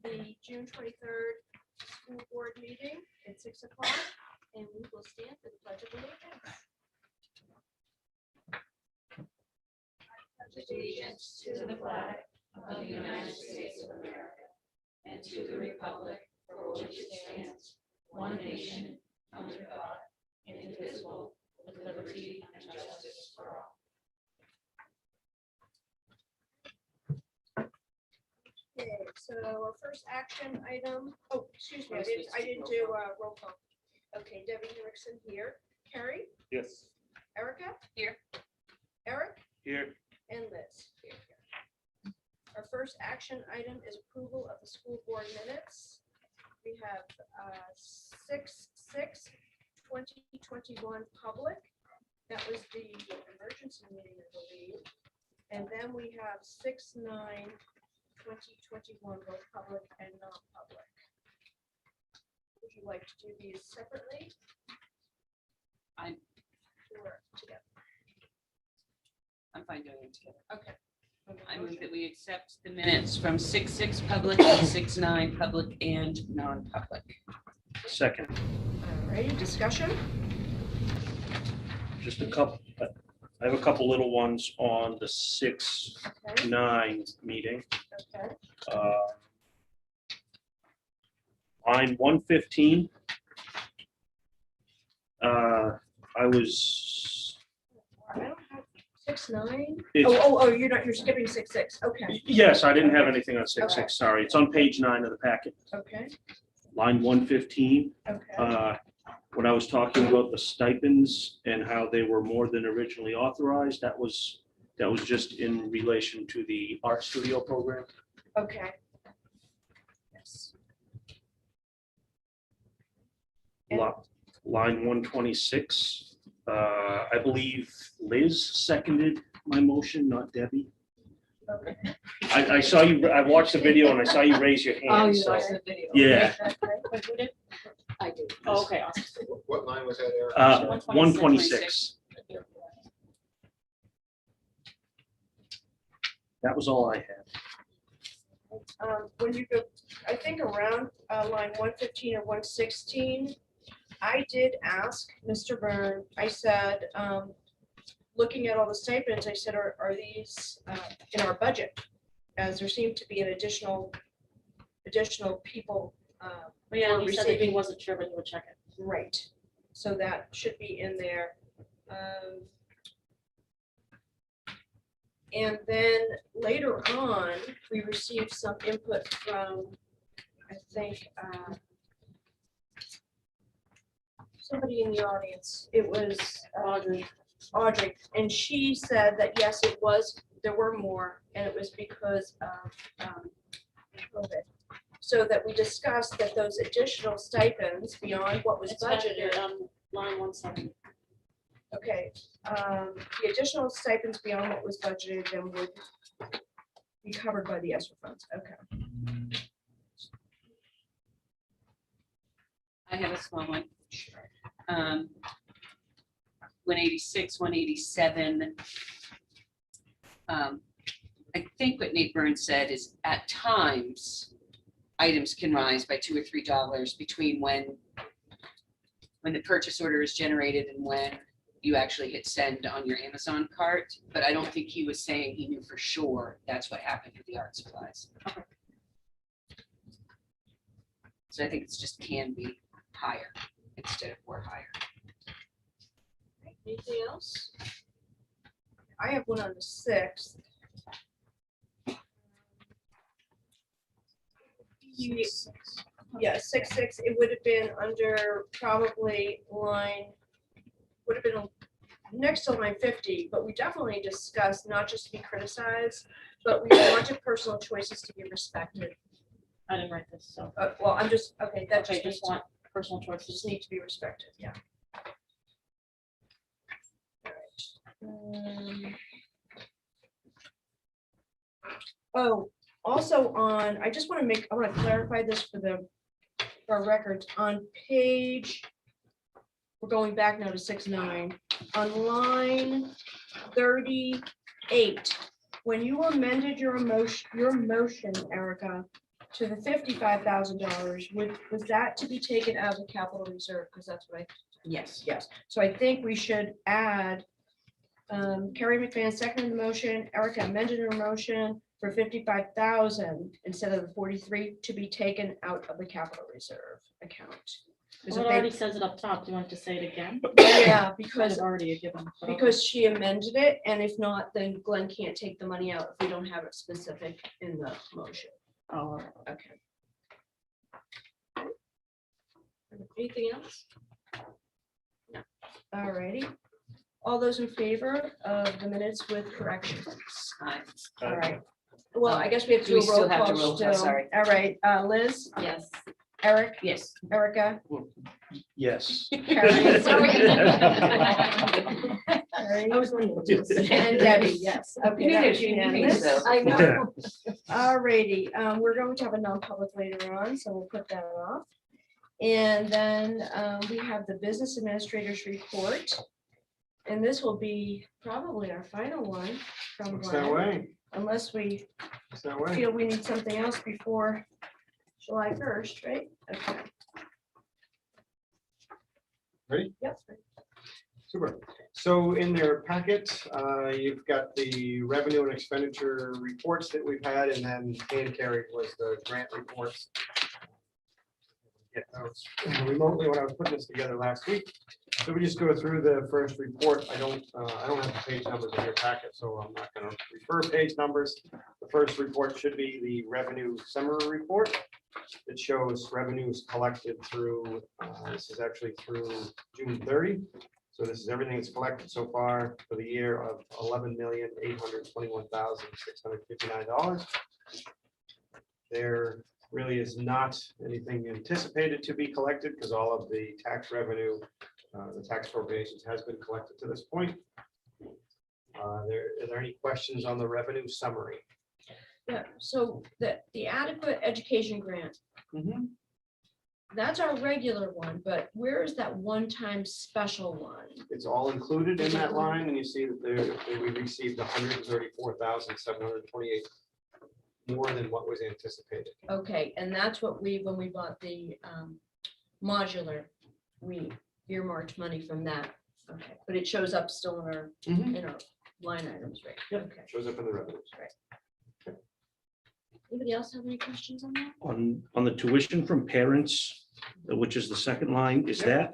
the June 23rd school board meeting at 6 o'clock, and we will stand for the pledge of allegiance. Allegiance to the flag of the United States of America and to the republic for which it stands, one nation, under God, indivisible, with liberty and justice for all. Okay, so our first action item, oh, excuse me, I didn't do roll call. Okay, Debbie Henriksen here. Carrie? Yes. Erica? Here. Eric? Here. And Liz. Here. Our first action item is approval of the school board minutes. We have 6/6/2021 public. That was the emergency meeting, I believe. And then we have 6/9/2021, both public and non-public. Would you like to do these separately? Or together? I'm fine doing it together. Okay. I move that we accept the minutes from 6/6 public and 6/9 public and non-public. Second. All righty, discussion? Just a couple. I have a couple little ones on the 6/9 meeting. Okay. Line 115. I was. I don't have 6/9. it's- You're skipping 6/6. Okay. Yes, I didn't have anything on 6/6. Sorry, it's on page 9 of the packet. Okay. Line 115. Okay. When I was talking about the stipends and how they were more than originally authorized, that was just in relation to the art studio program. Okay. Yes. And- Line 126, I believe Liz seconded my motion, not Debbie. Okay. I saw you, I watched the video and I saw you raise your hand. so- the video. Yeah. But who did? I did. Oh, Okay, awesome. What line was that, Eric? 126. That was all I had. When you go, I think around line 115 or 116, I did ask Mr. Byrne, I said, looking at all the stipends, I said, are these in our budget? As there seemed to be an additional people. Yeah, were and he said that he receiving- wasn't sure, but he would check it. Right, so that should be in there. And then later on, we received some input from, I think, somebody in the audience. It was Audrey, and she said that yes, there were more, and it was because of COVID. So that we discussed that those additional stipends beyond what was It's back budgeted. there, line 170. Okay, the additional stipends beyond what was budgeted then would be covered by the ESSER funds. Okay. I have a small one. 186, 187. I think what Nate Burns said is at times, items can rise by $2 or $3 between when the purchase order is generated and when you actually hit send on your Amazon cart. But I don't think he was saying he knew for sure that's what happened with the art supplies. So I think it's just can be higher instead of we're higher. Anything else? I have one on the 6th. Yeah, 6/6, it would have been under probably would have been next to line 50, but we definitely discussed not just to be criticized, but we wanted personal choices to be respected. I didn't write this, so. Well, I'm just, okay, that Okay, just needs just want personal to, choices. just need to be respected, yeah. All right. Oh, also on, I just want to clarify this for our records, on page, we're going back now to 6/9, on line 38, when you amended your motion, Erica, to the $55,000, was that to be taken out of the capital reserve? Because that's what I, Yes. yes. So I think we should add, Carrie McMahon seconded the motion, Erica amended her motion for 55,000 instead of the 43 to be taken out of the capital reserve account. 'Cause Well, if it they- already says it up top. Do you want to say it again? Yeah, It's because already a given. but okay. Because she amended it, and if not, then Glenn can't take the money out if we don't have it specific in the motion. Oh, all right. Okay. Anything else? No. All righty. All those in favor of the minutes with corrections? All right. Well, I guess we have to Do we do a still roll have to call roll call? still. Sorry. All right, Liz, Yes. Eric, Yes. Erica, Yes. Carrie. Sorry. I was wondering. And Debbie. Yes. Okay, You that did was it, you did it, unanimous. though. I know. Alrighty, we're going to have a non-public later on, so we'll put that off. And then we have the business administrator's report. And this will be probably our final one from Looks that Glenn, way. unless we Looks that way. feel we need something else before July 1st, right? Okay. Ready? Yep. Super. So in their packet, you've got the revenue and expenditure reports that we've had, and then hand carried was the grant reports. Get those remotely when I was putting this together last week. So we just go through the first report. I don't have the page numbers in your packet, so I'm not going to refer page numbers. The first report should be the revenue summary report. It shows revenues collected through, this is actually through June 30. So this is everything that's collected so far for the year of $11,821,659. There really is not anything anticipated to be collected because all of the tax revenue, the tax appropriations has been collected to this point. Are there any questions on the revenue summary? Yeah, so the adequate education grant, that's our regular one, but where is that one-time special one? It's all included in that line, and you see that we received 134,728 more than what was anticipated. Okay, and that's what when we bought the modular, we earmarked money from that. Okay, but it shows up still in our line items, right? Okay. Shows up in the revenues. Anybody else have any questions on that? On the tuition from parents, which is the second line, is that,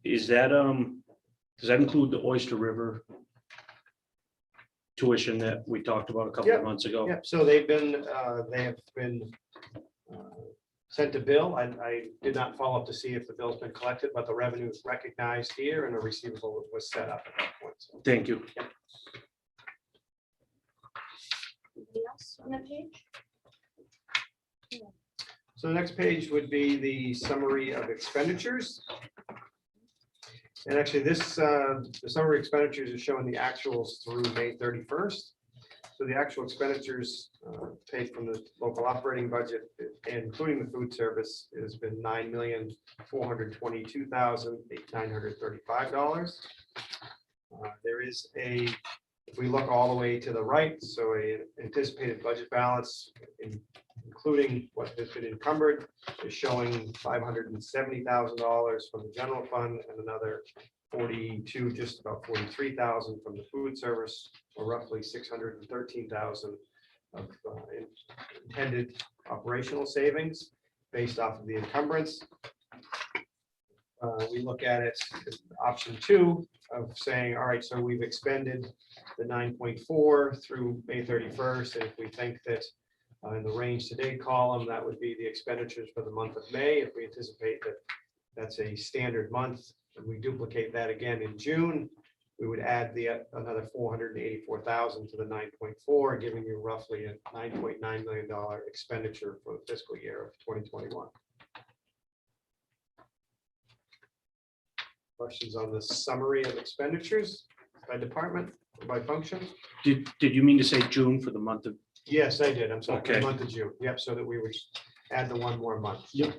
does that include the Oyster River tuition that we talked about a couple of months ago? Yep, so they have been sent a bill. I did not follow up to see if the bill's been collected, but the revenue is recognized here and a receivable was set up at that point. So Thank you. Anybody else on that page? So the next page would be the summary of expenditures. And actually this, the summary expenditures is showing the actuals through May 31st. So the actual expenditures paid from the local operating budget, including the food service, has been $9,422,935. There is if we look all the way to the right, so a anticipated budget balance, including what has been encumbered, is showing $570,000 from the general fund and another 42, just about 43,000 from the food service, or roughly 613,000 of intended operational savings based off of the encumbrance. We look at it as option 2 of saying, all right, so we've expended the 9.4 through May 31st, and if we think that in the range to date column, that would be the expenditures for the month of May. If we anticipate that that's a standard month, and we duplicate that again in June, we would add another 484,000 to the 9.4, giving you roughly a $9.9 million expenditure for the fiscal year of 2021. Questions on the summary of expenditures by department or by function? Did you mean to say June for the month of? Yes, I did. I'm sorry, for the Okay. month of June. Yep, so that we would add the one more month. Yep.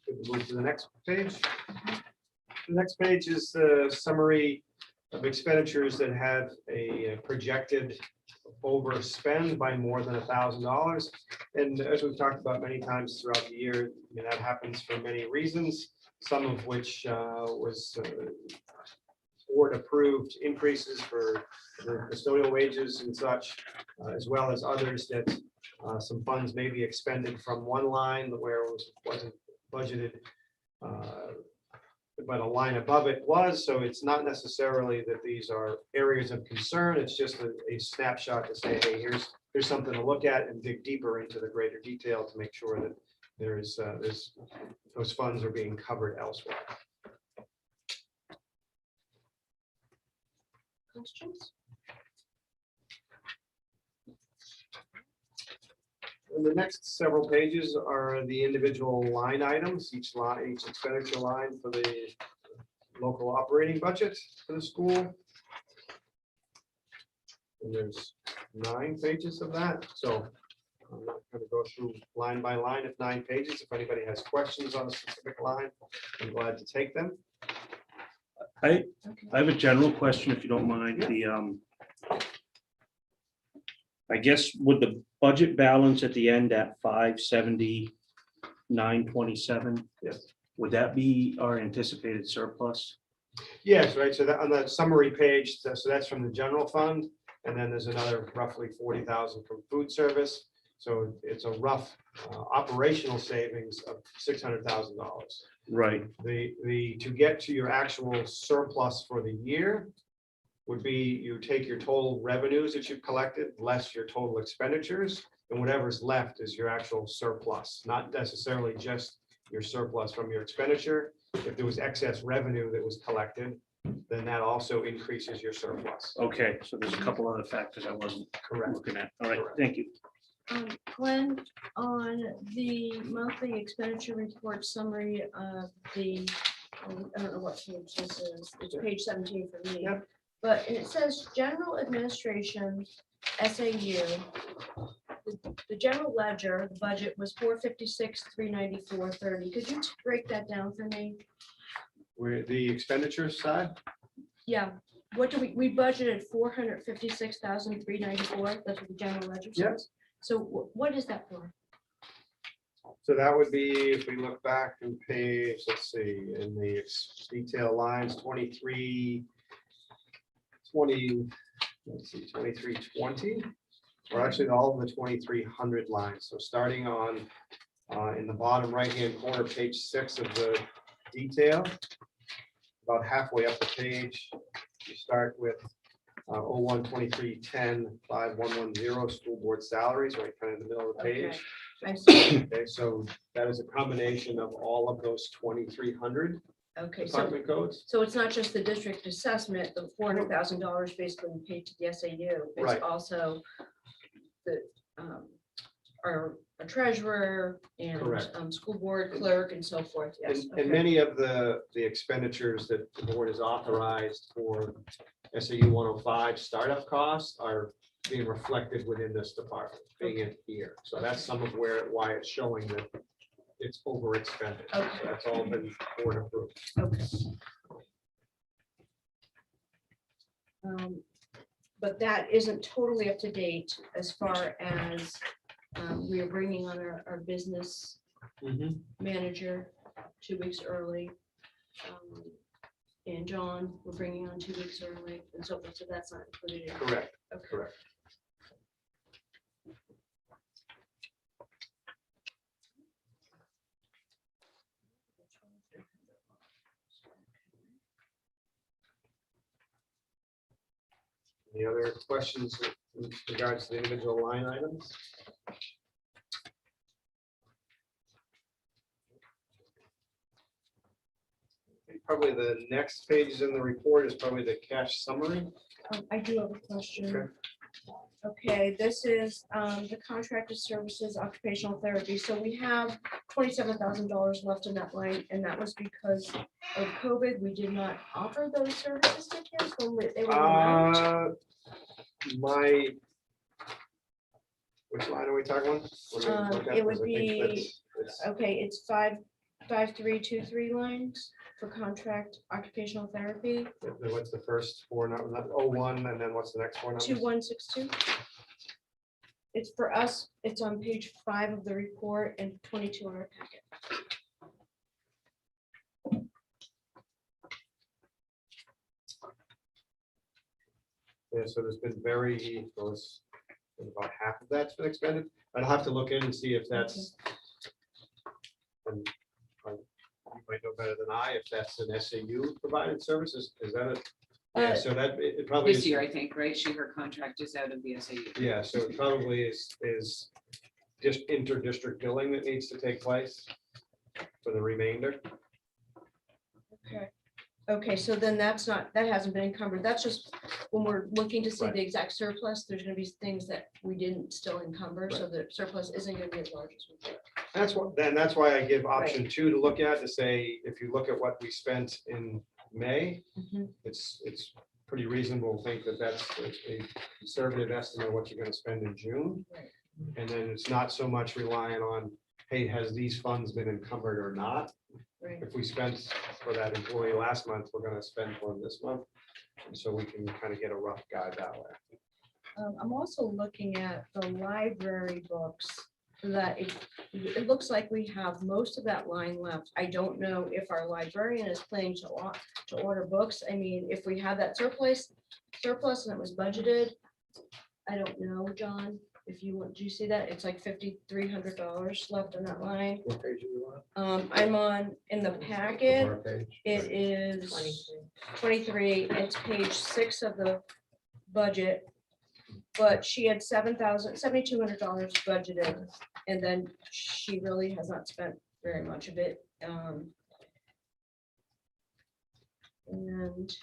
Should we move to the next page? The next page is the summary of expenditures that have a projected overspend by more than $1,000. And as we've talked about many times throughout the year, I mean, that happens for many reasons, some of which was board-approved increases for the custodial wages and such, as well as others that some funds may be expended from one line where it wasn't budgeted, but a line above it was. So it's not necessarily that these are areas of concern. It's just a snapshot to say, hey, here's something to look at and dig deeper into the greater detail to make sure that there's those funds are being covered elsewhere. Questions? And the next several pages are the individual line items, each expenditure line for the local operating budget for the school. And there's 9 pages of that, so I'm not going to go through line by line of 9 pages. If anybody has questions on a specific line, I'm glad to take them. I have a general question, if you don't mind. Yeah. I guess with the budget balance at the end at 579.27. Yes. Would that be our anticipated surplus? Yes, right, so that on the summary page, so that's from the general fund, and then there's another roughly 40,000 from food service. So it's a rough operational savings of $600,000. Right. To get to your actual surplus for the year would be you take your total revenues that you've collected less your total expenditures, and whatever's left is your actual surplus, not necessarily just your surplus from your expenditure. If there was excess revenue that was collected, then that also increases your surplus. Okay, so there's a couple other factors I wasn't Correct. looking at. All right, Correct. thank you. Glenn, on the monthly expenditure report summary of the, I don't know what page this is, it's page 17 for me. Yep. But it says general administration, SAU. The general ledger, the budget was 456, 394.30. Could you break that down for me? Where the expenditure side, Yeah, what do we budgeted 456,394, that's what the general ledger Yep. says. So what is that for? so that would be, if we look back in page, let's see, in the detail lines, 23, 20, let's see, 2320, or actually all of the 2300 lines. So starting on in the bottom right-hand corner, page 6 of the detail, about halfway up the page, you start with 01-23-10-5110 school board salaries, right kind of in the middle of the page. I see. Okay, so that is a combination of all of those 2300 Okay, so department codes. so it's not just the district assessment, the $400,000 basically paid to the SAU. Right. It's also the, our treasurer and Correct. School board clerk and so forth. Yes. And okay. many of the expenditures that the board has authorized for SAU 105 startup costs are being reflected within this department, being in here. So that's some of why it's showing that it's over expended. So Okay. that's all been board approved. Okay. But that isn't totally up to date as far as we are bringing on our business manager 2 weeks early. And John, we're bringing on 2 weeks early and so forth. So that's not included. in- Correct, Okay. correct. Any other questions in regards to the individual line items? Probably the next pages in the report is probably the cash summary. I do have a question. Okay. Okay, this is the contracted services occupational therapy. So we have $27,000 left in that line, and that was because of COVID. We did not offer those services to kids when they were around. Which line are we talking about? Let me look at It would this. I think be- that's- Okay, it's 5, 5323 lines for contract occupational therapy, Then what's the first four, not 01, and then what's the next four numbers? 2162. It's for us, it's on page 5 of the report and 22 on our packet. Yeah, so there's been about half of that's been expended. I'd have to look in and see if that's. And you might know better than I, if that's an SAU provided services, is that it? Yeah, so that, it probably This is. year, I think, right? Her contract is out of the SAU. Yeah, so it probably is just inter-district billing that needs to take place for the remainder. Okay. Okay, so then that hasn't been encumbered. That's just when we're looking to see Right. the exact surplus, there's gonna be things that we didn't still encumber, so the surplus isn't gonna be as large as we thought. That's why I give option 2 to look at, to say, if you look at what we spent in May, it's pretty reasonable to think that that's a conservative estimate of what you're gonna spend in June. Right. And then it's not so much relying on, hey, has these funds been encumbered or not? Right. If we spent for that employee last month, we're gonna spend for them this month. And so we can kind of get a rough guide that way. I'm also looking at the library books that it looks like we have most of that line left. I don't know if our librarian is planning to order books. I mean, if we have that surplus and it was budgeted, I don't know, John, if you want, do you see that? It's like $5,300 left on that line. What page are you on? I'm on, in the packet, Our page? it is 23, it's page 6 of the budget. But she had $7,200 budgeted, and then she really has not spent very much of it. And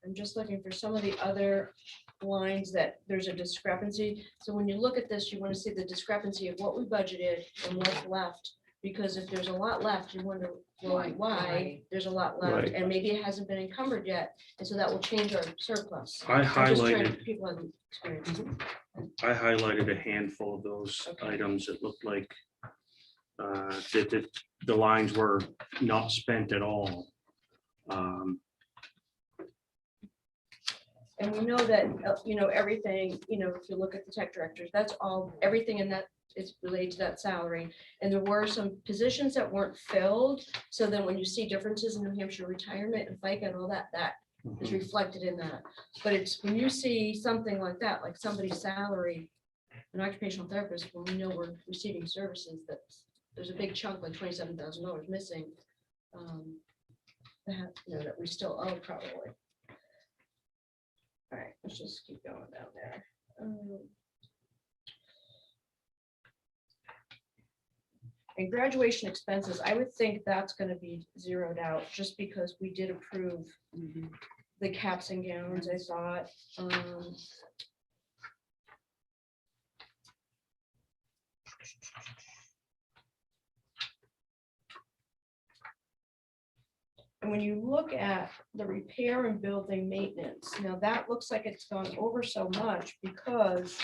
I'm just looking for some of the other lines that there's a discrepancy. So when you look at this, you want to see the discrepancy of what we budgeted and what's left. Because if there's a lot left, you wonder, well, why there's a lot left, Right. and maybe it hasn't been encumbered yet, and so that will change our surplus. I I'm just trying to- highlighted, People have experience. I highlighted a handful of those Okay. items that looked like that the lines were not spent at all. And we know that, everything, if you look at the tech directors, that's all, everything in that is related to that salary. And there were some positions that weren't filled. So then when you see differences in New Hampshire retirement and FICA and all that, that is reflected in that. But it's when you see something like that, like somebody's salary, an occupational therapist, when we know we're receiving services, that there's a big chunk, like $27,000 missing. That we still owe probably. All right, let's just keep going down there. And graduation expenses, I would think that's gonna be zeroed out, just because we did approve the caps and gowns, I thought. And when you look at the repair and building maintenance, now that looks like it's gone over so much because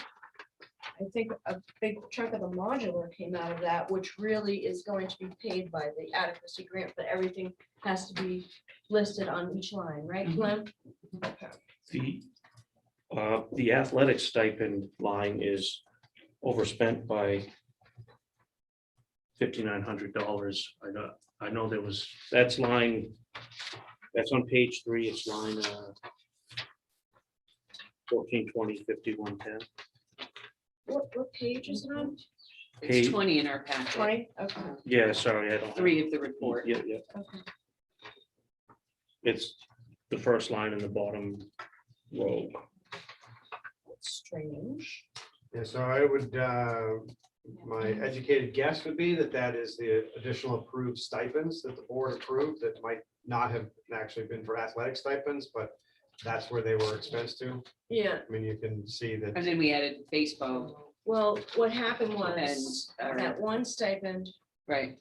I think a big chunk of the modular came out of that, which really is going to be paid by the adequacy grant, but everything has to be listed on each line, right, Glenn? The athletic stipend line is overspent by $5,900. I know there was, that's on page 3, it's line 14205110. What page is it on? It's Page, 20 in our packet, 20? Okay, yeah, sorry, I don't. 3 of the report. Yeah, okay. it's the first line in the bottom row. That's strange. Yeah, so I would, my educated guess would be that is the additional approved stipends that the board approved that might not have actually been for athletic stipends, but that's where they were expensed to. Yeah, I mean, you can see that. And then we added baseball, well, what happened was And, that one stipend right?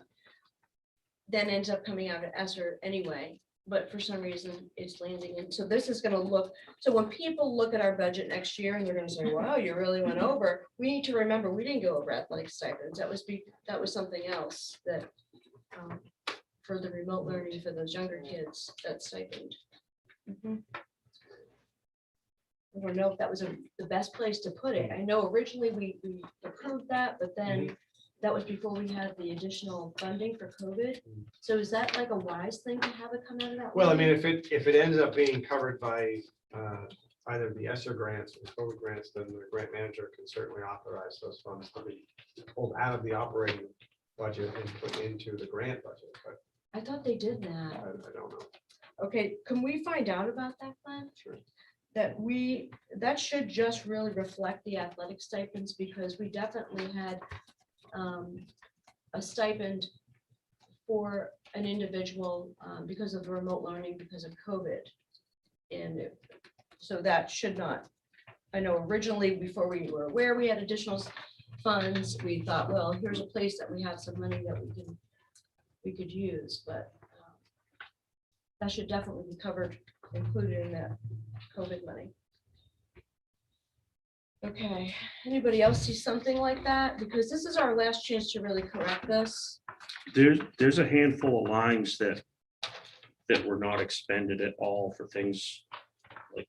then ends up coming out of ESSER anyway, but for some reason it's landing in. So this is gonna look, so when people look at our budget next year and they're gonna say, wow, you really went over, we need to remember, we didn't go over athletic stipends. That was something else that for the remote learning for those younger kids, that stipend. Mhm. I don't know if that was the best place to put it. I know originally we approved that, but then that was before we had the additional funding for COVID. So is that like a wise thing to have it come out of that? Well, I mean, money? if it ends up being covered by either the ESSER grants or COVID grants, then the grant manager can certainly authorize those funds to be pulled out of the operating budget and put into the grant budget, but I thought they did I that. I don't know. Okay, can we find out about that plan? Sure. That should just really reflect the athletic stipends, because we definitely had a stipend for an individual because of remote learning, because of COVID. So that should not, I know originally, before we were aware we had additional funds, we thought, well, here's a place that we have some money that we could use, but that should definitely be covered, included in that COVID money. Okay, anybody else see something like that? Because this is our last chance to really correct this. There's a handful of lines that were not expended at all for things like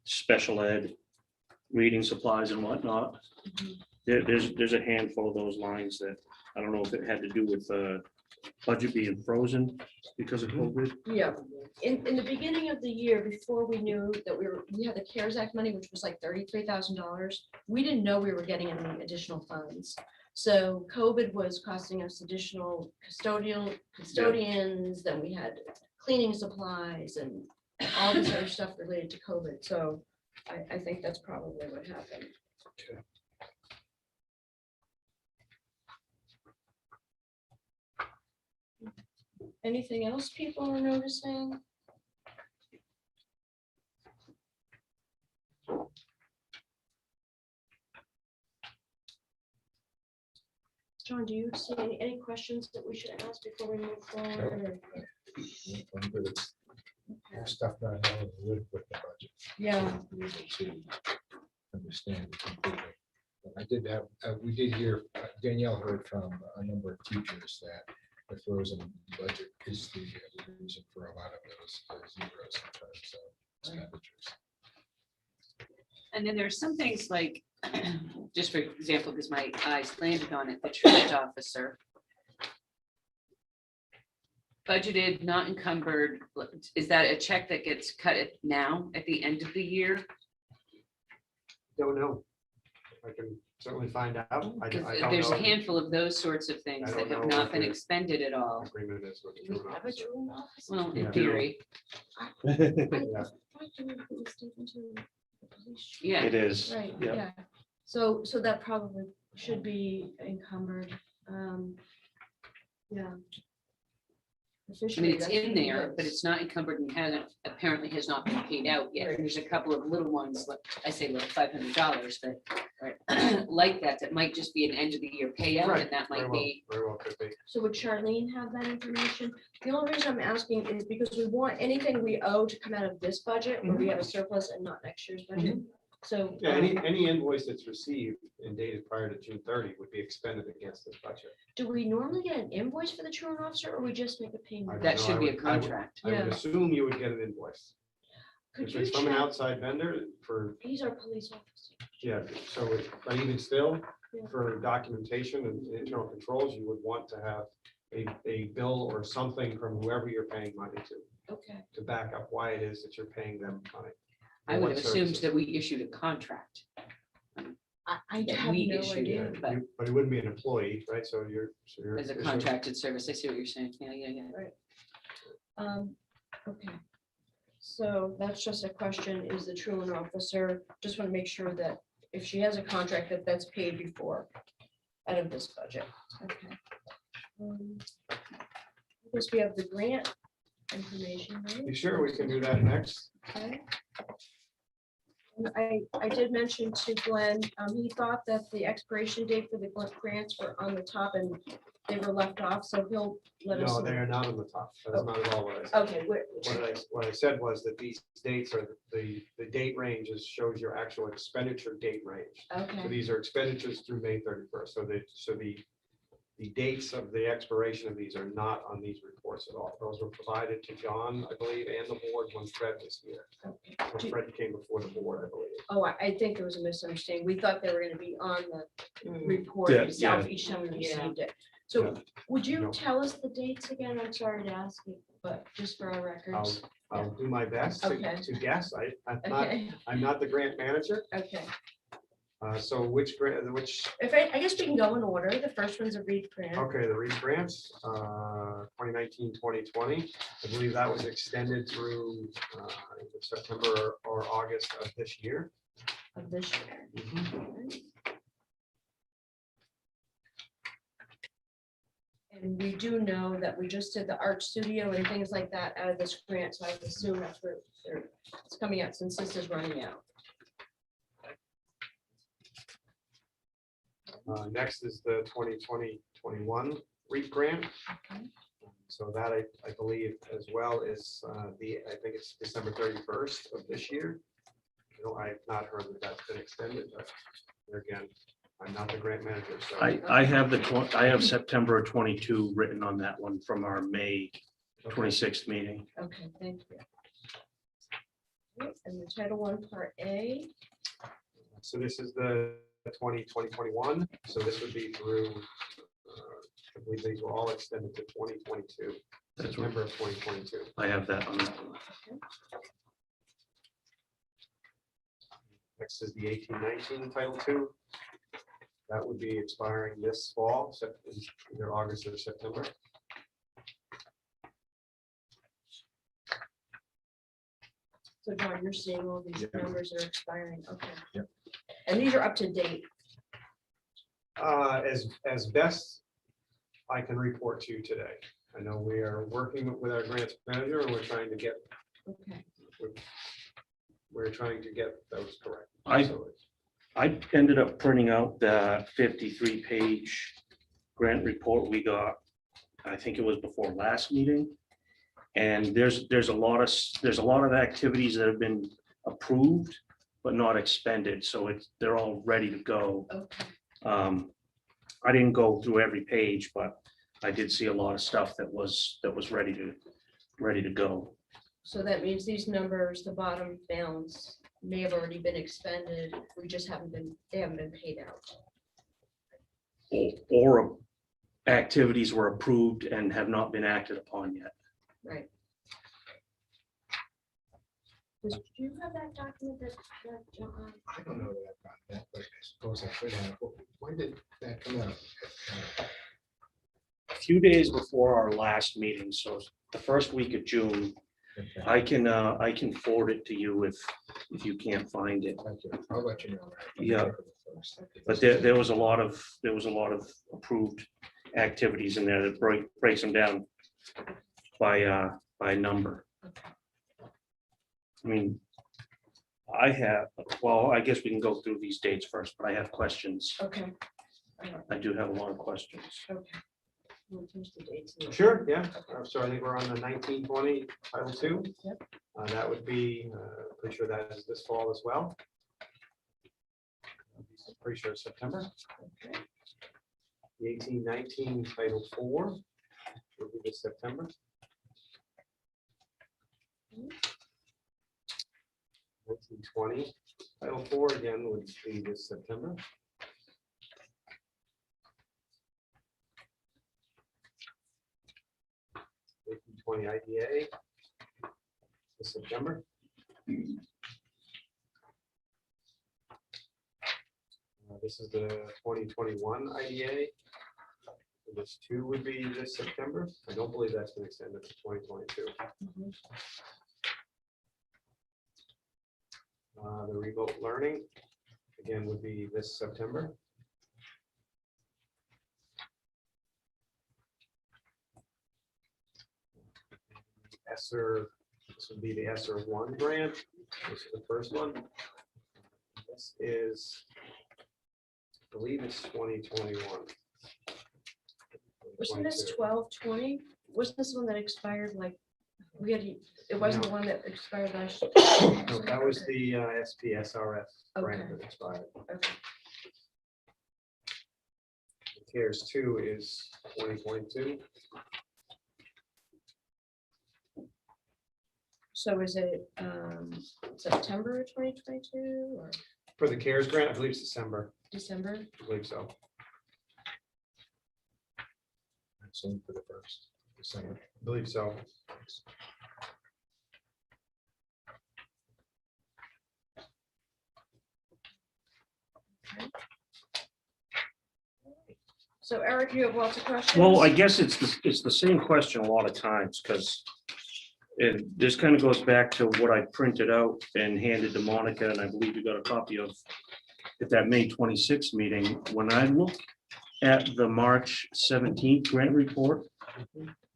special ed, reading supplies and whatnot. There's a handful of those lines that, I don't know if it had to do with budget being frozen because of COVID. Yeah, in the beginning of the year, before we knew that we had the CARES Act money, which was like $33,000, we didn't know we were getting any additional funds. So COVID was costing us additional custodians, then we had cleaning supplies and all this other stuff related to COVID. So I think that's probably what happened. Okay. Anything else people are noticing? John, do you see any questions that we should ask before we move forward? There's stuff not how to live with the budget. Yeah, To understand it completely. But I did have, we did hear, Danielle heard from a number of teachers that the frozen budget is the reason for a lot of those zeros in terms of expenditures. And then there's some things like, just for example, because my eyes landed on it, the truant officer. Budgeted, not encumbered, is that a check that gets cut at now at the end of the year? Don't know. I can certainly find out. I don't There's a know handful of those sorts of things I that don't have know not what been the- expended at all. what agreement is with the we truant have a officer. truant officer. Well, Yeah. in theory, Yeah. yeah. It is. Right, Yeah. yeah. So that probably should be encumbered. Yeah. I Officially, mean, it's that's in what it there, but is. it's not encumbered and apparently has not been paid out yet. Right. There's a couple of little ones, like I say, little $500, but like that might just be an end of the year payout, Right, and that very might well, be, very well could be. So would Charlene have that information? The only reason I'm asking is because we want anything we owe to come out of this budget where we have a surplus and not next year's budget. So. Yeah, any invoice that's received and dated prior to June 30 would be expended against this budget. Do we normally get an invoice for the truant officer, or we just make a payment? that No, should I be a would- contract. I would Yeah. assume you would get an invoice. Could If you it's from an check? outside vendor for, He's our police officer. yeah, so, but even still, Yeah. for documentation and internal controls, you would want to have a bill or something from whoever you're paying money Okay. to back up why it is that you're paying them money. I or would what have assumed services. that we issued a contract. I That have we no issued idea. it, but But it wouldn't be an employee, right? So you're. as a contracted service, I see what you're saying. Yeah. Okay. So that's just a question, is the truant officer, just want to make sure that if she has a contract, that's paid before out of this budget. Okay. I guess we have the grant information, right? You sure we can do that next? Okay. And I did mention to Glenn, he thought that the expiration date for the grants were on the top and they were left off, so he'll let us No, know. they are not on the top. That's not at all what I said. Okay, What I said was that these dates are, the date ranges shows your actual expenditure date range. So okay, these are expenditures through May 31st. So The dates of the expiration of these are not on these reports at all. Those were provided to John, I believe, and the board when Fred was here. Okay. When Fred came before the board, I believe. Oh, I think there was a misunderstanding. We thought they were gonna be on the Mm. report Yeah, itself yeah. each time we Yeah. received it. So Yeah. would you No. tell us the dates again? I'm sorry to ask you, but just for our records. I'll do my best Okay. to guess. Okay, I'm not the grant manager. okay. So which grant, which, If I guess we can go in order. The first one's a Reed grant. okay, the Reed grants, 2019, 2020. I believe that was extended through either September or August of this year. Of this year. And we do know that we just did the art studio and things like that out of this grant, so I assume that's where it's coming out since this is running out. Next is the 2020-21 REAP grant. Okay. So that I believe as well is I think it's December 31st of this year. I've not heard that that's been extended, but there again, I'm not the grant manager, so. I have I have September of 22 written on that one from our May 26th meeting. Okay, thank you. Okay, and the Title I, Part A. So this is the 2021. So this would be through, I believe these were all extended to 2022, That's what September of 2022. I have that on that one. Next is the 18-19 Title II. That would be expiring this fall, either August or September. So John, you're seeing all these Yeah. numbers are expiring, okay. Yep. And these are up to date. As best I can report to you today. I know we are working with our grants manager and we're trying to get Okay, those correct. I- So it's- I ended up printing out the 53-page grant report we got. I think it was before last meeting. And there's a lot of activities that have been approved, but not expended. So they're all ready to go. okay. I didn't go through every page, but I did see a lot of stuff that was ready to go. So that means these numbers, the bottom balance may have already been expended. We just they haven't been paid out. Or activities were approved and have not been acted upon yet. Right. Do you have that document that, John? I don't know that I've got that, but I suppose I should have. When did that come out? A few days before our last meeting, so the first week of June, Okay, I can forward it to you if you can't find it. thank you. I'll let you know. Yeah. But there was a lot of approved activities in there that breaks them down by number. I mean, I guess we can go through these dates first, but I have questions. Okay. I do have a lot of questions. Okay. We'll change the dates in the- Sure, yeah. So I think we're on the 1920 Title II. Yep. That would be, pretty sure that is this fall as well. Pretty sure it's September. Okay. The 18-19 Title IV will be this September. 19-20 Title IV again would be this September. 18-20 IDA this September. This is the 2021 IDA. This too would be this September. I don't believe that's been extended to 2022. Mhm. The remote learning, again, would be this September. This would be the ESSER 1 grant. This is the first one. This is, I believe it's 2021. Wasn't this 22. 12/20? Wasn't this one that expired like, it wasn't the one that expired last? No, that was the SPSRF grant Okay. that expired. Okay. CARES 2 is 2022. So is it September 2022 or For the CARES grant, I believe it's December, December? I believe so. That's only for the first December. I believe so. So Eric, you have lots of questions? Well, I guess it's the same question a lot of times, because this kind of goes back to what I printed out and handed to Monica, and I believe you got a copy of at that May 26th meeting. When I look at the March 17th grant report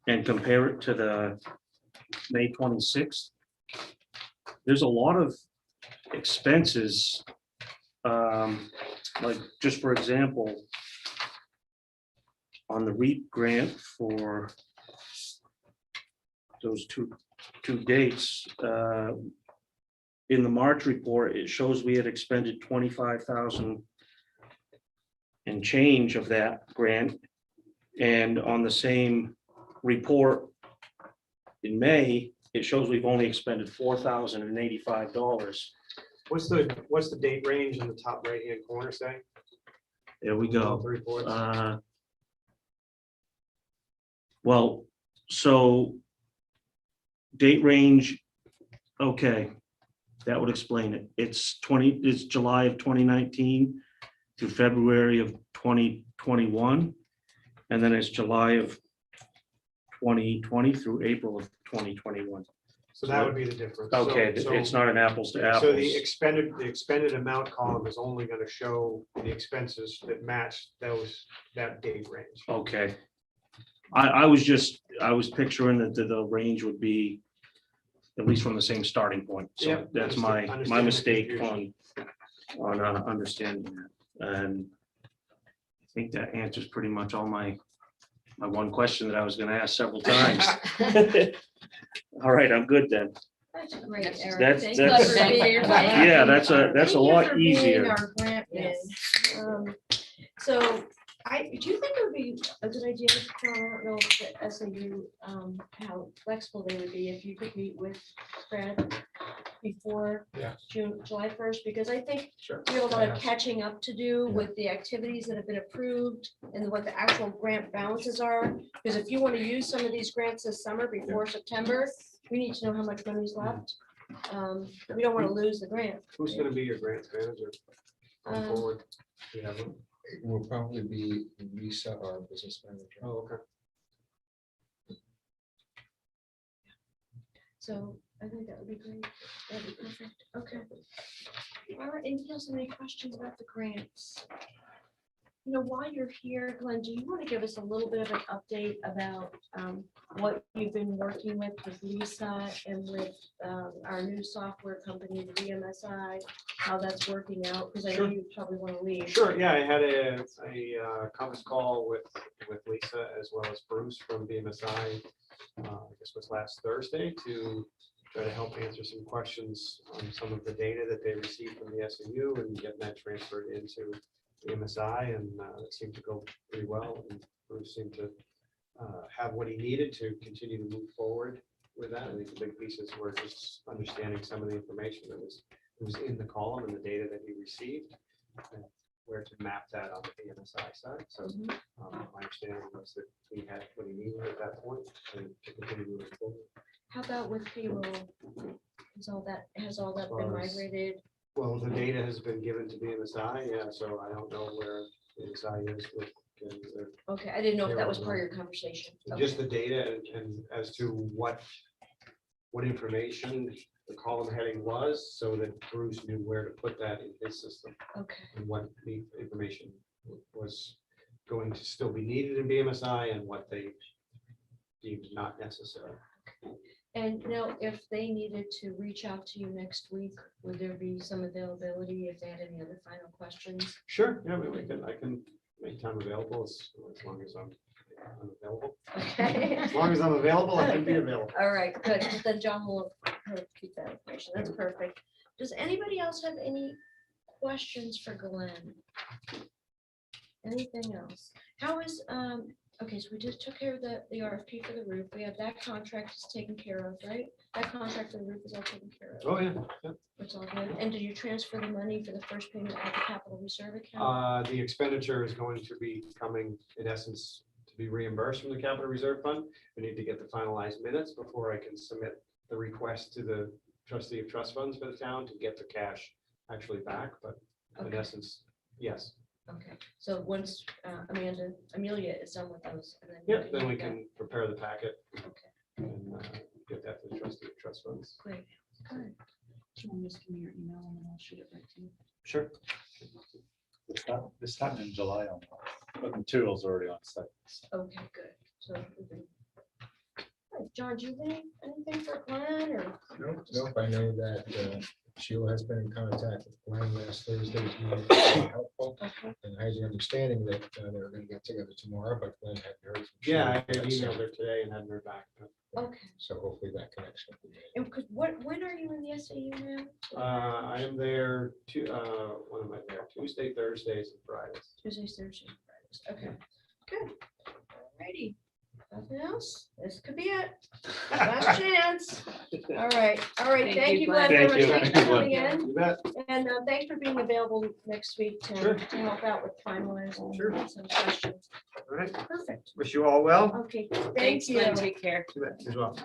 and compare it to the May 26th, there's a lot of expenses. Like, just for example, on the REAP grant for those two dates, in the March report, it shows we had expended 25,000 and change of that grant. And on the same report in May, it shows we've only expended $4,085. What's the date range in the top right-hand corner say? There we All go. the reports? Well, so date range, okay, that would explain it. It's July of 2019 to February of 2021. And then it's July of 2020 through April of 2021. So that would be the difference. Okay, So- it's not an apples to So the apples. expended amount column is only going to show the expenses that match that date range. Okay. I was picturing that the range would be at least from the same starting point. So Yep, that's understand my the mistake confusion. on understanding that. And I think that answers pretty much all my one question that I was gonna ask several times. All right, I'm good then. That's great, Eric. That's- Thank that's- you for being- Yeah, that's a Thank you lot for being easier. our grant man. So do you think it would be a good idea, John, I don't know if the SAU, how flexible they would be if you could meet with Fred before Yeah. July 1st, because I think Sure. we have a lot Yeah. of catching up to do Yeah. with the activities that have been approved and what the actual grant balances are. Because if you want to use some of these grants this summer before September, we need to know how much money's left. We don't want to lose the grant. Who's going to be your grants manager going Um, forward? Do you have one? It will probably be Lisa, our business manager. Oh, okay. So I think that would be great. That'd be perfect. Okay. All right, anything else, any questions about the grants? You know, while you're here, Glenn, do you want to give us a little bit of an update about what you've been working with Lisa and with our new software company, the VMSI, how that's working out? Because I know Sure. you probably want to leave. Sure, yeah, I had a conference call with Lisa as well as Bruce from BMSI. I guess was last Thursday to try to help answer some questions on some of the data that they received from the SAU and get that transferred into BMSI, and it seemed to go pretty well. And Bruce seemed to have what he needed to continue to move forward with that. I think the big pieces were just understanding some of the information that was in the column and the data that he received, and where to map that on the BMSI side. So my understanding was that he had what he needed at that point and to continue moving forward. How about with payroll? Has all that been far as- migrated? Well, the data has been given to BMSI, yeah, so I don't know where BMSI is with getting their Okay, I didn't know if that was part of your conversation. just the data and as to what information the column heading was, so that Bruce knew where to put that in his system Okay. and what the information was going to still be needed in BMSI and what they deemed not necessary. And now, if they needed to reach out to you next week, would there be some availability if they had any other final questions? Sure, yeah, I can make time available as long as I'm available. Okay. As long as I'm available, I can be available. All right, good. Then John will keep that information. That's perfect. Does anybody else have any questions for Glenn? Anything else? How is, okay, so we just took care of the RFP for the roof. We have that contract is taken care of, right? That contract for the roof is all taken care of. Oh, yeah. It's all good. And did you transfer the money for the first payment at the capital reserve account? The expenditure is going to be coming, in essence, to be reimbursed from the capital reserve fund. We need to get the finalized minutes before I can submit the request to the trustee of trust funds for the town to get the cash actually back, but in Okay. essence, yes. Okay, so once Amelia is done with those. and then Yeah, you then we get- can prepare the packet Okay, and get that to the trustee of trust funds. great, good. Do you want to just give me your email and then I'll shoot it right to you? Sure. It's starting in July on, but the material's already on site. Okay, good. So. we can- All right, John, do you think anything for Glenn or? Nope, I know that Sheila has been in contact with Glenn last Thursday's meeting. Was very helpful, Okay, and I had the understanding that they're going to get together tomorrow, but Glenn hadn't heard. from Yeah, I Sheila had yet, so- emailed her today and hadn't heard back. but, okay. So hopefully that connection will be made. And when are you in the SAU now? I am there when am I there? Tuesday, Thursdays, and Fridays. Tuesdays, Thursdays, Fridays. Okay, good. Alrighty. Nothing else? This could be it. Last chance. All right, Thank Thank you, you, Glenn. Glenn. very much. Thank you. Thanks for coming in. You bet. And thanks for being available next week Sure. to help out with finalizing Sure. some questions. All right. Perfect. Wish you all well. Okay, Thanks, thank you. Glenn. Take care. You bet, as well.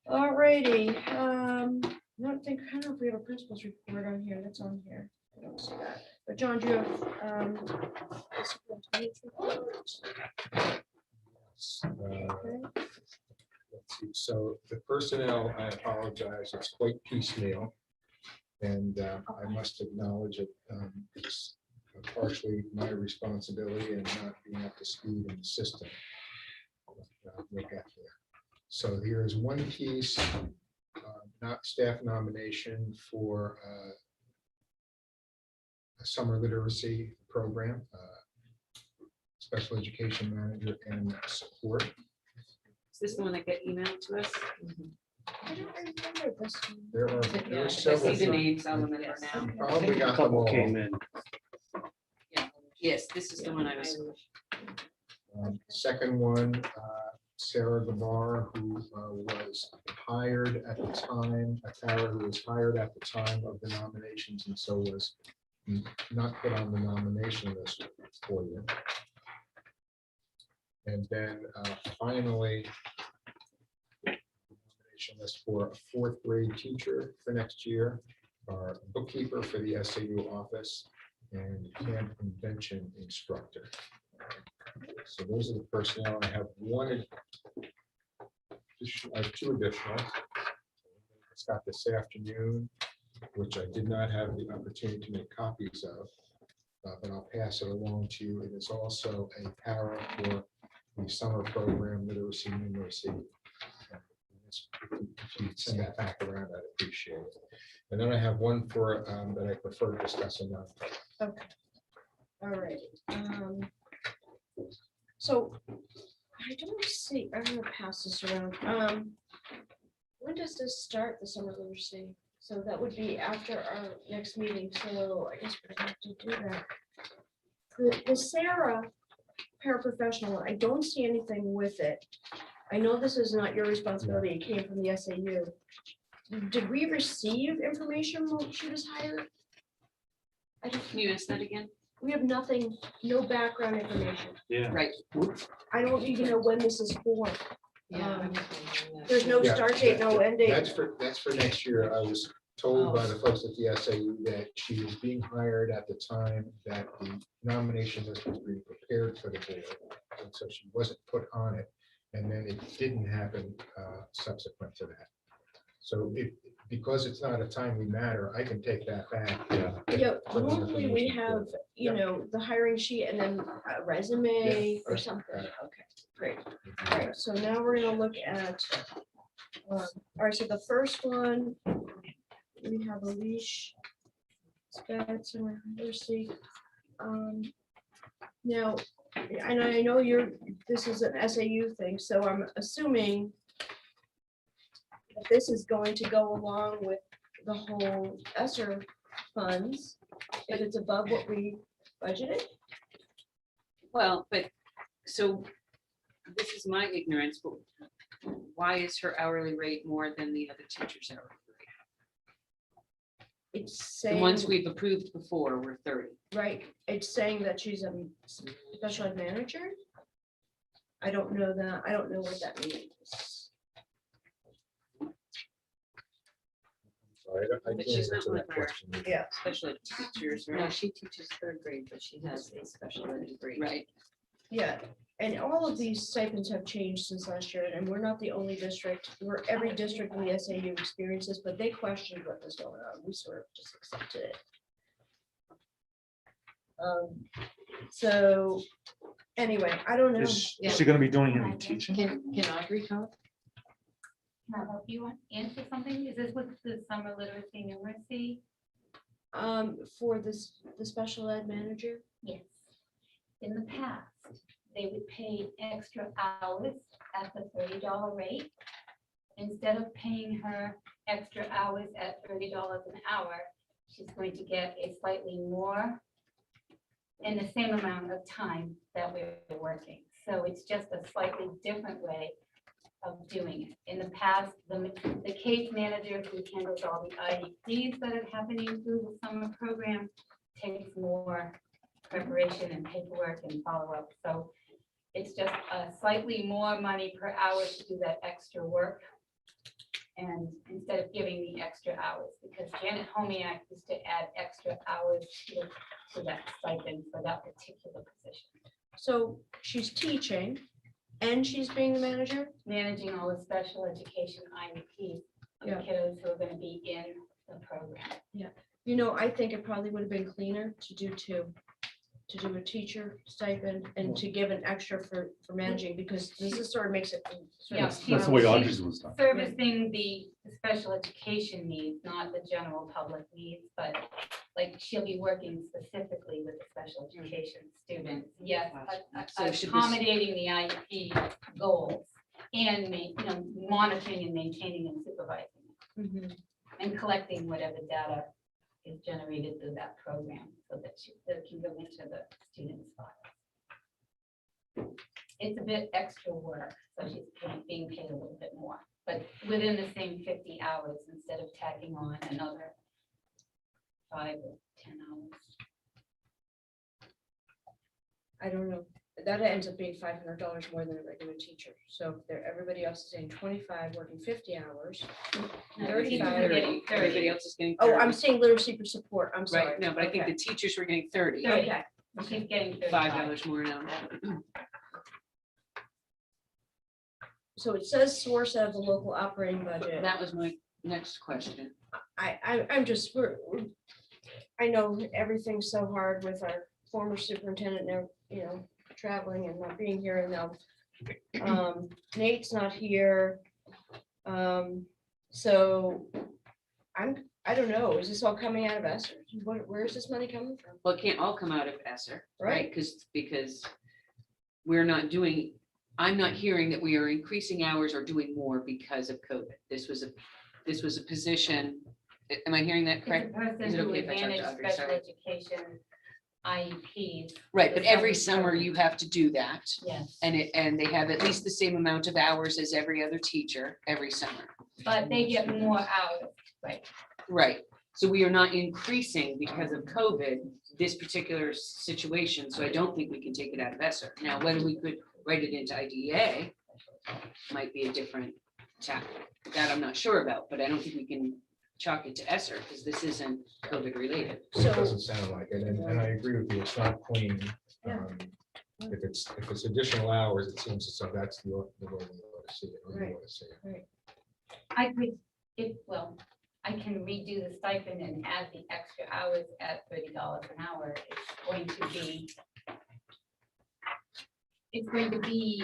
Alrighty, I don't don't know if we have a principal's report on here. That's on here. I don't see that. But John, do you have, the superintendent's report? Let's see, so the personnel, I apologize, it's quite piecemeal. And I must acknowledge it, it's partially my responsibility and not being up to speed in the system. We'll get there. So here is one piece, not staff nomination for a summer literacy program, special education manager and support. Is this the one that got emailed to us? I don't remember this one. There are Yeah, if I several. see the names, I'll remember now. You Probably A got them couple all. came in. Yes, this is the one I was. Second one, Sarah Gabar, who was hired at the time, Tara, who was hired at the time of the nominations and so was not put on the nomination list for you. And then finally, nomination list for a fourth grade teacher for next year, our bookkeeper for the SAU office, and camp convention instructor. So those are the personnel. I have two additional. It's got this afternoon, which I did not have the opportunity to make copies of, but I'll pass it along to you. It is also a para for the summer program, literacy, numeracy. If you send that back around, I'd appreciate it. And then I have one for that I prefer to discuss another. Okay. All right. So I don't see, I'm gonna pass this around. When does this start, the summer literacy? So that would be after our next meeting, so I guess we're gonna have to do that. The Sarah paraprofessional, I don't see anything with it. I know this is not your responsibility, it came from the SAU. Did we receive information when she was hired? I don't, Can you ask that again? we have nothing, no background information. Yeah. Right. I don't even know when this is for. Yeah. There's no Yeah, start date, no end date. That's for next year. I was told by the folks at the SAU that she was being hired at the time that the nomination list was being prepared for the board. And so she wasn't put on it. And then it didn't happen subsequent to that. So because it's not a timely matter, I can take that back. Yeah. Yeah, normally we have, you Yeah. know, the hiring sheet and then a resume Yeah, or right, something. right. Okay, great. All right, so now we're gonna look at, all right, so the first one, we have a leash. Spats and University. Now, and I know this is an SAU thing, so I'm assuming that this is going to go along with the whole ESSER funds, if it's above what we budgeted. Well, but, so this is my ignorance, but why is her hourly rate more than the other teachers' hourly rate? It's The saying, ones we've approved before were 30. right, it's saying that she's a special ed manager. I don't know that, I don't know what that means. Sorry, I But can't she's not answer one that of our- question. Yeah. Special ed teachers, No, right? she teaches third grade, but she has a special ed degree. Right. Yeah, and all of these stipends have changed since last year, and we're not the only district, we're every district in the SAU experiences, but they questioned what was going on, we sort of just accepted it. So, anyway, I don't know. Is she gonna be doing any teaching? Can Audrey talk? Can I help you answer something? Is this with the summer literacy numeracy? For this, the special ed manager, Yes. In the past, they would pay extra hours at the $30 rate. Instead of paying her extra hours at $30 an hour, she's going to get a slightly more in the same amount of time that we're working. So it's just a slightly different way of doing it. In the past, the case manager who handles all the IEPs that are happening through the summer program takes more preparation and paperwork and follow-up. So it's just a slightly more money per hour to do that extra work. And instead of giving the extra hours, because Janet Homiak used to add extra hours to that stipend for that particular position. so she's teaching and she's being the manager? Managing all the special education IEPs of the Yeah. kiddos who are going to be in the program. You know, I think it probably would have been cleaner to do two. To do a teacher stipend and to give an extra for managing, because this is sort of makes it. sort of Yeah, That's the way she's- Audrey's was done. Servicing the special education needs, not the general public needs, but like she'll be working specifically with the special education students. Yes, So should this- accommodating the IEP goals and monitoring and maintaining and supervising Mhm. and collecting whatever data is generated through that program so that that can go into the student's file. It's a bit extra work, so she's being paid a little bit more, but within the same 50 hours instead of tacking on another 5 or 10 hours. I don't know, that ends up being $500 more than a regular teacher, so if they're, everybody else is getting 25, working 50 hours. No, 35. teachers are getting 30. Everybody else is getting. Oh, 30. I'm saying literacy for support, I'm sorry. Right, no, but I think Okay. the teachers were getting 30. 30. Okay, She's getting 35. $5 more an hour. so it says source out of the local operating budget. That was my next question. I'm just, I know everything's so hard with our former superintendent now, traveling and not being here, and now Nate's not here. So I don't know, is this all coming out of ESSER? Where is this money coming from? Well, it can't all come out of ESSER, right? Right. Because we're not doing, I'm not hearing that we are increasing hours or doing more because of COVID. This was a position, am I hearing that It's correct? a person Is it who okay would if I talk to manage Audrey? special Sorry. education IEPs. Right, but every the summer program. you have to do that. Yes, And they have at least the same amount of hours as every other teacher every summer. but they get more hours, right? Right, so we are not increasing because of COVID, this particular situation, so I don't think we can take it out of ESSER. Now, whether we could write it into IDEA might be a different tactic. That I'm not sure about, but I don't think we can chalk it to ESSER because this isn't COVID related. It So, doesn't sound like it, and I agree with you, it's not clean. Yeah. If it's additional hours, it seems as though that's the way we want to see it, or you Right. want to see it. I could, I can redo the stipend and add the extra hours at $30 an hour. It's going to be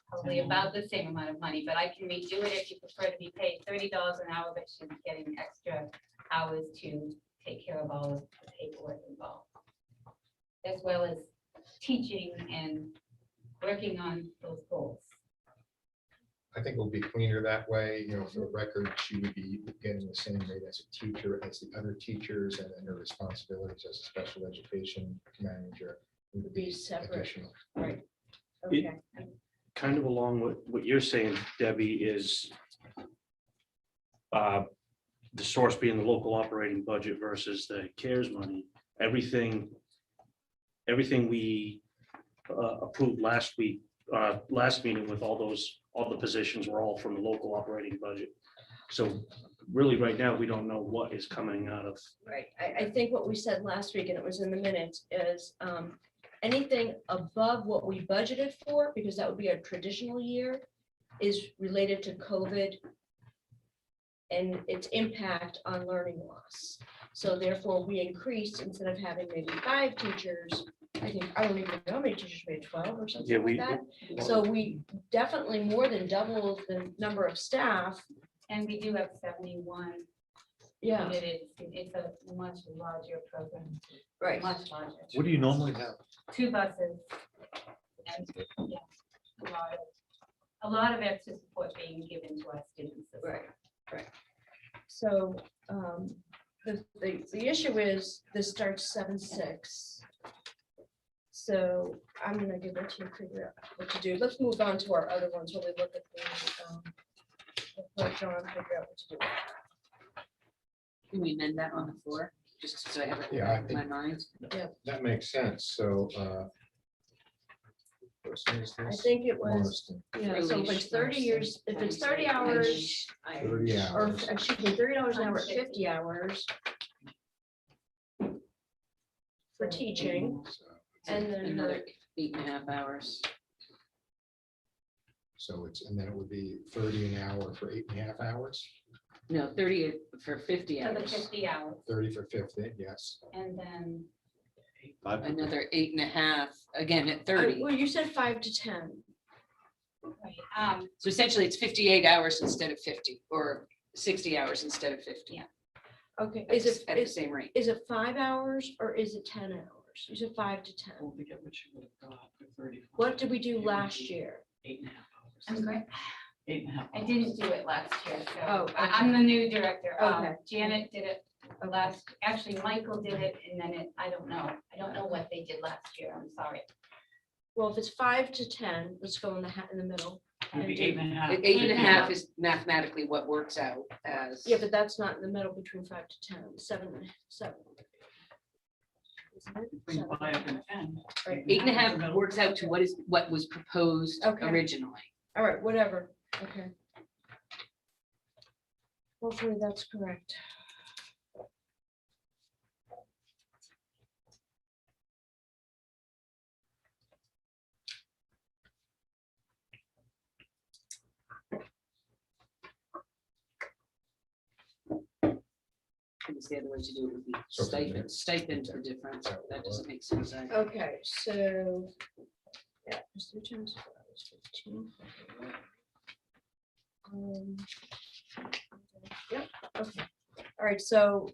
probably about the same amount of money, but I can redo it if you prefer to be paid $30 an hour, but she's getting extra hours to take care of all of the paperwork involved, as well as teaching and working on those goals. I think it'll be cleaner that way, for the record, she would be getting the same rate as a teacher, as the other teachers, and then her responsibilities as a special education manager would be separate, additional. right? Okay, Kind of along with what you're saying, Debbie, is the source being the local operating budget versus the CARES money. Everything we approved last week, last meeting with all the positions were all from the local operating budget. So really, right now, we don't know what is coming out of. right. I think what we said last week, and it was in the minutes, is anything above what we budgeted for, because that would be a traditional year, is related to COVID and its impact on learning loss. So therefore, we increased, instead of having maybe 5 teachers, I don't even know how many teachers, we had 12 or Yeah, something we. like that. So we definitely more than doubled the number of staff. And we do have 71. Yeah, It's a much larger program, right. much larger. What do you normally have? 2 buses. And, yeah, a lot of extra support being given to our students. as well. Right. So the issue is this starts 7/6. So I'm gonna give it to you, figure out what to do. Let's move on to our other ones while we look at the, let John figure out what to do. Can we amend that on the floor? Just so I have it Yeah, I in my mind. That makes sense, so. I think it was, yeah, so if it's 30 years, if it's 30 hours, 30 or hours. excuse me, $30 an hour at 50 hours for teaching, and then Another 8.5 hours. So and then it would be 30 an hour for 8.5 hours, No, 30 for 50 For the hours. 50 hours, 30 for 50, yes. and then Another 8.5, again at 30. well, you said 5 to 10. right, So essentially it's 58 hours instead of 50, or 60 hours instead of 50. Yeah. Okay, At is it, the same rate. is it 5 hours or is it 10 hours? You said 5 to 10. What did we do last year? 8.5 I'm hours. great. 8.5. I didn't do it last year, Oh, so I'm the new director. Okay. Janet did it last, actually, Michael did it, and then I don't know what they did last year, I'm sorry. Well, if it's 5 to 10, let's go in the middle. It'd be and do- 8.5. 8.5 is mathematically what works out as. Yeah, but that's not in the middle between 5 to 10, 7. Isn't it? Between 7. 5 and 10. Right. 8.5 works out to what was proposed Okay. originally. All right, whatever, okay. Hopefully that's correct. I guess the other way to do it would be So for the stipend, next- stipend the difference. That doesn't make sense. either. Okay, so, yeah, just 3 times 4 is 15. Yep, okay. All right, so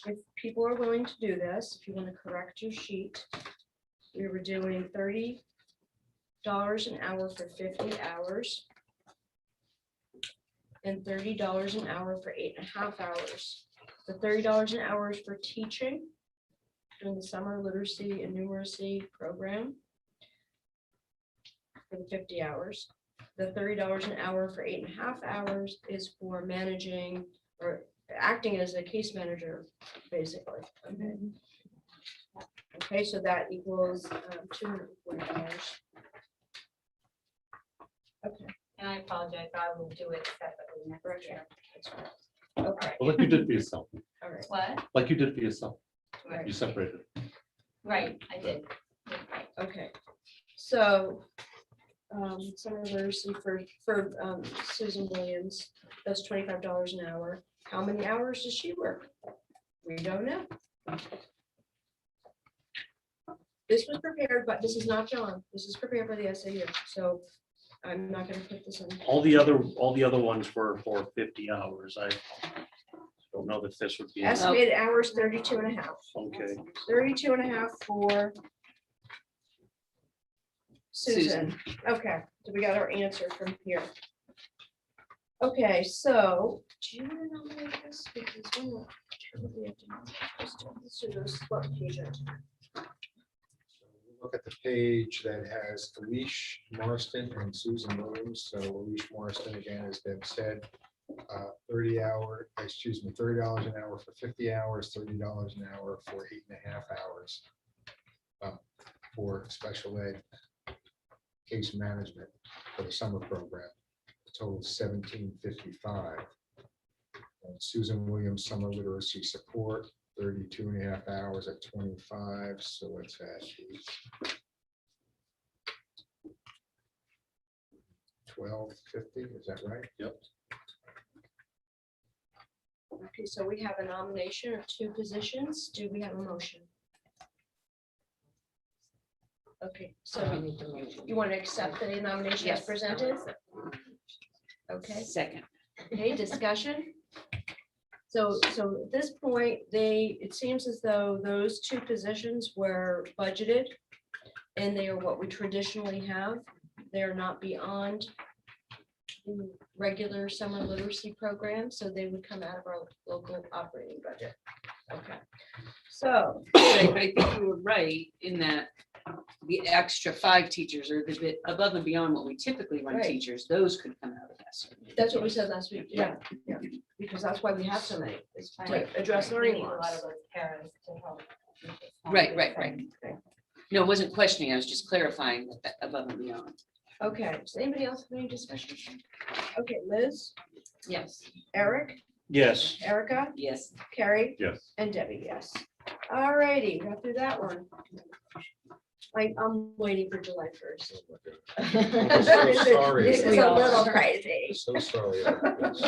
if people are willing to do this, if you want to correct your sheet, we were doing $30 an hour for 50 hours and $30 an hour for 8.5 hours. The $30 an hour is for teaching during the summer literacy and numeracy program for the 50 hours. The $30 an hour for 8.5 hours is for managing or acting as a case manager, basically. Okay. Okay, so that equals $240. Okay, And I apologize, I will do it separately next year. that's right. Okay, Well, like you did for yourself, all right. What? like you did for yourself. Right. You separated. Right, I did. Okay, so summer literacy for Susan Williams, that's $25 an hour. How many hours does she work? We don't know. This was prepared, but this is not John. This is prepared by the SAU, so I'm not gonna put this in. All the other ones were for 50 hours. I don't know that this would be. Estimated hours, 32 and a half. Okay, 32 and a half for Susan. Okay, so we got our answer from here. Okay, so do you want to nominate this? Because we're not sure what we have to do. Let's do those spot pages. look at the page that has Alicia Marston and Susan Williams. So Alicia Marston, again, as Deb said, $30 an hour for 50 hours, $30 an hour for 8.5 hours for special ed case management for the summer program. Total $17.55. And Susan Williams, summer literacy support, 32.5 hours at 25. So what's that? 12.50, is that right? Yep. Okay, so we have a nomination of 2 positions. Do we have a motion? Okay, so We need to move. you want to accept the nomination as Yes. presented? Okay, Second. okay, discussion. So at this point, it seems as though those 2 positions were budgeted and they are what we traditionally have. They're not beyond the regular summer literacy program, so they would come out of our local operating budget. Okay, so, I think you were right in that the extra 5 teachers are the bit above and beyond what we typically run Right. teachers. Those could come out of that. that's what we said last week, yeah, because that's why we have so many, is to address learning We need a lot loss. of those parents to help. Right. No, I wasn't questioning. I was just clarifying that above and beyond. Okay, does anybody else have any discussion? Okay, Liz, Yes. Eric, Yes, Erica, Yes. Carrie, Yes. and Debbie, yes. All righty, got through that one. I'm waiting for July 1st. I'm so sorry. This is We a all little are. crazy. So sorry about this.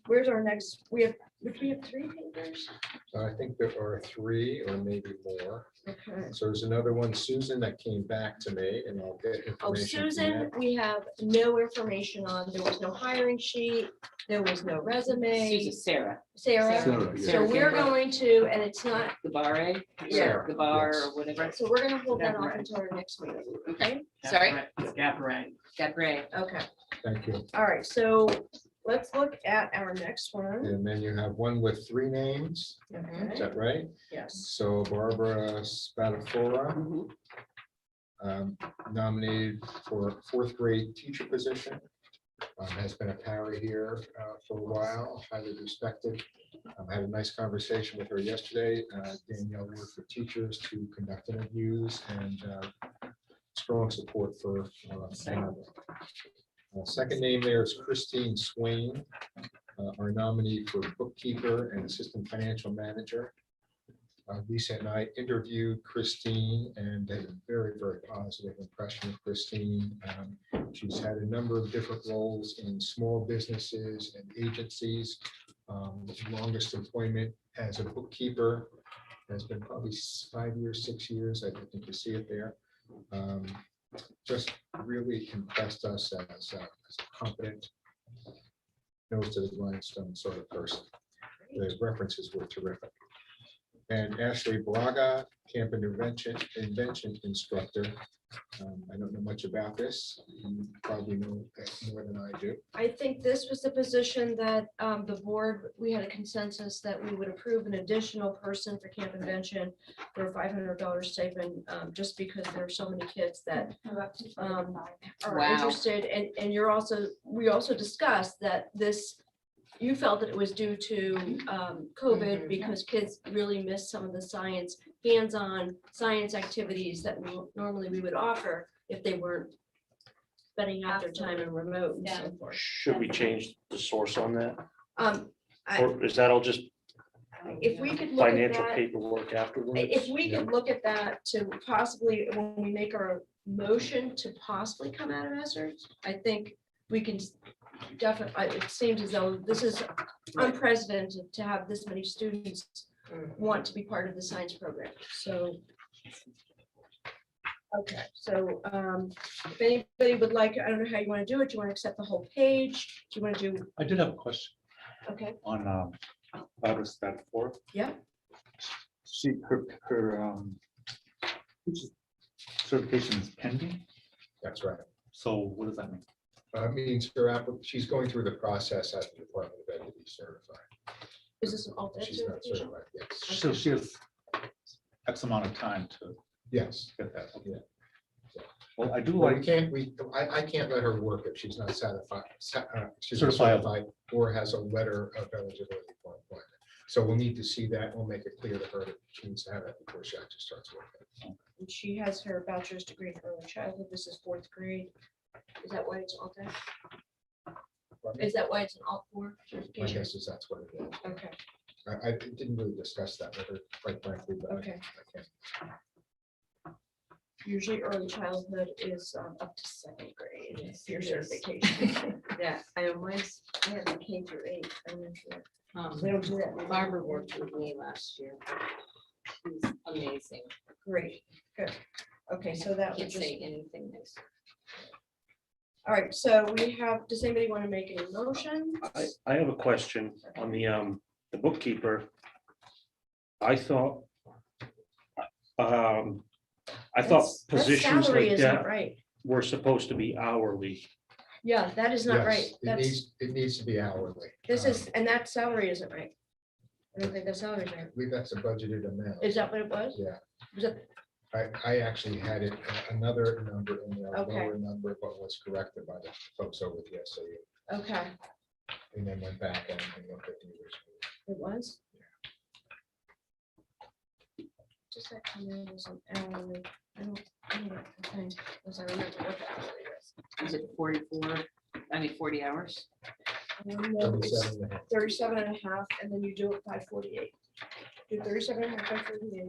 Where's our next, we have 3 papers? I think there are 3 or maybe more. Okay. So there's another one, Susan, that came back to me, and I'll get Oh, information. from Susan, that. we have no information on, there was no hiring sheet, there was no resume. Susan, Sarah, Sarah, Sarah, yeah. so we're going to, and it's not, Gabare, Yeah. Gabar Yes. or whatever. so we're gonna hold that off until our next meeting, okay? Sorry, Gaparay. Gabray. Okay, Thank you. all right, so let's look at our next one. And then you have one with 3 names, is Okay, that right? yes. So Barbara Spatafora, Mm-hmm. nominated for 4th grade teacher position. Has been a para here for a while, highly respected. I had a nice conversation with her yesterday. Danielle worked with teachers to conduct interviews and strong support for Barbara. Second name there is Christine Swain, our nominee for bookkeeper and assistant financial manager. Lisa and I interviewed Christine and had a very, very positive impression of Christine. She's had a number of different roles in small businesses and agencies. Longest employment as a bookkeeper has been probably 5 years, 6 years. I think you see it there. Just really impressed us as a competent, nose to the grindstone sort of person. The references were terrific. And Ashley Braga, camp intervention instructor. I don't know much about this. You probably know more than I do. I think this was the position that the board, we had a consensus that we would approve an additional person for camp invention for a $500 stipend, just because there are so many kids that We're up to are 35. Wow. interested, and you're also, we also discussed that this, you felt that it was due to COVID because kids really missed some of the science, hands-on science activities that normally we would offer if they weren't spending half their time in remote and so forth. should we change the source on that? I- Or is that all just If we could look at financial that, paperwork afterwards? if we could look at that to possibly, when we make our motion to possibly come out of ESSER, I think we can definitely, it seems as though this is unprecedented to have this many students want to be part of the science program, so. Okay, so if anybody would like, I don't know how you want to do it, do you want to accept the whole page? Do you want to do, I did have a question okay, on Barbara Spatafora. yeah, Her certification is pending. That's right. So what does that mean? Means she's going through the process at the Department of Ed to be certified. is this an alternate She's not certification? certified, yes. So she has X amount of time to Yes. Well, I do Well, like, I can't let her work if she's not certified, Certifiable. certified or has a letter of eligibility for employment. So we'll need to see that. We'll make it clear to her that she needs to have it before she actually starts working. And she has her bachelor's degree in early childhood. This is 4th grade. Is that why it's all that? Is that why it's an all 4 My certification? guess is that's what it is. Okay, I didn't really discuss that with her, quite frankly, but okay. I can't. Usually early childhood is up to 2nd grade. Yes, Your it is. certification. Yeah, I know mine's, I have a K through 8. I went to it. They don't do that. anymore. Barbara worked with me last year. She's amazing. Great, good. Okay, so that was Can't just, say anything nice. all right, so we have, does anybody want to make any motion? I have a question on the bookkeeper. I thought positions Salary like is not that right. were supposed to be hourly. Yeah, that is not Yes, right. That's, It needs to be hourly. this is, and that salary isn't right. I don't think that salary is right. I believe that's a budgeted amount. Is that what it was? Yeah, Was it, I actually had it, another number in there, a Okay. lower number, but was corrected by the folks over at the SAU. okay, And then went back and looked at the original. it was? Just that comment was an hourly. I don't, okay, because I remember what the hourly was. Is it 40 hours? No, it's 37 and a half. 37 and a half, and then you do it by 48. Do 37 and a half by 48.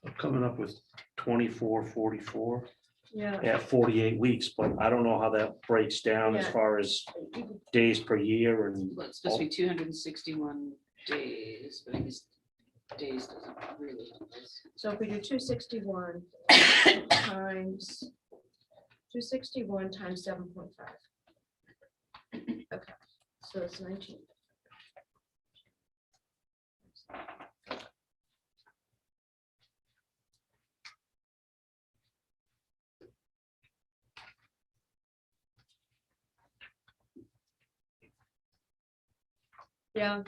I'm coming up with 2444 Yeah. at 48 weeks, but I don't know how that breaks down as Yeah. far as days per year and Well, it's supposed to be 261 days, but I guess days doesn't really help us. So if we do 261 times 261 times 7.5. Okay, so it's 19. Yeah,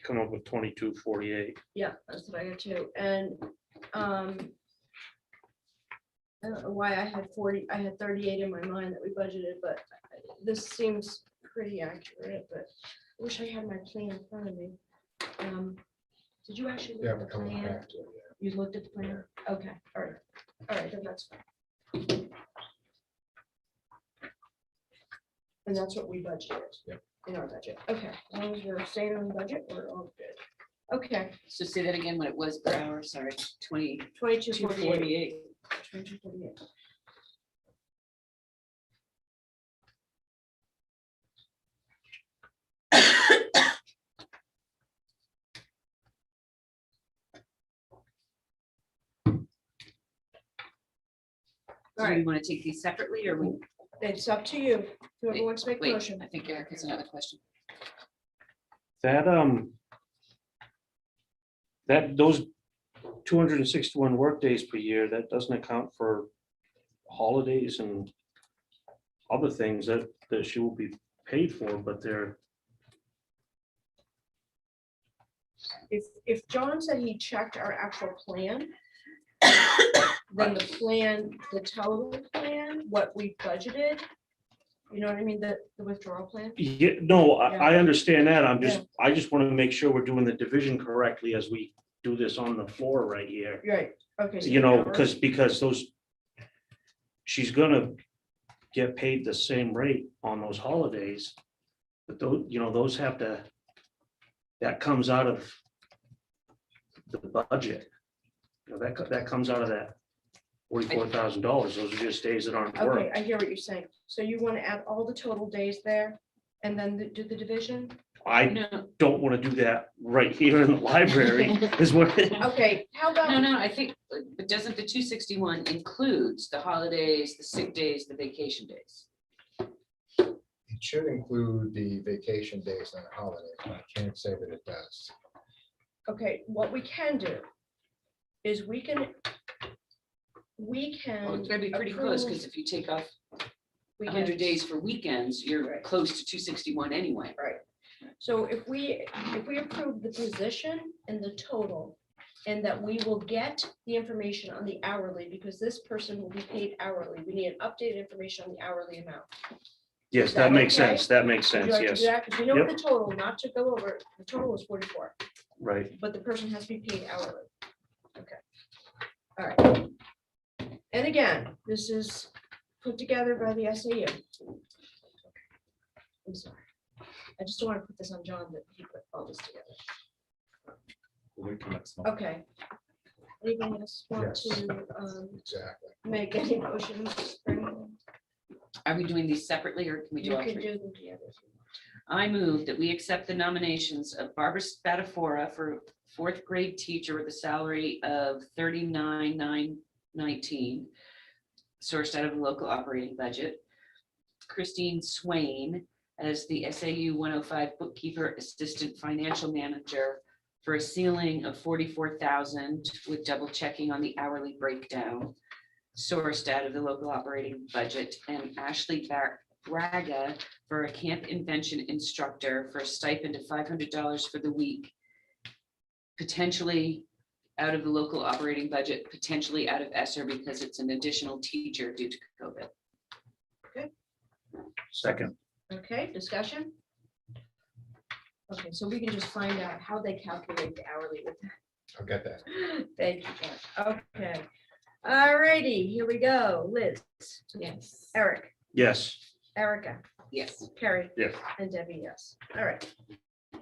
come up with 2248. yeah, that's what I got too. And I don't know why I had 40, I had 38 in my mind that we budgeted, but this seems pretty accurate, but I wish I had my plan in front of me. Did you actually Yeah, look at the I went plan? back to it, yeah. You looked at the plan? Okay, all right, then that's fine. And that's what we budgeted. Yep. In our budget. Okay, as long as we're staying on budget, we're all good. Okay, So say that again, what it was per hour, sorry, 2248. 2248. 2248. Do we want to take these separately or we? It's up to you. Whoever wants to make a Wait, motion. I think Eric has another question. That, those 261 work days per year, that doesn't account for holidays and other things that she will be paid for, but they're, If John said he checked our actual plan, then the plan, the total plan, what we budgeted, you know what I mean, the withdrawal plan? yeah, no, I understand that. I just want to make sure we're doing the division correctly as we do this on the floor right here. Right, okay. so You know, the hours- because those, she's gonna get paid the same rate on those holidays. But those, you know, those have to, that comes out of the budget. You know, that comes out of that $44,000. Those are just days that aren't Okay, worked. I hear what you're saying. So you want to add all the total days there and then do the division? I No, don't want to do that right here in the library is what. Okay, how about? no, I think, but doesn't the 261 includes the holidays, the sick days, the vacation days? It should include the vacation days and holidays, but I can't say that it does. Okay, what we can do is we can. Well, it's gonna be pretty close, because if you take off 100 days for weekends, you're Right. close to 261 anyway. So if we approve the position and the total, and that we will get the information on the hourly, because this person will be paid hourly, we need updated information on the hourly amount. Yes, Is that that makes okay? sense. That makes Would you sense, like to do yes, that? 'Cause we know the total, not to go over, the total is 44, right. but the person has to be paid hourly. Okay. All right. And again, this is put together by the SAU. I'm sorry. I just don't want to put this on John that he put all this together. Wait till next month. Okay. Anybody else want Yes. to Exactly. make any motions? or anything? Are we doing these separately, or can we do You all can three? do them together. if you want. I move that we accept the nominations of Barbara Spatafora for fourth grade teacher with a salary of $39,919, sourced out of the local operating budget. Christine Swain as the SAU 105 bookkeeper assistant financial manager for a ceiling of 44,000 with double checking on the hourly breakdown, sourced out of the local operating budget. And Ashley Braga for a camp invention instructor for a stipend of $500 for the week, potentially out of the local operating budget, potentially out of ESSER because it's an additional teacher due to COVID. Second, Okay, discussion? Okay, so we can just find out how they calculate the hourly with that. I'll get that. Thank you, Jeff. Okay. All righty, here we go. Liz, Yes. Eric, yes, Erica, Yes. Carrie. Yes. And Debbie, yes. All right. Do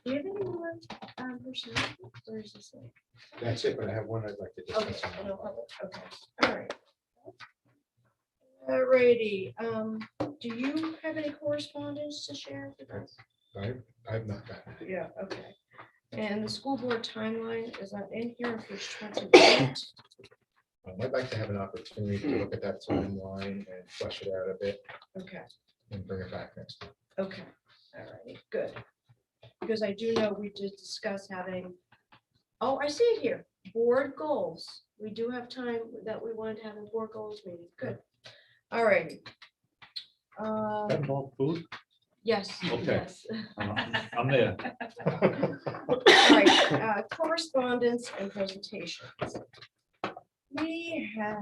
you have any more personnel? Or is this it? That's it, but I have one I'd like to Okay, discuss. I know public, okay, all right. All righty, do you have any correspondence to share with us? I've not gotten it. Yeah, okay. And the school board timeline is not in here for 28. I'd like to have an opportunity to look at that timeline and flesh it out a bit Okay, and bring it back next time. okay, all righty, good. Because I do know we did discuss having, oh, I see it here, board goals. We do have time that we wanted to have a board goals meeting, good. All righty. That involve food? Yes, Okay. yes. I'm there. All right, correspondence and presentations. We had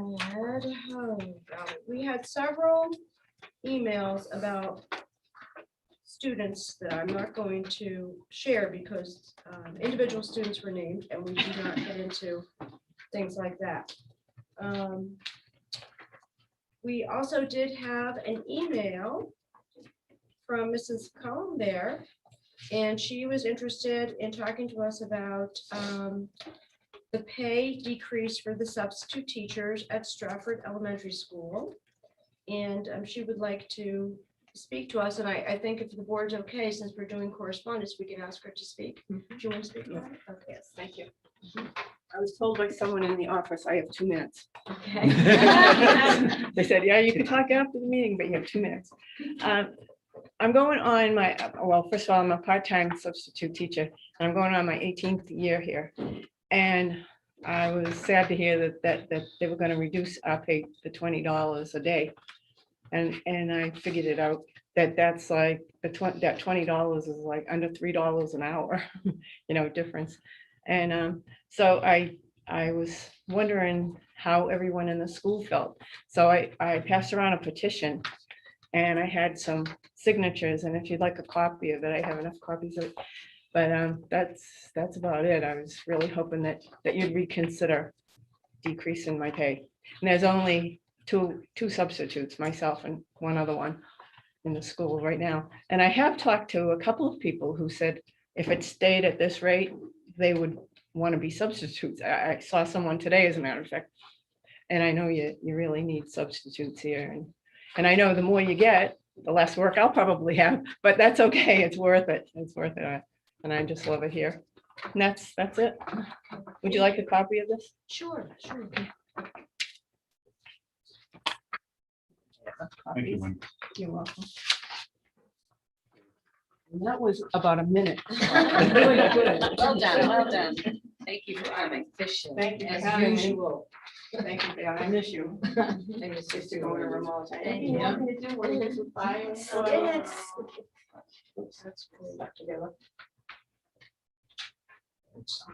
several emails about students that I'm not going to share because individual students were named and we do not get into things like that. We also did have an email from Mrs. Colombaire, and she was interested in talking to us about the pay decrease for the substitute teachers at Strafford Elementary School. And she would like to speak to us, and I think if the board's okay, since we're doing correspondence, we can ask her to speak. Do you want to speak? about it? Okay. Yes, thank you. I was told by someone in the office, I have 2 minutes. Okay. They said, yeah, you can talk after the meeting, but you have 2 minutes. I'm going on my, well, first of all, I'm a part-time substitute teacher, and I'm going on my 18th year here. And I was sad to hear that they were going to reduce our pay to $20 a day. And I figured it out, that's like, that $20 is like under $3 an hour, difference. And so I was wondering how everyone in the school felt. So I passed around a petition and I had some signatures, and if you'd like a copy of it, I have enough copies of it. But that's about it. I was really hoping that you'd reconsider decreasing my pay. And there's only two substitutes, myself and one other one in the school right now. And I have talked to a couple of people who said if it stayed at this rate, they would want to be substitutes. I saw someone today, as a matter of fact, and I know you really need substitutes here. And I know the more you get, the less work I'll probably have, but that's okay. It's worth it. It's worth it. And I just love it here. And that's it. Would you like a copy of this? Sure, sure. Thank you, Wendy. You're welcome. And that was about a minute. Really good. Well done, well done. Thank you for coming. Thank you for As having me. usual. Thank you, Dad. I miss you. I miss you going to remote. Anything you want me to do? Want to get some fire? Yes. Oops, that's cool. Back together.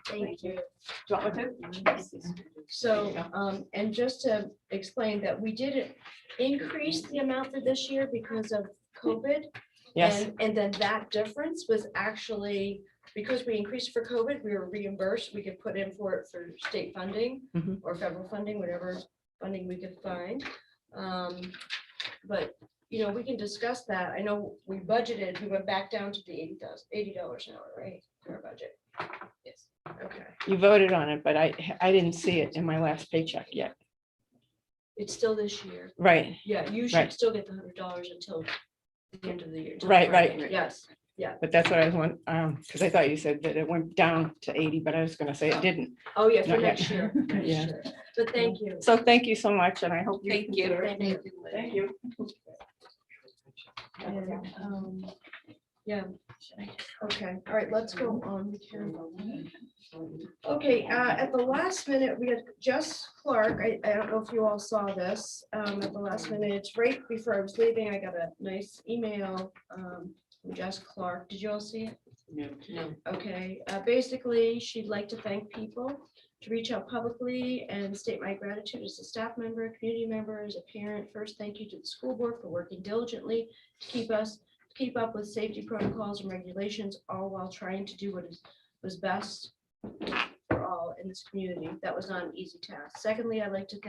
Thank you. Do you want me to? So, and just to explain that we did increase the amount for this year because of COVID. Yes, And then that difference was actually, because we increased for COVID, we were reimbursed, we could put in for it for state funding Mhm. or federal funding, whatever funding we could find. But, we can discuss that. I know we budgeted, we went back down to the $80 an hour, right, for our budget. Yes. Okay, you voted on it, but I didn't see it in my last paycheck yet. it's still this year. Right, Yeah, you should Right. still get the $100 until the end of the year. till Right, Friday. right. Yes, but that's what I want, because I thought you said that it went down to 80, but I was gonna say it didn't. oh yeah, for Not yet. next year. next Yeah. year. But thank you. So thank you so much, and I hope you. Thank you. consider it. Thank you. Thank you. And, yeah, okay, all right, let's go on. Okay, at the last minute, we had Jess Clark, I don't know if you all saw this, at the last minute, right before I was leaving, I got a nice email from Jess Clark. Did you all see it? No. Okay, basically, she'd like to thank people, to reach out publicly and state my gratitude as a staff member, community member, as a parent. First, thank you to the school board for working diligently to keep up with safety protocols and regulations, all while trying to do what was best for all in this community. That was not an easy task. Secondly, I'd like to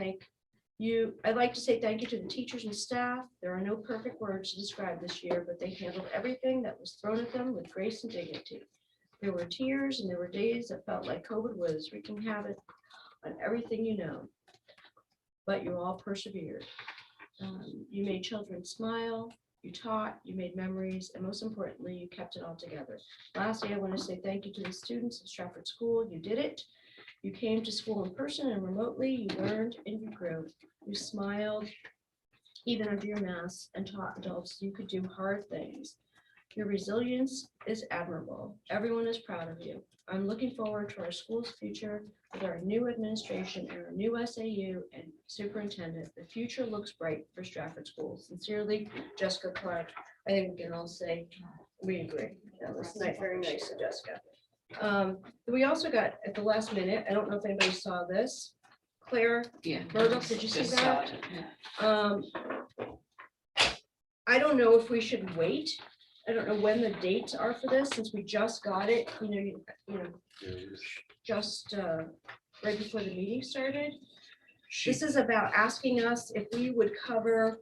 say thank you to the teachers and staff. There are no perfect words to describe this year, but they handled everything that was thrown at them with grace and dignity. There were tears and there were days that felt like COVID was wreaking havoc on everything you know, but you all persevered. You made children smile, you taught, you made memories, and most importantly, you kept it all together. Lastly, I want to say thank you to the students of Strafford School. You did it. You came to school in person and remotely. You learned and you grew. You smiled even under your mask and taught adults you could do hard things. Your resilience is admirable. Everyone is proud of you. I'm looking forward to our school's future with our new administration and our new SAU and superintendent. The future looks bright for Strafford Schools. Sincerely, Jessica Clark. I think we can all say we agree. That was very nice of Jessica. We also got at the last minute, I don't know if anybody saw this, Claire Yeah. Murdoch, did you see Just saw that? it, yeah. I don't know if we should wait. I don't know when the dates are for this, since we just got it, just right before the meeting started. This is about asking us if we would cover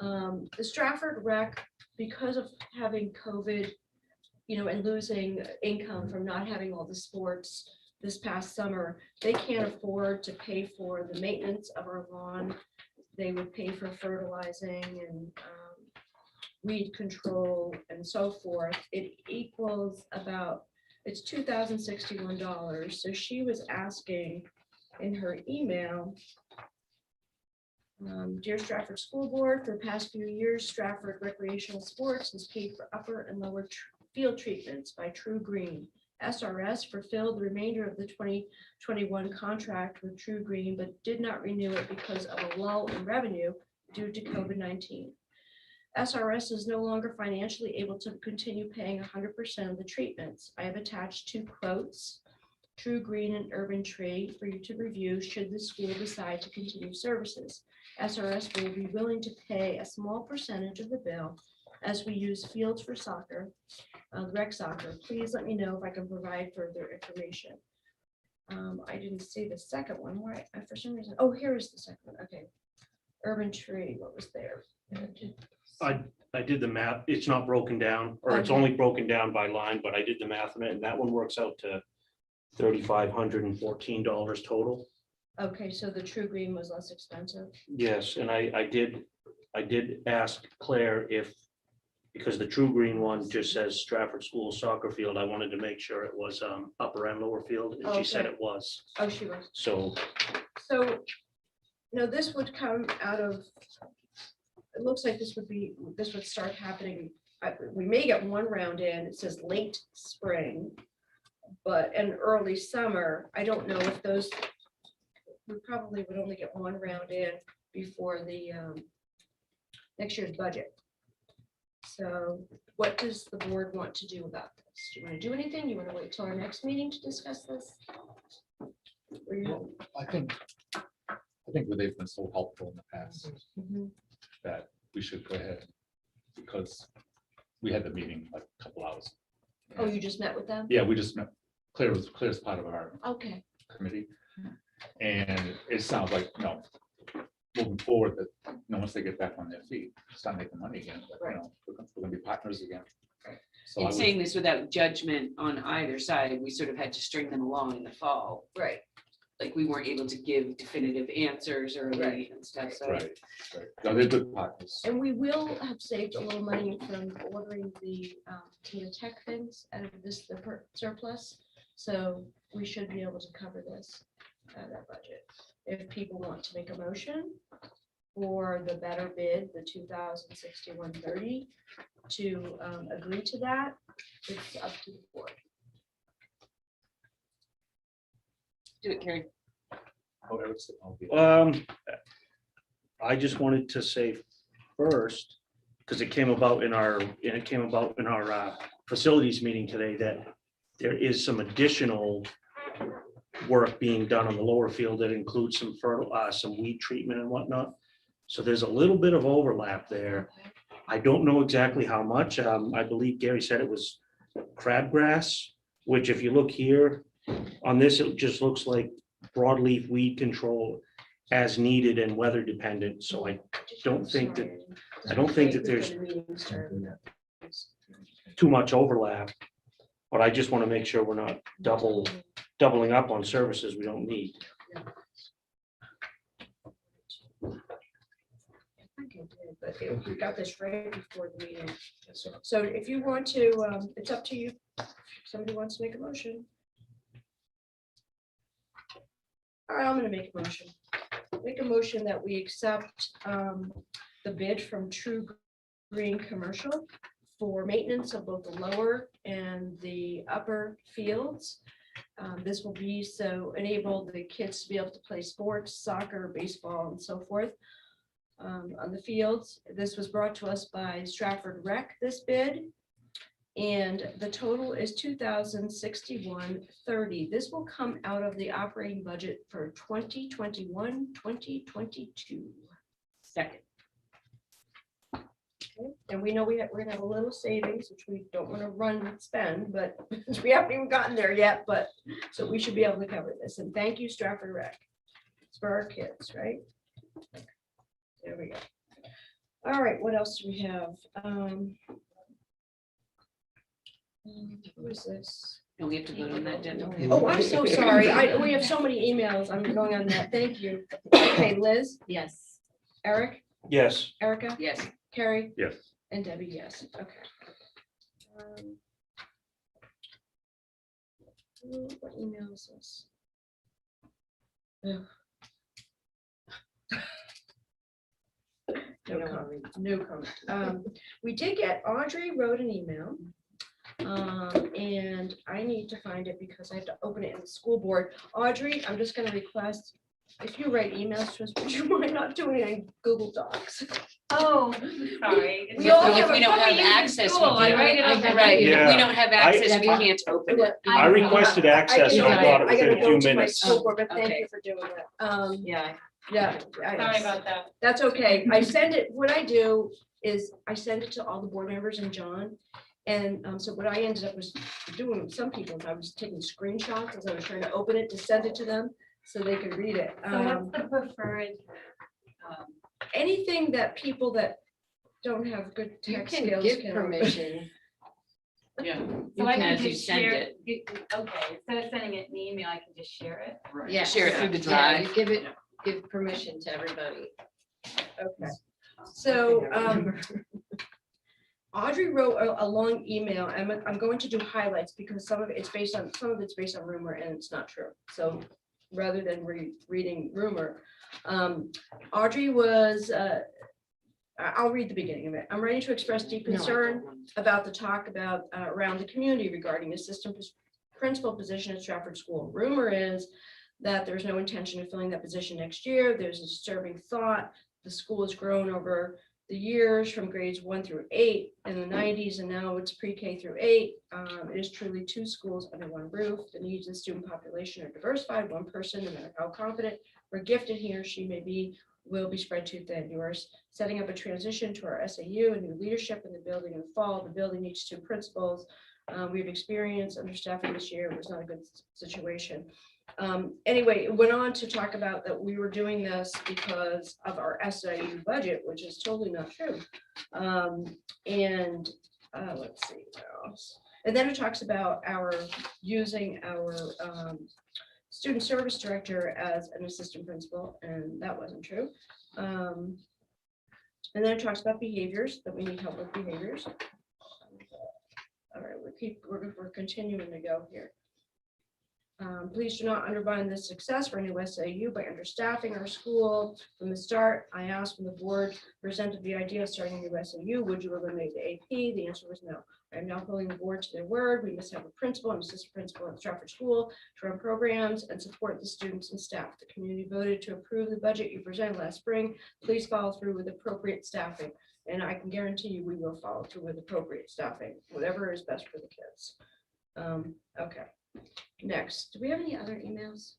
the Strafford rec because of having COVID, and losing income from not having all the sports this past summer. They can't afford to pay for the maintenance of our lawn. They would pay for fertilizing and weed control and so forth. It equals it's $2,061. So she was asking in her email, Dear Strafford School Board, for the past few years, Strafford Recreational Sports has paid for upper and lower field treatments by True Green. SRS fulfilled the remainder of the 2021 contract with True Green, but did not renew it because of a lull in revenue due to COVID-19. SRS is no longer financially able to continue paying 100% of the treatments. I have attached 2 quotes, True Green and Urban Tree, for you to review should the school decide to continue services. SRS will be willing to pay a small percentage of the bill as we use fields for soccer, rec soccer. Please let me know if I can provide further information. I didn't see the second one. Why? For some reason. Oh, here is the second one. Okay. Urban Tree, what was there? I did the math. It's not broken down, or it's Okay. only broken down by line, but I did the math on it, and that one works out to $3,514 total. Okay, so the True Green was less expensive. Yes, and I did I did ask Claire if, because the True Green one just says Strafford School Soccer Field, I wanted to make sure it was upper and lower field, and she said Okay. it was. Oh, she was. So So, no, this would come out of, it looks like this would start happening. We may get one round in, it says late spring, but an early summer. I don't know if those, we probably would only get one round in before the next year's budget. So what does the board want to do about this? Do you want to do anything? You want to wait till our next meeting to discuss this? Or you- I think they've been so helpful in the past Mhm. that we should go ahead, because we had the meeting like a couple hours. Oh, you just met with them? Yeah, we just met, Claire's part of our Okay, committee. And it sounds like, moving forward, that, once they get back on their feet, start making money again, but, we're gonna be partners again. So I In would- saying this without judgment on either side, we sort of had to string them along in the fall. right. Like we weren't able to give definitive answers early Right. and stuff, so. Right. No, they're good partners. And we will have saved a little money from ordering the tech things out of this surplus. So we should be able to cover this out of that budget. If people want to make a motion for the better bid, the 2061.30, to agree to that, it's up to the board. Do it, Carrie. Oh, Eric's- I'll be- I just wanted to say first, because it came about in our facilities meeting today, that there is some additional work being done on the lower field that includes some weed treatment and whatnot. So there's a little bit of overlap there. I don't know exactly how much. I believe Gary said it was crabgrass, which if you look here on this, it just looks like broadleaf weed control as needed and weather dependent. So I don't think that there's too much overlap. But I just want to make sure we're not doubling up on services we don't need. But we got this right before the meeting. So if you want to, it's up to you. If somebody wants to make a motion. All right, I'm gonna make a motion. Make a motion that we accept the bid from True Green Commercial for maintenance of both the lower and the upper fields. This will be so enable the kids to be able to play sports, soccer, baseball, and so forth on the fields. This was brought to us by Strafford Rec, this bid. And the total is $2,061.30. This will come out of the operating budget for 2021, 2022. Second. Okay, and we know we're gonna have a little savings, which we don't want to run and spend, but we haven't even gotten there yet, but so we should be able to cover this. And thank you, Strafford Rec. It's for our kids, right? There we go. All right, what else do we have? Who is this? And we have to vote on that, don't we? Oh, I'm so sorry. We have so many emails. I'm going on that. Thank you. Okay, Liz, Yes. Eric, Yes. Erica, Yes. Carrie, Yes. and Debbie, yes. Okay. What email is this? Ugh. No comment, no comment. We did get, Audrey wrote an email. And I need to find it because I have to open it in the school board. Audrey, I'm just gonna request, if you write emails to us, would you mind not doing it in Google Docs? Oh, sorry. We all If have we a don't have Probably use access, Google. we I can't. write it on the. Right, if we Yeah. don't have access, we can't open it. I requested access and I got it within a few to my minutes. school board, but thank Okay. you for doing that. Yeah, Yeah. sorry about that. That's okay. I send it, what I do is I send it to all the board members and John. And so what I ended up was doing with some people, I was taking screenshots as I was trying to open it to send it to them so they could read it. So what's the preferred? Anything that people that don't have good You tech can skills give can. permission. Yeah. So I can as you just send share it. Okay, instead of sending it in email, I can just share it. Yeah. Share it through the Yeah, drive. you give permission to everybody. Okay. So, Audrey wrote a long email, and I'm going to do highlights because some of it's based on rumor and it's not true. So rather than reading rumor, Audrey was, I'll read the beginning of it. I'm ready to express deep concern about the talk about around the community regarding assistant principal position at Strafford School. Rumor is that there's no intention of filling that position next year. There's a disturbing thought. The school has grown over the years from grades 1 through 8 in the 90s, and now it's pre-K through 8. It is truly 2 schools under one roof. The needs of the student population are diversified. One person, no matter how confident or gifted he or she may be, will be spread too thin. You are setting up a transition to our SAU, a new leadership in the building in the fall. The building needs 2 principals. We've experienced understaffing this year. It was not a good situation. Anyway, it went on to talk about that we were doing this because of our SIU budget, which is totally not true. Let's see what else. And then it talks about using our student service director as an assistant principal, and that wasn't true. And then it talks about behaviors, that we need help with behaviors. All right, we're continuing to go here. Please do not undermine the success for new SAU by understaffing our school. From the start, I asked when the board presented the idea of starting a new SAU, would you eliminate the AP? The answer was no. I am now holding the board to their word. We must have a principal and assistant principal at Strafford School to run programs and support the students and staff. The community voted to approve the budget you presented last spring. Please follow through with appropriate staffing. And I can guarantee you we will follow through with appropriate staffing, whatever is best for the kids. Okay. Next, do we have any other emails?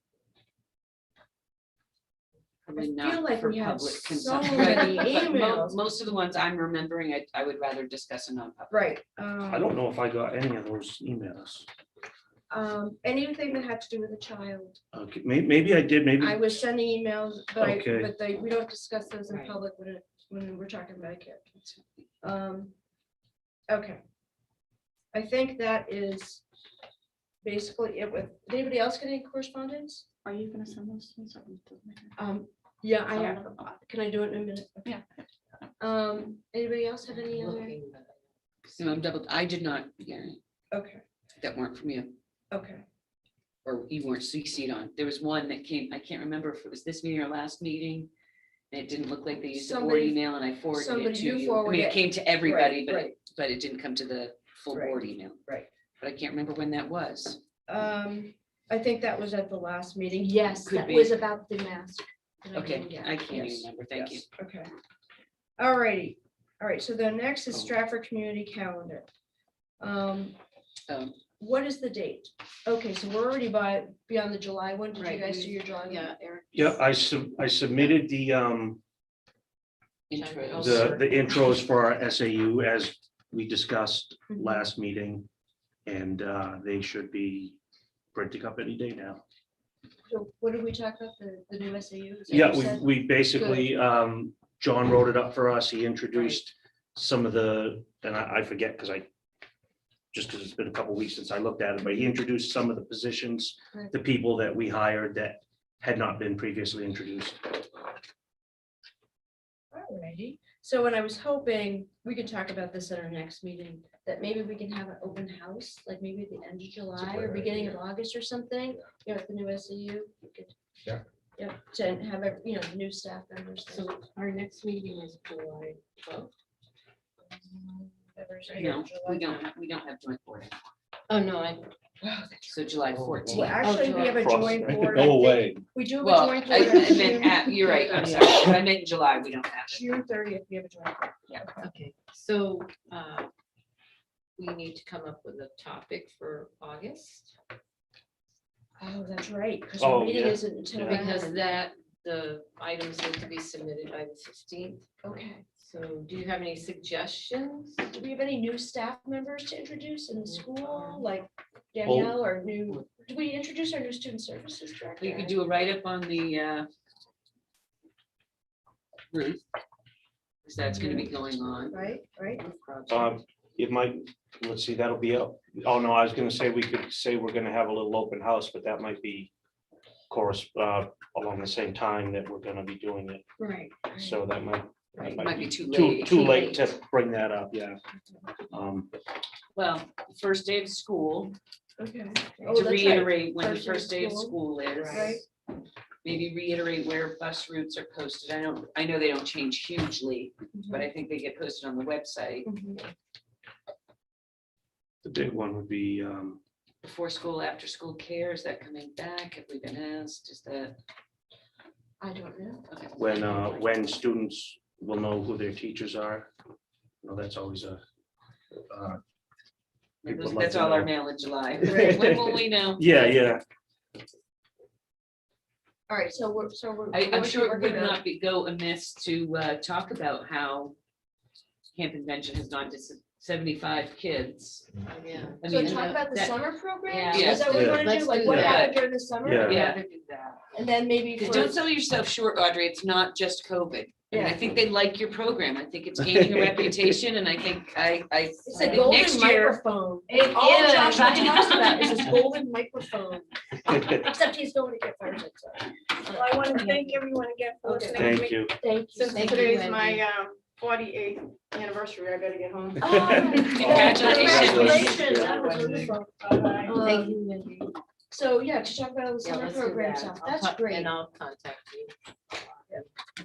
Probably I not feel like for we have public so consumption. many But emails. most of the ones I'm remembering, I would rather discuss a non-public. Right. I don't know if I got any of those emails. Anything that had to do with a child. Okay, maybe I did, maybe. I was sending emails, but Okay. we don't discuss those in Right. public when we're talking about a kid. Okay. I think that is basically it. With anybody else get any correspondence? Are you gonna send those things? Yeah, I have. Can I do it in a minute? Okay. Anybody else have any other? No, I did not, Gary, Okay, that weren't from you, okay. or you weren't CC'd on. There was one that came, I can't remember if it was this meeting or last meeting. And it didn't look like they used the board Somebody- email, and I forwarded it somebody to you you. I forwarded mean, it. it came to everybody, Right, but it didn't come to the full Right, board email. right. But I can't remember when that was. I think that was at the last meeting. Yes, Could that be. was about the mask. that I Okay, didn't get. I can't even Yes, remember. Thank you. yes, Okay. All righty. All right, so the next is Oh. Strafford Community Calendar. Um, What is the date? Okay, so we're already beyond the July one. Did you Right, guys do your July? one? Yeah, Eric. Yeah, I submitted the Intros. intros for our SAU as we discussed Mhm. last meeting. And they should be printing up any day now. So what did we talk about, the new SAU? Is that Yeah, what you said? we basically, John wrote it up for us. He introduced some of the, and I forget because just because it's been a couple weeks since I looked at it, but he introduced some of the positions, Right. the people that we hired that had not been previously introduced. Alrighty, so when I was hoping, we could talk about this at our next meeting, that maybe we can have an open house, like maybe at the end of July or great beginning of idea. August or something, you know, at the new SAU. we could- Yeah. Yeah, to have, the new staff members. there. So our next meeting is July 12th. Whatever's No, here, July. we don't have joint board. Oh, no, So July Well, 14th. actually, we have a Cross, joint right? board. I No think. way. We do have a Well, joint I board. on meant June- you're right, I'm sorry, but I meant in July, we don't have it. June 30th, we have a joint. board. Yeah. Okay, so we need to come up with a topic for August, Oh, that's right, because Oh, our meeting yeah. isn't until. Yeah. because the items need to be submitted by the 16th. Okay, So do you have any suggestions? do we have any new staff members to introduce in the school, like Danielle or do we introduce our new student services director? You could do a write-up on the Ruth. Because that's gonna be going on. Right, right, It might, let's see, that'll be up. Oh, no, I was gonna say, we could say we're gonna have a little open house, but that might be along the same time that we're gonna be doing it. right. So that might It might be too too, late. too late to bring that up, yeah. Well, first day of school, Okay. to Oh, that's right. reiterate when the First day of first day of school. school is. Right. Maybe reiterate where bus routes are posted. I know they don't change hugely, but I think they get posted on the website. Mhm. The big one would be, Before school, after school care, is that coming back? Have we been asked? Is that? I don't know. Okay. when students will know who their teachers are. That's always a. people would like That's to all our know. mail in July. Right. When will we know? Yeah. All right, so we're. I'm sure it would working on- not go amiss to talk about how Camp Invention has gone to 75 kids. Yeah. I So mean, talk about the that- summer program? Yeah, Is that what we're yeah. gonna do? Let's Like do what that. happened during the summer? Yeah. Yeah. do that. And then maybe Because for. don't sell yourself short, Audrey. It's not just COVID. I mean, I Yeah. think they like your program. I think it's gaining a reputation, and I think It's a think golden next year. microphone. It All is. Josh talks about is this golden microphone. Except he's going to get Thursday, so. Well, I want to thank everyone again for Okay. listening to Thank me. you. Thank you. Since Thank you, today's Wendy. my 48th anniversary, I better get home. Congratulations. That was wonderful. Bye-bye. Thank you, Wendy. So, yeah, to talk about all the Yeah, summer let's do program that. stuff, I'll that's talk- great, And I'll contact you.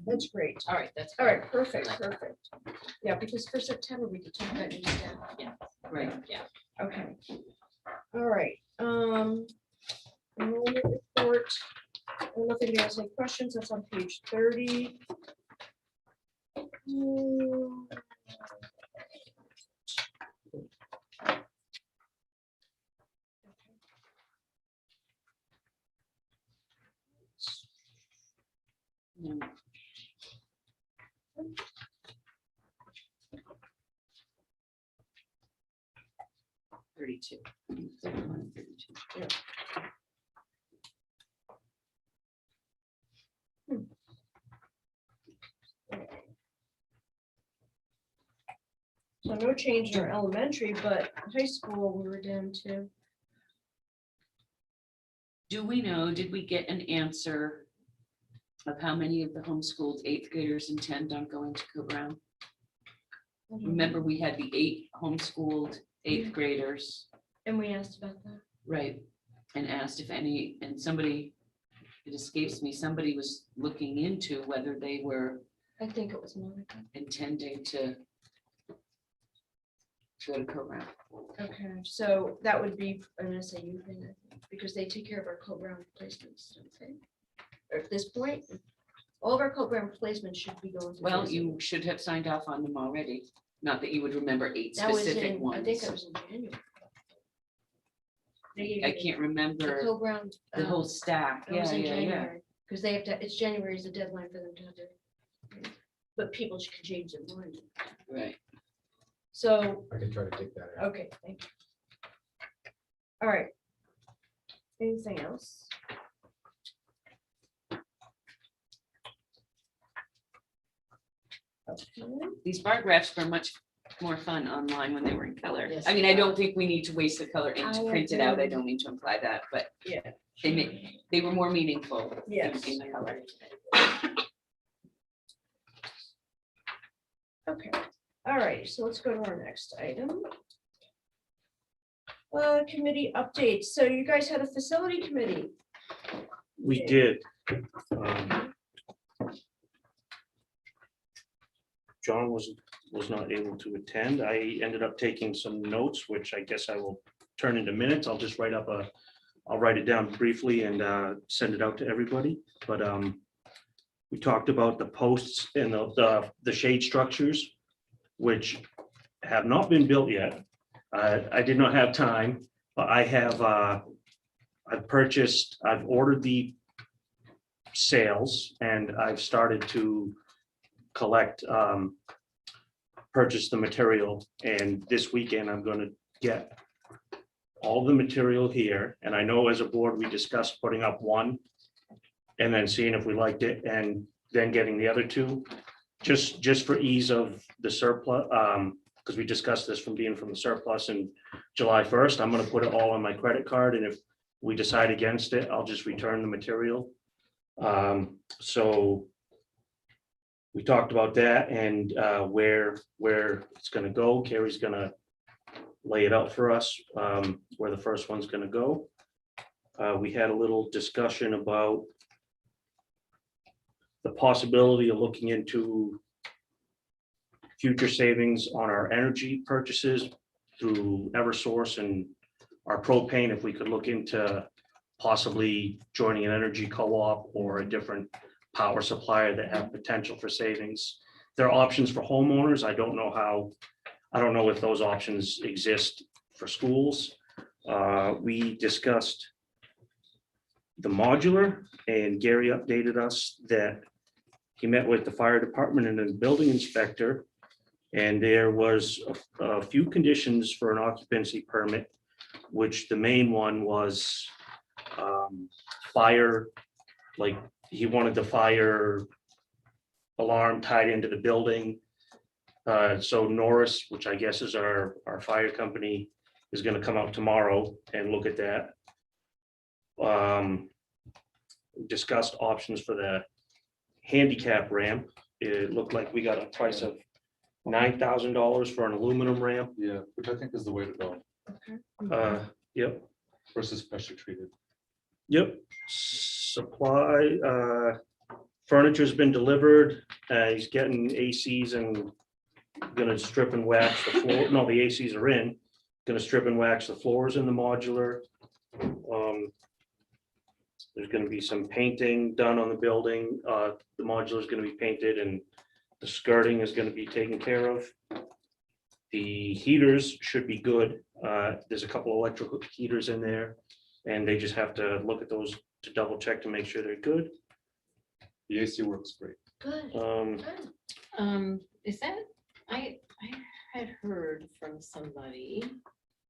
that's great. All right, that's. All right, perfect. Yeah, because for September, we could talk about new stuff. Right. Yeah. Okay. All right, enrollment report. I don't know if anybody has any questions, that's on page 30. Mm. $32. Yeah. So no change in our elementary, but high school, we were down to. Do we know, did we get an answer of how many of the homeschooled eighth graders intend on going to Co-Brown? Remember, we had the 8 homeschooled eighth graders, And we asked about that. right? And asked if any, and somebody, it escapes me, somebody was looking into whether they were I think it was Monica. intending to go to Co-Brown. Okay, so that would be an SAU thing, I think, because they take care of our co-brown placements, don't they? Or at this point, all of our co-brown placements should be going. through Well, SAU. you should have signed off on them already. Not that you would remember 8 That was specific in, ones. I think it was in January. They gave I me can't the remember co-brown. the whole stack. It Yeah, was in yeah, yeah. January, because they have to, it's January is the deadline for them to have to. But people can change their mind. Right. So, I can try to take that out. okay, thank you. All right. Anything else? Okay. These bar graphs were much more fun online when they were in color. Yes, I mean, they I don't think we need to waste the color ink to I print it out. I agree. don't mean to imply that, but Yeah. they were more meaningful. Yes. In color. Okay, all right, so let's go to our next item. Committee updates. So you guys had a facility committee. We did. Um, John was not able to attend. I ended up taking some notes, which I guess I will turn into minutes. I'll just I'll write it down briefly and send it out to everybody. But we talked about the posts and the shade structures, which have not been built yet. I did not have time, but I have, I've ordered the sales and I've started to collect, purchase the material. And this weekend, I'm going to get all the material here. And I know as a board, we discussed putting up one and then seeing if we liked it and then getting the other two, just for ease of the surplus. Because we discussed this from being from the surplus in July 1st, I'm going to put it all on my credit card. And if we decide against it, I'll just return the material. So we talked about that and where it's gonna go. Carrie's gonna lay it out for us, where the first one's gonna go. We had a little discussion about the possibility of looking into future savings on our energy purchases through Eversource and our propane, if we could look into possibly joining an energy co-op or a different power supplier that have potential for savings. There are options for homeowners. I don't know if those options exist for schools. We discussed the modular, and Gary updated us that he met with the fire department and the building inspector, and there was a few conditions for an occupancy permit, which the main one was fire, like he wanted the fire alarm tied into the building. So Norris, which I guess is our fire company, is gonna come out tomorrow and look at that. Discussed options for the handicap ramp. It looked like we got a price of $9,000 for an aluminum ramp. Yeah, which I think is the way to go Yep, versus pressure treated. yep. Supply, furniture's been delivered. He's getting ACs and gonna strip and wax the floor. No, the ACs are in. Gonna strip and wax the floors in the modular. There's gonna be some painting done on the building. The modular is gonna be painted and the skirting is gonna be taken care of. The heaters should be good. There's a couple electrical heaters in there, and they just have to look at those to double check to make sure they're good. The AC works great. Good. Good. Is that, I had heard from somebody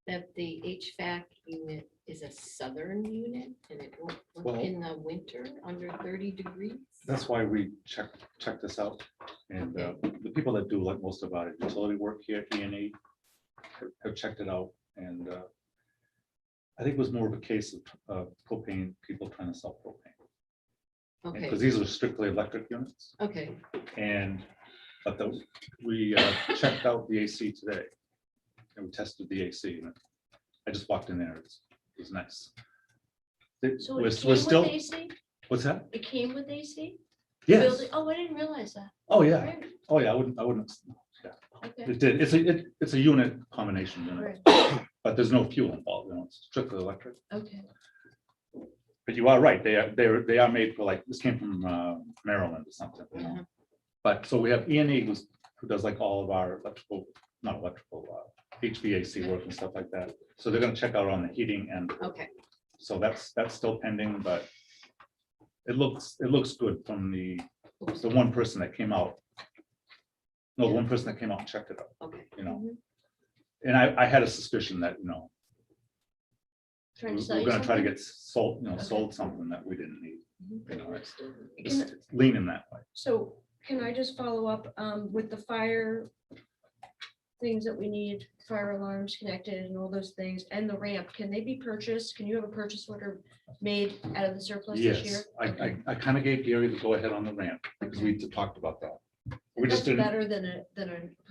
that the HVAC unit is a southern unit and it won't work Well- in the winter under 30 degrees. That's why we check this out. And the people that do like most of our utility work here, E&E, have checked it out. And I think it was more of a case of propane, people trying to sell propane. Okay, Because these are strictly electric units. okay, But we checked out the AC today. And we tested the AC. And I just walked in there. It was nice. So We're it came with still, AC? what's that? It came with AC? Yes. Building- Oh, I didn't realize that. Oh, yeah. Right, Oh, yeah. I wouldn't. okay, It did. It's a unit combination unit, right, but there's no fuel involved. It's strictly electric. okay. But you are right. They are made for like, this came from Maryland or something. But so we have E&E who does like all of our HVAC work and stuff like that. So they're gonna check out on the heating and okay. so that's still pending, but it looks good from the one person that came out. No, the one person that came out and checked it out, Okay. And I had a suspicion that, Trying we're to sell you gonna try to something? get sold, Okay. sold something that we didn't need. Can- It's leaning that way. So can I just follow up with the fire things that we need, fire alarms connected and all those things, and the ramp, can they be purchased? Can you have a purchase order made out of the surplus this year? Yes, I kind of gave Gary the go ahead on the ramp because we talked about that. We just That's didn't, better than a.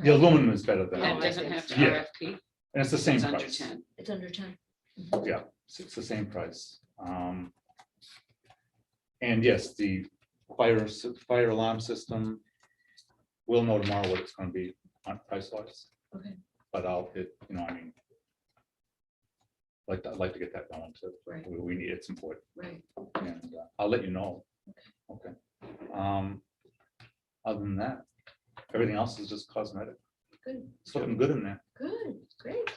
the aluminum is better than, Oh, And and it doesn't have to Yeah. RFP. it's the same It's under price. 10. It's under 10. Yeah, it's the same price. And yes, the fire alarm system, we'll know tomorrow what it's gonna be on price wise. Okay. But I'd like to get that going too. Right. We need, it's important, Right. and I'll let you know. Okay. Other than that, everything else is just cosmetic. Good, It's looking good in there. good, great.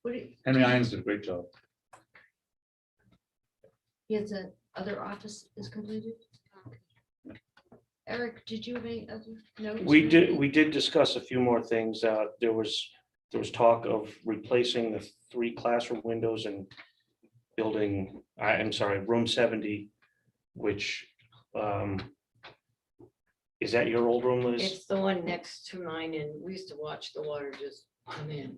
What do you, Henry Irons did a great job. he has a other office is completed? Eric, did you have any other notes? We did discuss a few more things. There was talk of replacing the 3 classroom windows and building, I'm sorry, room 70, which, is that your old room, Liz? It's the one next to mine and we used to watch the water just come in.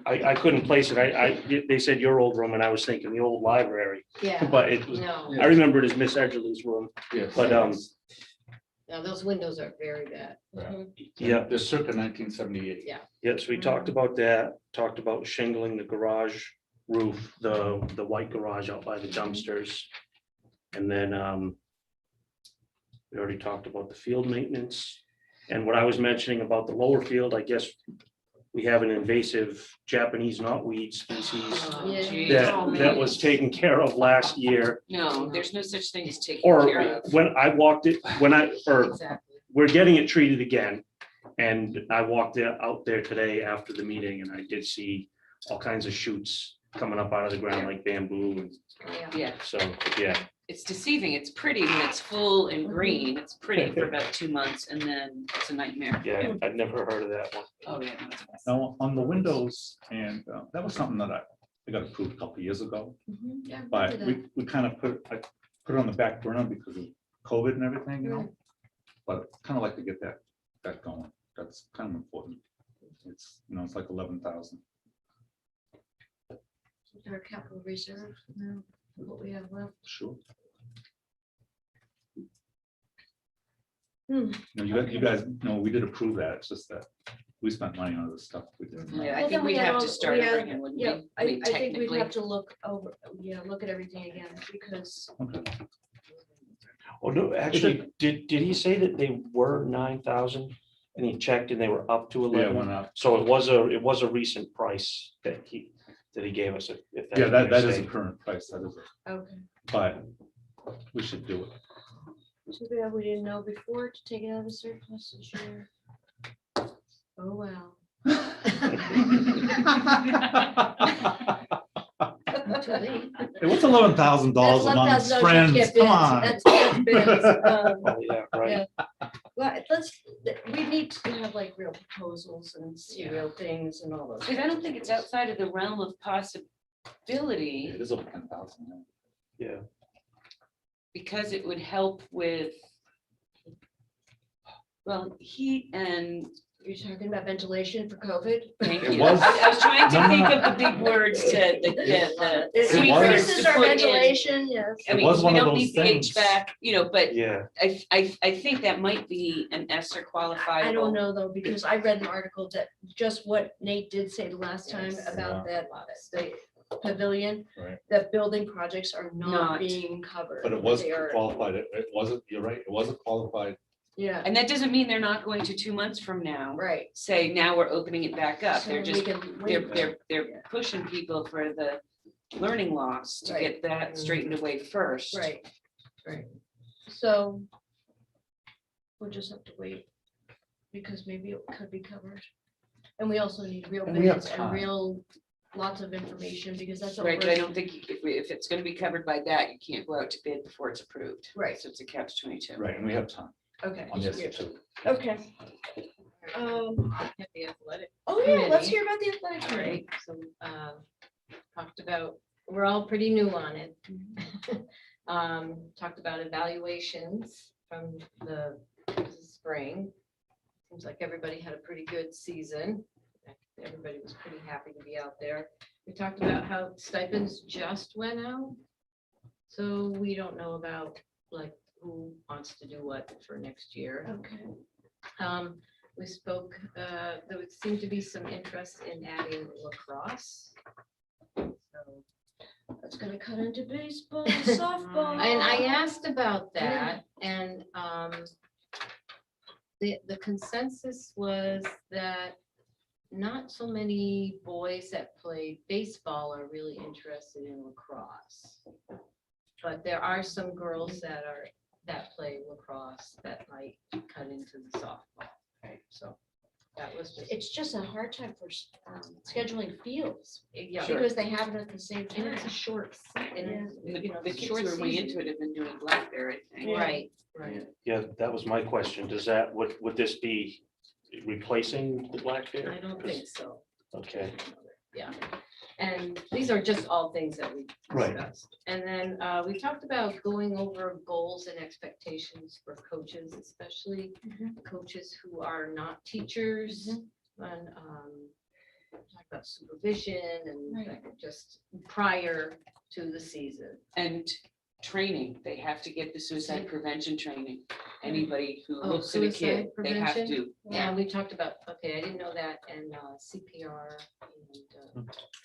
I couldn't place it. They said your old room and I was thinking the old library, Yeah, but it was, no. I remember it as Miss Edgerly's room. Yes. But, Now, those windows are very bad. Yeah, They're circa 1978. yes, we talked about that, talked about shingling the garage roof, the white garage out by the dumpsters. And then we already talked about the field maintenance. And what I was mentioning about the lower field, I guess we have an invasive Japanese knotweed species Oh, Yeah. geez. that was taken care of last year. No, there's no such thing as taking Or care of. when I walked it, or Exactly. we're getting it treated again. And I walked out there today after the meeting and I did see all kinds of shoots coming up out of the ground like bamboo. And Yeah. Yeah, so, yeah, it's deceiving. It's pretty when it's full and green. It's pretty for about 2 months and then it's a nightmare. yeah, I'd never heard of that one. Oh, yeah. no, it's bad. Now, on the windows, and that was something that I got approved a couple of years ago, Yeah. but we kind of I put it on the back burner because of COVID and everything, you know? But kind of like to get that going. That's kind of important. It's, it's like 11,000. Our capital reserve, what we have left. Sure. Hmm. You guys know, we did approve that. It's just that we spent money on this stuff. We didn't. Yeah, I Well, think then we we'd had have all- to start we had- bringing, wouldn't Yeah, we? I mean, think we'd technically. have to look over, look at everything again, because Okay. Oh, no, actually, did he say that they were 9,000 and he checked and they were up to Yeah, 11? it went up. So it was a recent price that he gave us. If that's Yeah, what that you're is a saying. current price. That is, okay. but we should do it. Too bad we didn't know before to take it out of surplus this year. Oh, wow. Too late. It was $11,000 amongst friends. Come on. That's bids. Oh, yeah, right. Well, we need to have like real proposals and see real things and all those. Because I don't think it's outside of the realm of possibility, It is over 10,000. Yeah. because it would help with, well, heat and, You're talking about ventilation for COVID? thank It you. was- I was trying to No, no, think no. of the big words to, the It sweet was- words increases to our put in. ventilation, yes. I It mean, was 'cause one we of don't those need the things. HVAC, but Yeah. I think that might be an ESSER qualifiable. I don't know though, because I read an article that just what Nate did say the last time Yes. about that, the pavilion, Right. that building projects are not Not. being covered. But it was They are- qualified. It wasn't, you're right, it wasn't qualified. Yeah, And that doesn't mean they're not going to 2 months from now, right. say, now we're opening it back up. So They're we just, can they're, wait. they're, Yeah. they're pushing people for the learning loss to Right. get that straightened away first. Right, right. So we'll just have to wait, because maybe it could be covered. And we also need real And we have bids and time. real, lots of information, because that's. Right, but I don't think if it's gonna be covered by that, you can't go out to bid before it's approved. Right. So it's a catch 22. Right, and we have time Okay. on this too. Okay. Have the athletic Oh, yeah, let's Committee. hear about the athletic All committee. right, so, talked about, we're all pretty new on it. Talked about evaluations from the spring. Seems like everybody had a pretty good season. Everybody was pretty happy to be out there. We talked about how stipends just went out. So we don't know about like who wants to do what for next year. Okay. We spoke, there would seem to be some interest in adding lacrosse. So, That's gonna cut into baseball, softball. and I asked about that and the consensus was that not so many boys that play baseball are really interested in lacrosse. But there are some girls that play lacrosse that might cut into the softball. Right, so that was just, It's just a hard time for scheduling fields, yeah. because they have it at the same And time. it's a short, and it's, And the, you know, the it's kids short who are way season. into it have been doing Blackberry, I think. Right, right. Yeah, that was my question. Would this be replacing the Black Bear? I don't think so. Okay, Yeah. And these are just all things that we Right. discussed. And then we talked about going over goals and expectations for coaches, especially coaches who are not teachers. And talk about supervision and Right. like just prior to the season. And training, they have to get the suicide prevention training. anybody who Oh, looks at a suicide kid, they have prevention? to. Yeah, we talked about, okay, I didn't know that, and CPR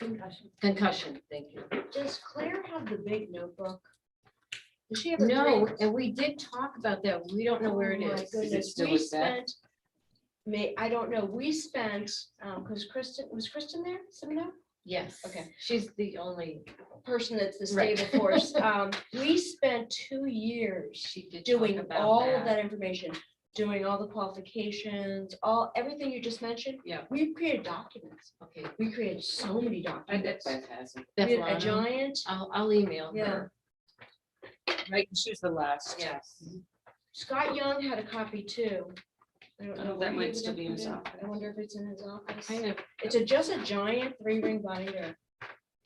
and concussion, thank you. Does Claire have the big notebook? Does she have a No, green? and we did talk about that. We don't know where it Oh my is. Is it goodness, still we with Beth? spent, I don't know, we spent, because was Kristen there, Semino? Yes. Okay. She's the only, Person that's the Right. stable force. We spent 2 years she did talk doing about all of that information, doing all the qualifications, everything you just mentioned. Yeah. We created documents. Okay. We created so many I bet documents. Beth has it. We had a Beth Lano. giant, I'll email Yeah. her. Right, she was the last. Yes. Scott Young had a copy too. I don't Oh, know that where he might would still have be in put his it. office. I wonder if it's in his office. Kind of, It's just a giant 3-ring binder.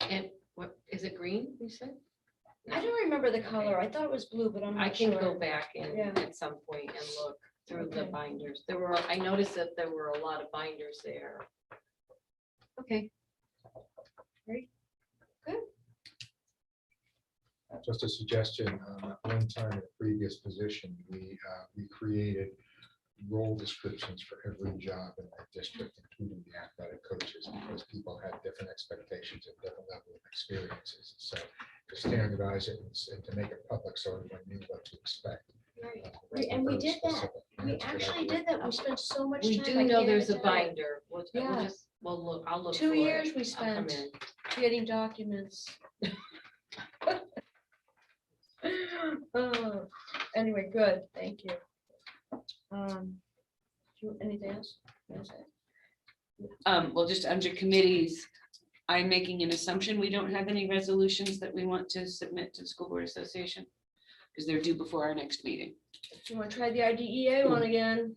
and what, is it green, you said? I don't remember the color. I thought it was blue, but I'm I not can sure. go back and Yeah. at some point and look through the Okay. binders. I noticed that there were a lot of binders there. Okay. Just a suggestion, at one time in a previous position, we created role descriptions for every job in the district, including the athletic coaches, because people had different expectations and different level of experiences. So to standardize it and to make it public so everyone knew what to expect. Right. Rather And we than did that. specific. We That's a good actually idea. did that. We spent so much We time. do I know can't there's a even tell you. binder. Yeah. We'll look, I'll look. 2 for it. years we I'll come spent in. creating documents. Oh, anyway, good, thank you. Anything else? That's it. Well, just under committees, I'm making an assumption we don't have any resolutions that we want to submit to the School Board Association. Because they're due before our next meeting. Do you want to try the IDEA one again?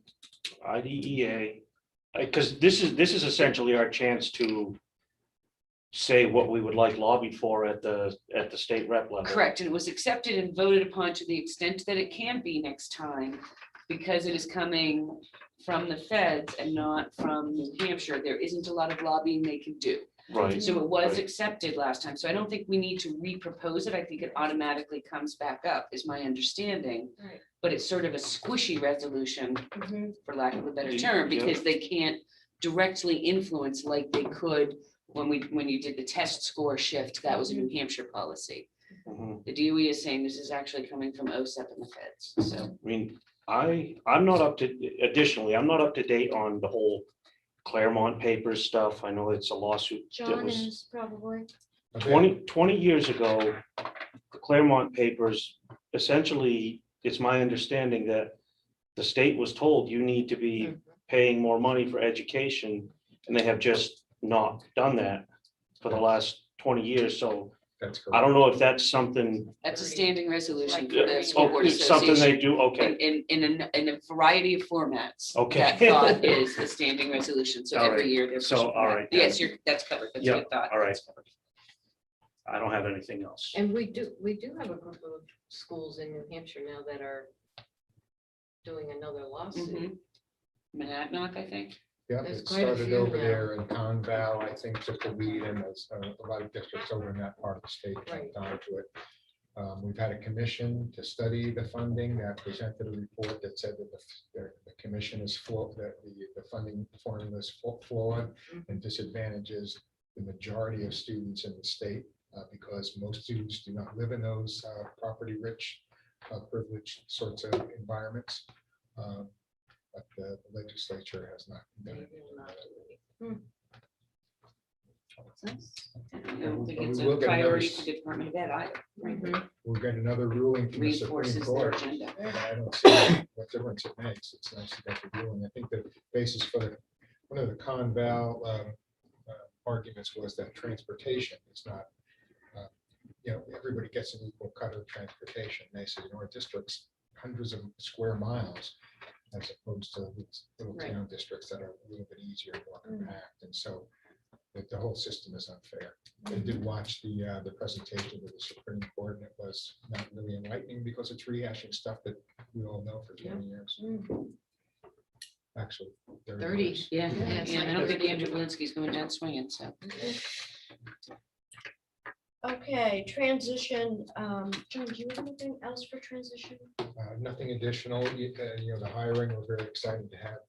IDEA, because this is essentially our chance to say what we would like lobbied for at the state rep level. Correct, and it was accepted and voted upon to the extent that it can be next time, because it is coming from the feds and not from New Hampshire. There isn't a lot of lobbying they can do. Right, So it was Right. accepted last time, so I don't think we need to repropose it. I think it automatically comes back up, is my understanding. Right. But it's sort of a squishy resolution, Mhm. for lack of a better Yeah. term, because they can't directly influence like they could when you did the test score shift. That was a New Hampshire policy. Mhm. The DOE is saying this is actually coming from OSEP and the feds, so. I mean, I'm not up to, additionally, I'm not up to date on the whole Claremont Papers stuff. I know it's a lawsuit that John was is probably. A bit. 20 years ago. The Claremont Papers, essentially, it's my understanding that the state was told you need to be paying more money for education, and they have just not done that for the last 20 years. So That's I correct. don't know if that's something, That's a standing resolution for oh, the School Board it's something they Association. do, okay. In a variety of formats. Okay. That thought is a standing resolution, so All every right. year they're. So, pushing all that. right. Yes, that's covered, that's what I Yeah, thought. all right. That's covered. I don't have anything else. And we do have a group of schools in New Hampshire now that are doing another lawsuit. Mhm. Monadnock, I think. Yeah, There's it quite a started few over now. there in Conval, I think, took the lead, and there's a lot of districts over in that part of the state Right. jumped onto it. We've had a commission to study the funding that presented a report that said that the commission is flawed, that the funding formula is flawed and disadvantages the majority of students in the state because most students do not live in those property-rich, privileged sorts of environments. But the legislature has not done They anything will not about it. do it. I don't think But we it's a will get another priority s- for the Department of Ed either. Mhm. We'll get another ruling from the Supreme Reinforces their Court. agenda. And I don't see what difference it makes. It's nice to get the ruling. I think the basis for one of the Conval arguments was that transportation is not, everybody gets an equal cut of transportation. They say, our district's hundreds of square miles as opposed to these little Right. town districts that are a little bit easier, more compact. And so the whole system is unfair. I did watch the presentation of the Supreme Court, and it was not really enlightening because it's rehashing stuff that we all know for 20 years. Actually, 30. years. Yeah, Yeah, it's yeah, I like don't think 30. Andrew Valinsky's going down swinging, so. Okay, Okay, transition, John, do you have anything else for transition? Nothing additional, the hiring, we're very excited to have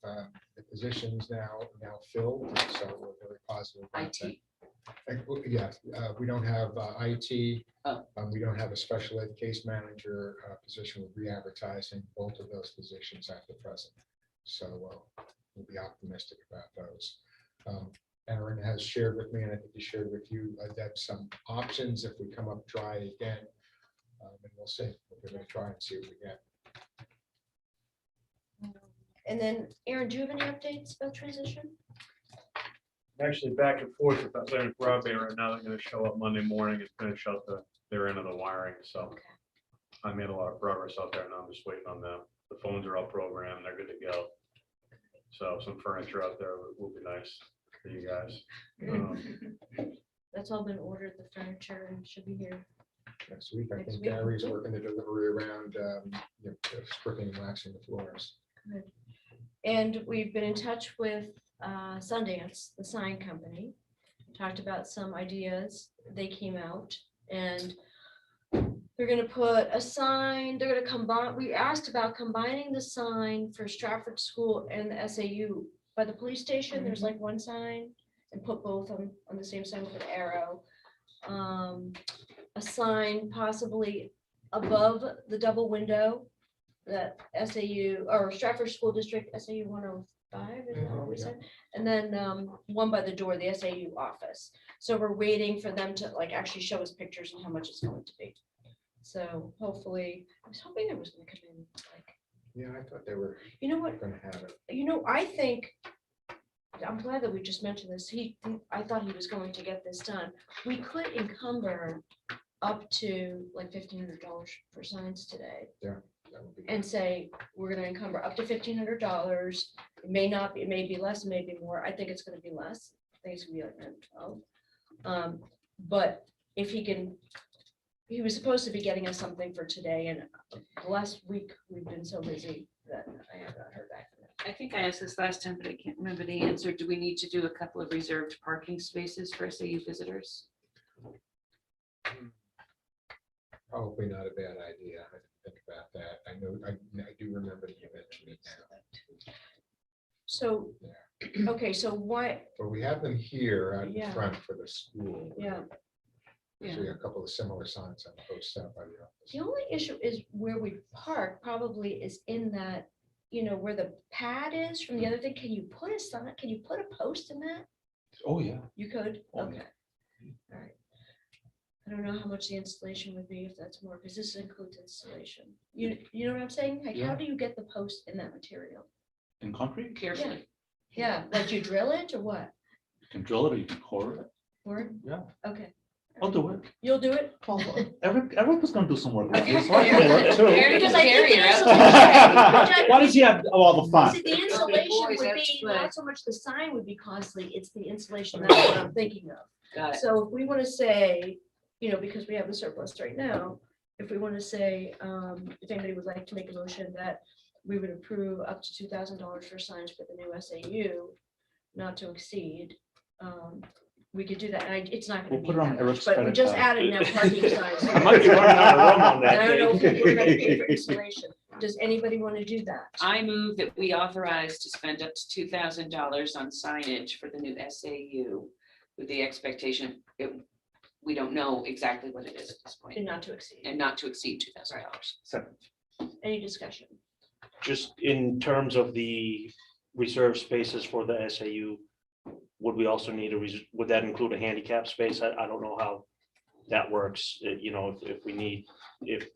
the positions now filled, so we're very positive. about that. IT. Yes, we don't have IT. Oh. We don't have a special ed case manager position. We're re-advertising both of those positions at the present. So we'll be optimistic about those. Aaron has shared with me, and I think he shared with you, that some options if we come up dry again. And we'll see. We're going to try and see what we get. And then, Aaron, do you have any updates about transition? Actually back and forth with that Atlantic broadband right now. They're gonna show up Monday morning and finish out their end of the wiring, so. Okay. I made a lot of progress out there, now I'm just waiting on them. The phones are all programmed, they're good to go. So some furniture out there will be nice for you guys. That's all been ordered, the furniture, and should be here. Next week, I Next think week. Gary's working the delivery around stripping and waxing the floors. And we've been in touch with Sundance, the sign company, talked about some ideas. They came out and they're gonna put a sign, they're gonna combine, we asked about combining the sign for Strafford School and the SAU. By the police station, there's like one sign, and put both on the same sign with an arrow. A sign possibly above the double window that SAU or Strafford School District SAU 105, is that what we said? And then one by the door, the SAU office. So we're waiting for them to like actually show us pictures and how much it's going to be. So hopefully, I was hoping it was gonna come in like, Yeah, I thought they were you know what, going to have it. I think, I'm glad that we just mentioned this. I thought he was going to get this done. We could encumber up to like $1,500 for signs today That would be and say, we're gonna encumber up to $1,500. It may not be, it may be less, it may be more. I think it's gonna be less. I think it's gonna be like 10, 12. But if he can, he was supposed to be getting us something for today, and the last week we've been so busy that I have not heard back from him. I think I asked this last time, but I can't remember the answer. Do we need to do a couple of reserved parking spaces for SAU visitors? Probably not a bad idea. I didn't think about that. I know, I do remember that you mentioned it now. So, okay, so why, But we have them here out in Yeah. front for the school. yeah, So we have a couple of similar signs on posts out by the office. the only issue is where we park probably is in that, where the pad is from the other thing. Can you put a sign, can you put a post in that? Oh, yeah. You could, Oh, okay. All right. I don't know how much the installation would be if that's more, because this includes installation. You know what I'm saying? Like, how Yeah. do you get the post in that material? In concrete, Carefully. Yeah, like you drill it or what? you can drill it or you can core it. Or, Yeah, okay, I'll do it. you'll do it? Eric was gonna do some work with Okay. this. so I can do it too. Very Because I think the Gary, you're installation- Why does he have all the fun? See, the installation boys would have be, to play. not so much the sign would be costly, it's the installation, that's what I'm thinking of. Got it. So if we want to say, because we have the surplus right now, if we want to say, if anybody would like to make a motion that we would approve up to $2,000 for signs for the new SAU, not to exceed, we could do that. And it's not We'll going to put be it on that much, Eric's but we credit just card. added now parking signs. I might be running out of room on And that I don't know if day. we're going to pay for installation. Does anybody want to do that? I move that we authorize to spend up to $2,000 on signage for the new SAU with the expectation, we don't know exactly what it is at this And point, not to exceed. and not to exceed $2,000. Second. Any discussion? Just in terms of the reserved spaces for the SAU, would we also need would that include a handicap space? I don't know how that works, if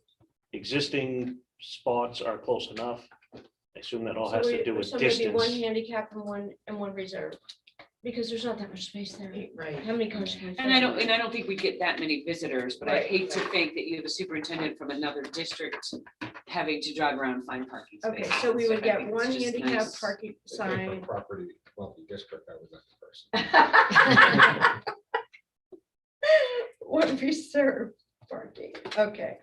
existing spots are close enough. I assume that all has to do with So maybe one distance. handicap and one reserve, because there's not that much space there. Right. How many cars can? And I don't think we get that many visitors, but I Right, hate to think that you have a superintendent from another district having to drive around and find parking Okay, spaces. so we would I get think it's one just handicap nice. parking If the sign. Property, wealthy district, I was that person. One reserve parking, okay.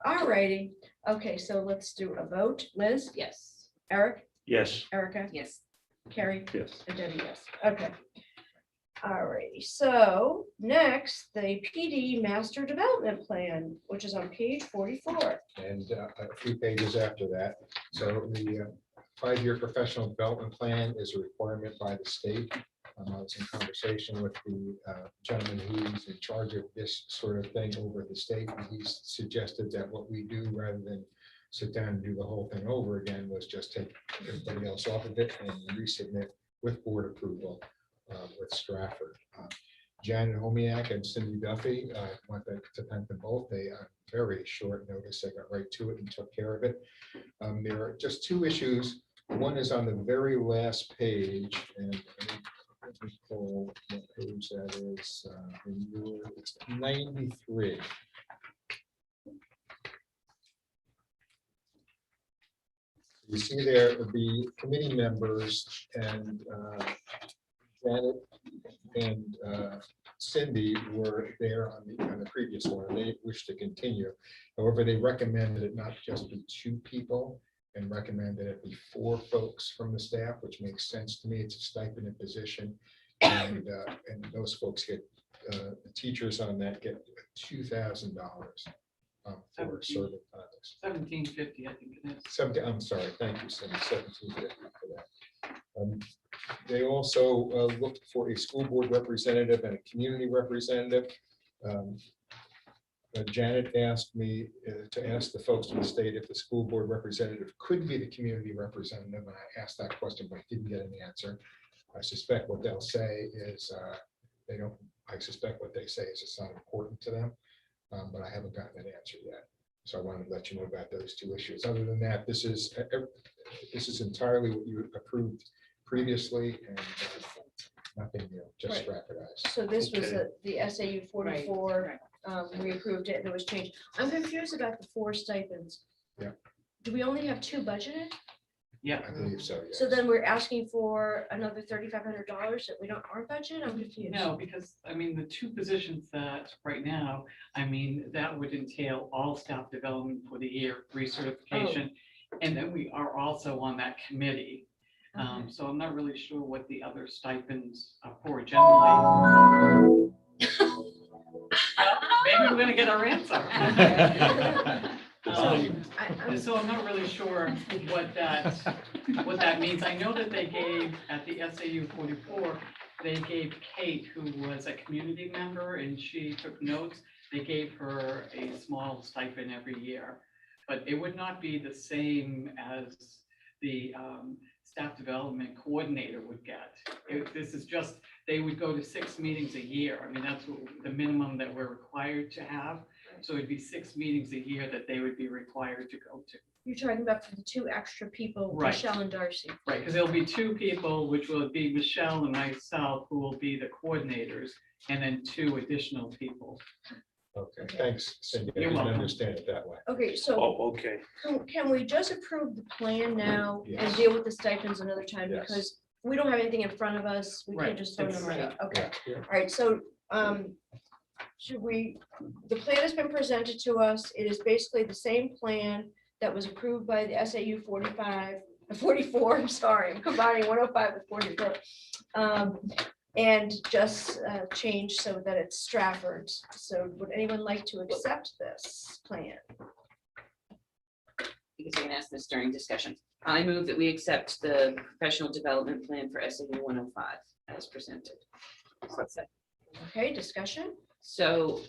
All righty, okay, so let's do a vote. Liz, Yes, Eric, Yes, Erica, yes. Carrie, yes. and Debbie, yes, okay. Alrighty, so next, the PD Master Development Plan, which is on page 44. And a few pages after that. So the 5-year professional development plan is a requirement by the state. I was in conversation with the gentleman who's in charge of this sort of thing over at the state. And he suggested that what we do, rather than sit down and do the whole thing over again, was just take everybody else off of it and resubmit with board approval with Strafford. Janet Homiak and Cindy Duffy, I want to thank them both. They very short notice, they got right to it and took care of it. There are just 2 issues. One is on the very last page, and let me pull what page that is. It's 93. You see there the committee members and Janet and Cindy were there on the previous one. They wish to continue. However, they recommended it not just be 2 people and recommended it be 4 folks from the staff, which makes sense to me. It's a stipended position. And those folks get, the teachers on that get $2,000 for serving others. $17.50, I think it is. 70, I'm sorry, thank you, Cindy, $17.50 for that. They also looked for a school board representative and a community representative. Janet asked me to ask the folks from the state if the school board representative could be the community representative, and I asked that question, but I didn't get an answer. I suspect what they'll say is they don't, I suspect what they say is it's not important to them, but I haven't gotten an answer yet. So I wanted to let you know about those 2 issues. Other than that, this is entirely what you approved previously, and nothing new, just Right. Straffordized. So this was Okay. the SAU 44. We approved it and it was changed. I'm confused about the 4 stipends. Yeah. Do we only have 2 budgeted? Yeah, I believe so, yes. So then we're asking for another $3,500 that we aren't budgeted? I'm confused. no, because, I mean, the 2 positions that right now, I mean, that would entail all staff development for the year, recertification. And then we are also on that committee. So I'm not really sure what the other stipends are for generally. Maybe we're gonna get our answer. So I'm not really sure what that means. I know that they gave at the SAU 44, they gave Kate, who was a community member and she took notes. They gave her a small stipend every year, but it would not be the same as the staff development coordinator would get. This is just, they would go to 6 meetings a year. I mean, that's the minimum that we're required to have. So it'd be 6 meetings a year that they would be required to go to. You're talking about for the 2 extra people, Right. Michelle and Darcy. Right, because there'll be 2 people, which will be Michelle and myself, who will be the coordinators, and then 2 additional people. Okay, thanks, Cindy. I You're didn't welcome. understand it that way. Okay, so Oh, okay. can we just approve the plan now and Yes. deal with the stipends another time? Yes. Because we don't have anything in front of us. We Right, can't just throw it's- them right. Okay, Yeah. all right, so should we, the plan has been presented to us. It is basically the same plan that was approved by the SAU 44, I'm sorry, I'm combining 105 with 44. And just change so that it's Strafford's. So would anyone like to accept this plan? Because I can ask this during discussion. I move that we accept the professional development plan for SAU 105 as presented. Okay, discussion? So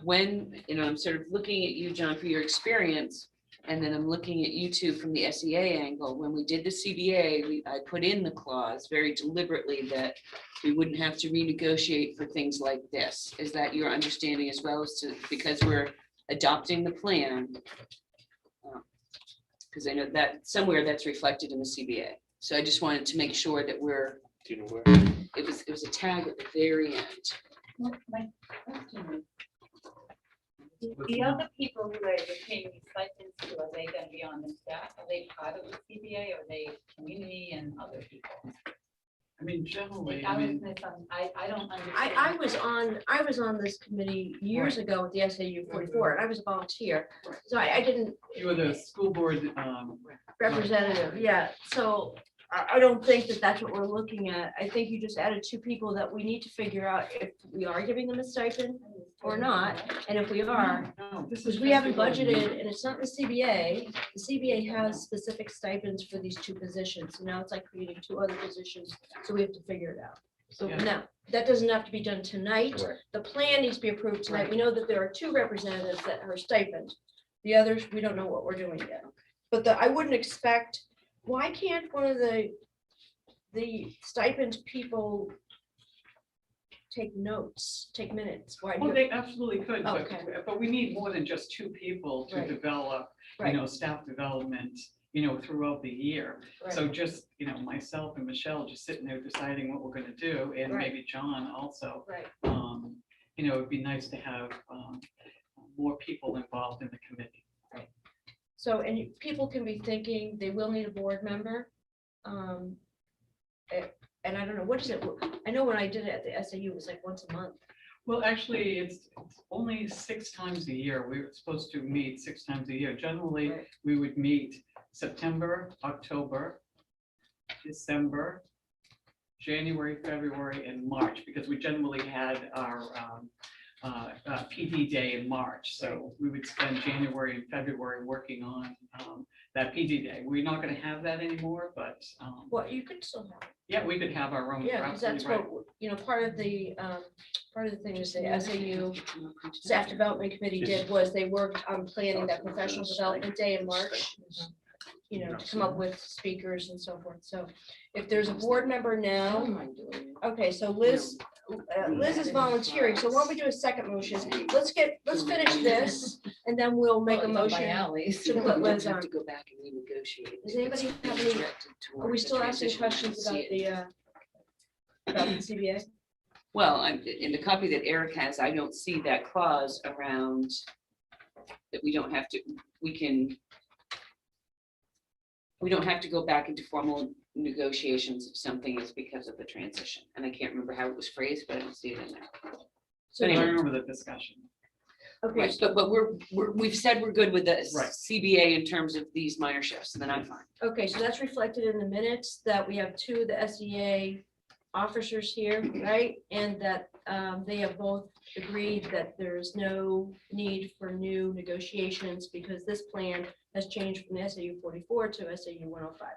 when, I'm sort of looking at you, John, for your experience, and then I'm looking at you two from the SEA angle. When we did the CBA, I put in the clause very deliberately that we wouldn't have to renegotiate for things like this. Is that your understanding as well as to, because we're adopting the plan? Because I know that somewhere that's reflected in the CBA. So I just wanted to make sure that we're, Do you know where? it was a tag at the very end. My question is, the other people who are paying these stipends to, are they gonna be on the staff? Are they part of the CBA? Or are they community and other people? I mean, generally, I I mean, don't understand. I was on this committee years ago with the SAU 44, and I was a volunteer. So I didn't you were the school board, representative, yeah. So I don't think that that's what we're looking at. I think you just added two people that we need to figure out if we are giving them a stipend or not. And if we are, No, this because is we just haven't the way we- budgeted, and it's not the CBA. The CBA has specific stipends for these two positions. So now it's like creating two other positions. So we have to figure it out. So Yeah. now, that doesn't have to be done tonight. Correct. The plan needs to be approved tonight. We know that there are two representatives that are stipend. The others, we don't know what we're doing yet. But I wouldn't expect, why can't one of the stipend people take notes, take minutes? Why do Well, you? they absolutely could, Oh, but, okay. but we need more than just two people to Right. develop, Right. staff development, throughout the year. So just, myself and Michelle just sitting there deciding what we're gonna do, and Right. maybe John also. Right. It'd be nice to have more people involved in the committee. So, and people can be thinking they will need a board member. And I don't know, what is it? I know when I did it at the SAU, it was like once a month. Well, actually, it's only 6 times a year. We were supposed to meet 6 times a year. Generally, Right. we would meet September, October, December, January, February, and March, because we generally had our PD day in March. So we would spend January and February working on that PD day. We're not going to have that anymore, but Well, you could still have it. yeah, we could have our own. Yeah, because that's absolutely what, part of the thing is the SAU Staff Development Committee did was they worked on planning that professional development day in March. To come up with speakers and so forth. So if there's a board member now, okay, so Liz is volunteering. So why don't we do a second motion? Let's finish this and then we'll make a motion. to put Liz on. To go back and renegotiate. Does anybody have any- Are we still asking questions about the CBA? Well, in the copy that Eric has, I don't see that clause around that we don't have to, we don't have to go back into formal negotiations if something is because of the transition. And I can't remember how it was phrased, but I don't see it in there. So I anyway. remember the discussion. Okay, Right, but we've said we're good with the Right. CBA in terms of these minor shifts, and then I'm fine. okay, so that's reflected in the minutes that we have two of the SEA officers here, right? And that they have both agreed that there is no need for new negotiations because this plan has changed from the SAU 44 to SAU 105.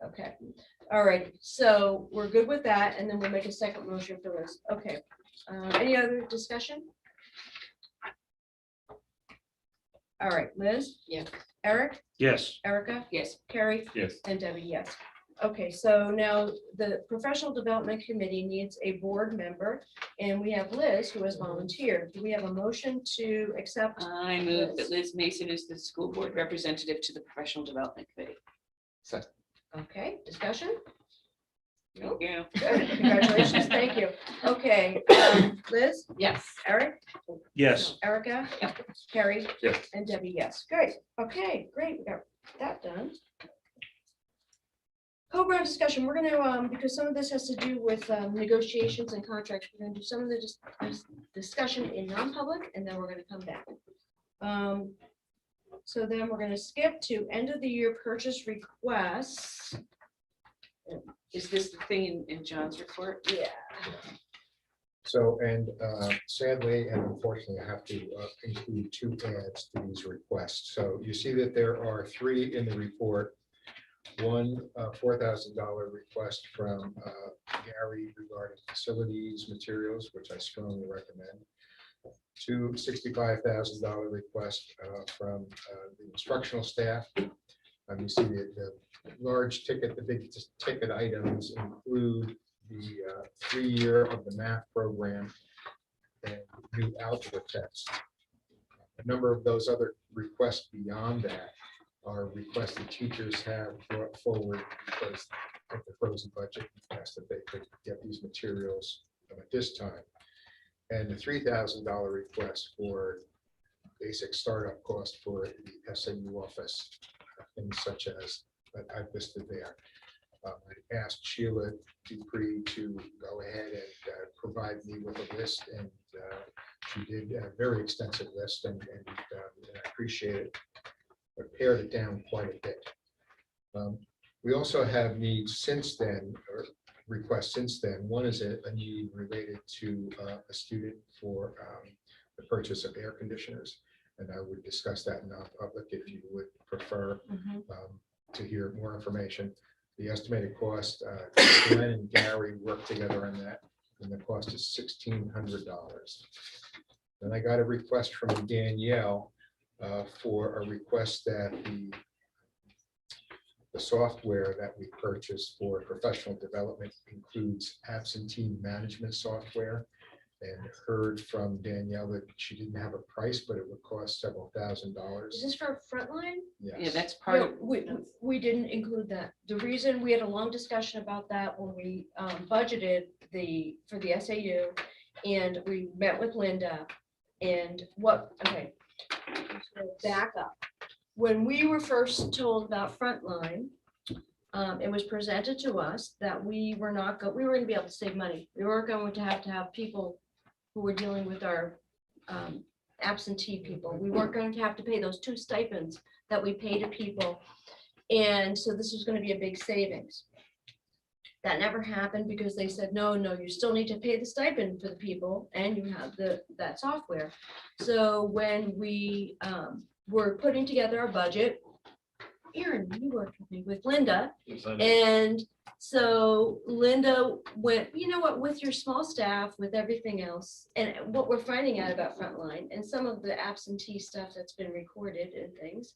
Okay, all right, so we're good with that, and then we'll make a second motion for this. Okay, any other discussion? All right, Liz? Yeah. Eric? Yes, Erica? Yes, Carrie? Yes. And Debbie, yes. Okay, so now the Professional Development Committee needs a board member, and we have Liz who has volunteered. Do we have a motion to accept? I move that Liz Mason is the school board representative to the Professional Development Committee. Okay, discussion? Nope. Yeah. Good, congratulations, thank you. Okay, Liz, Yes. Eric, yes, Erica, Carrie, Yes. and Debbie, yes. Great, okay, great, we got that done. Co-brown discussion, we're gonna, because some of this has to do with negotiations and contracts, we're gonna do some of the discussion in non-public, and then we're gonna come back. So then we're gonna skip to end of the year purchase requests. Is this the thing in John's report? Yeah. So, and sadly and unfortunately, I have to include 2 adds to these requests. So you see that there are 3 in the report. One $4,000 request from Gary regarding facilities materials, which I strongly recommend. 2 $65,000 request from the instructional staff. You see the large ticket, the big ticket items include the 3-year of the math program and new algebra test. A number of those other requests beyond that are requests that teachers have brought forward because of the frozen budget, asked that they could get these materials at this time. And the $3,000 request for basic startup cost for the SAU office, things such as that I've listed there. I asked Sheila Dupree to go ahead and provide me with a list, and she did a very extensive list, and I appreciate it, but pared it down quite a bit. We also have needs since then, or requests since then. One is a need related to a student for the purchase of air conditioners. And I would discuss that in non-public if you would prefer to hear more information. The estimated cost, Glenn and Gary worked together on that, and the cost is $1,600. Then I got a request from Danielle for a request that the software that we purchased for professional development includes absentee management software. And heard from Danielle that she didn't have a price, but it would cost several $1,000s. Is this for Frontline? Yeah, Yes. that's part No, of, we didn't include that. The reason, we had a long discussion about that when we budgeted for the SAU, and we met with Linda, and okay. Back up. When we were first told about Frontline, it was presented to us that we were going to be able to save money. We weren't going to have people who were dealing with our absentee people. We weren't going to have to pay those 2 stipends that we pay to people. And so this was going to be a big savings. That never happened because they said, no, you still need to pay the stipend for the people and you have that software. So when we were putting together our budget, Aaron, you worked with me with Linda. And so Linda went, you know what, with your small staff, with everything else, and what we're finding out about Frontline and some of the absentee stuff that's been recorded and things,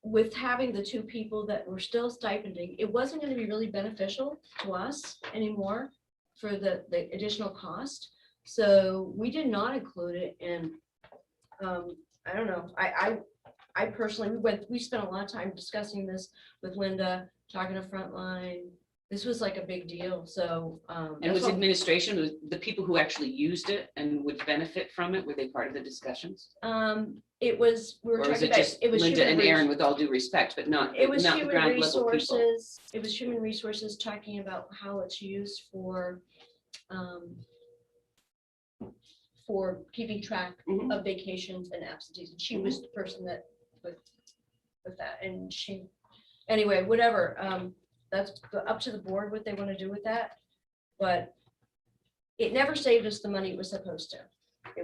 with having the 2 people that were still stipending, it wasn't going to be really beneficial to us anymore for the additional cost. So we did not include it. And I don't know, I personally, we spent a lot of time discussing this with Linda, talking to Frontline. This was like a big deal, so. and that's was what- administration, was the people who actually used it and would benefit from it, were they part of the discussions? It was, we were Or was talking it about, just it was. Linda human and Aaron, res- with all due respect, but not It was not the human ground level people? resources, it was human resources talking about how it's used for keeping track Mhm. of vacations and absentees. And she was the person that with that, and she, anyway, whatever, that's up to the board what they want to do with that. But it never saved us the money it was supposed to.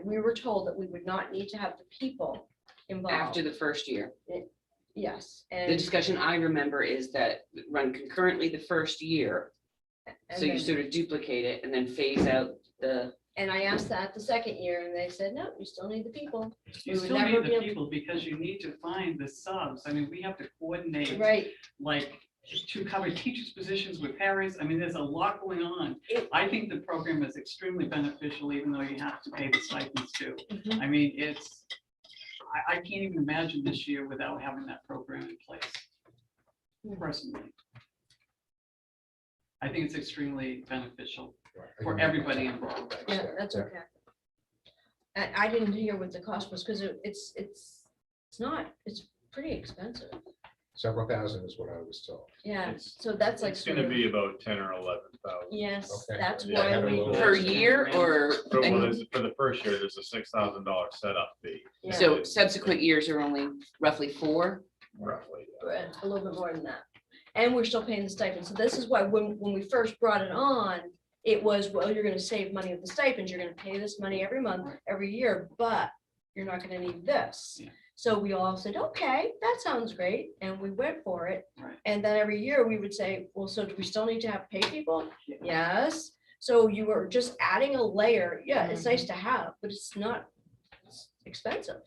We were told that we would not need to have the people involved. After the first year. Yes, The and. discussion I remember is that run concurrently the first year, and so you then- sort of duplicate it and then phase out the, And I asked that the second year and they said, no, you still need the people. You We would still never need be the able- people because you need to find the subs. I mean, we have to coordinate, Right, like, to cover teachers' positions with parents. I mean, there's a lot going on. It- I think the program is extremely beneficial, even though you have to pay the stipends too. Mhm. I mean, I can't even imagine this year without having that program in place. Personally. I think it's extremely beneficial for everybody involved. yeah, that's okay. I didn't hear what the cost was because it's pretty expensive. Several thousand is what I was told. Yeah, It's- so that's like. It's gonna be about 10 or 11,000. Yes, Okay. that's Yeah, I why had a we. little- per year or? For the first year, there's a $6,000 setup fee, Yeah, So subsequent years are only roughly 4? roughly. but a little bit more than that. And we're still paying the stipend. So this is why when we first brought it on, it was, well, you're gonna save money with the stipends. You're gonna pay this money every month, every year, but you're not gonna need this. Yeah. So we all said, okay, that sounds great. And we went for it. Right. And then every year we would say, well, so do we still need to have pay people? Yes. So you were just adding a layer. Yeah, it's nice to have, but it's not, it's expensive.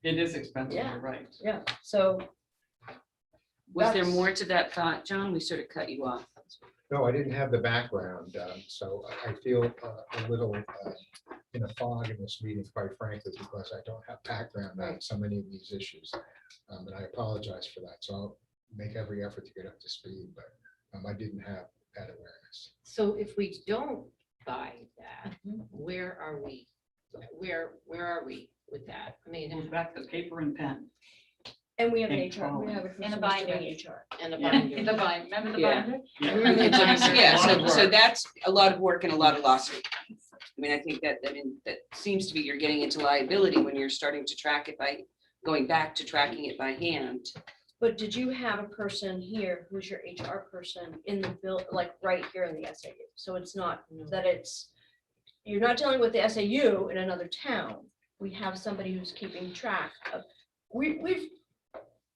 It is expensive, Yeah. you're right. Yeah, so. Was there that's- more to that thought, John? We sort of cut you off. No, I didn't have the background, so I feel a little in a fog in this meeting, quite frankly, because I don't have background on so many of these issues. And I apologize for that, so I'll make every effort to get up to speed, but I didn't have that awareness. So if we don't buy that, where are we? Where are we with that? I It goes mean, back to paper and pen. And we have an And HR, we have a And a person who's binder. doing HR. and a Yeah. binder. In the bind, remember the Yeah. binder? Yeah, A lot of so work. that's a lot of work and a lot of lawsuit. I mean, I think that seems to be, you're getting into liability when you're starting to track it by, going back to tracking it by hand. But did you have a person here who's your HR person in the bill, like right here in the SAU? So it's not that you're not dealing with the SAU in another town. We have somebody who's keeping track of, we've,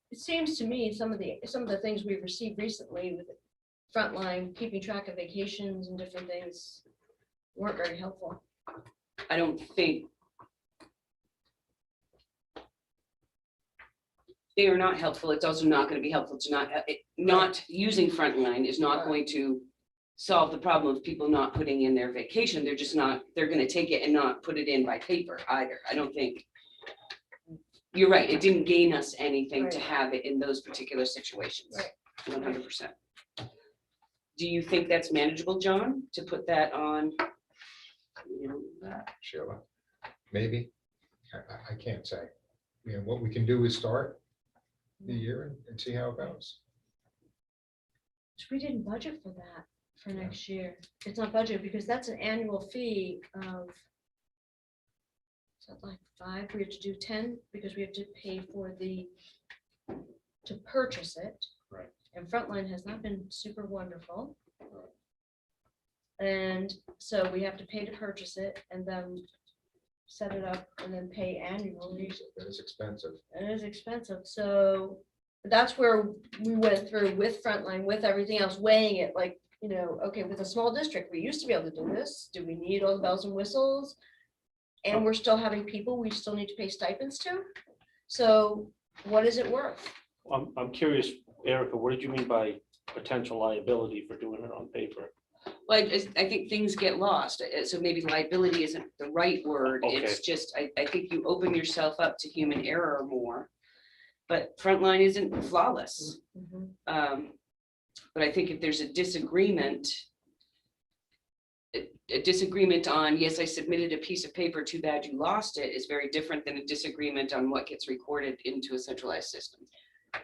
it seems to me, some of the things we've received recently with Frontline, keeping track of vacations and different things weren't very helpful. I don't think they are not helpful. It's also not going to be helpful to not using Frontline is not going to solve the problem of people not putting in their vacation. They're just not, they're going to take it and not put it in by paper either. I don't think. You're right. It didn't gain us anything to Right. have it in those particular situations. Right. 100%. Do you think that's manageable, John, to put that on? Sheila, maybe, I can't say. What we can do is start the year and see how it goes. We didn't budget for that for next year. It's not budgeted because that's an annual fee of, is that like 5? We have to do 10 because we have to pay for to purchase it. Right. And Frontline has not been super wonderful. And so we have to pay to purchase it and then set it up and then pay annually. That is expensive. It is expensive, so that's where we went through with Frontline, with everything else, weighing it like, okay, with a small district, we used to be able to do this. Do we need all the bells and whistles? And we're still having people we still need to pay stipends to. So what is it worth? I'm curious, Erica, what did you mean by potential liability for doing it on paper? Well, I think things get lost, so maybe liability isn't the right word. It's just, I think you open yourself up to human error more. But Frontline isn't flawless. But I think if there's a disagreement on, yes, I submitted a piece of paper, too bad you lost it, is very different than a disagreement on what gets recorded into a centralized system.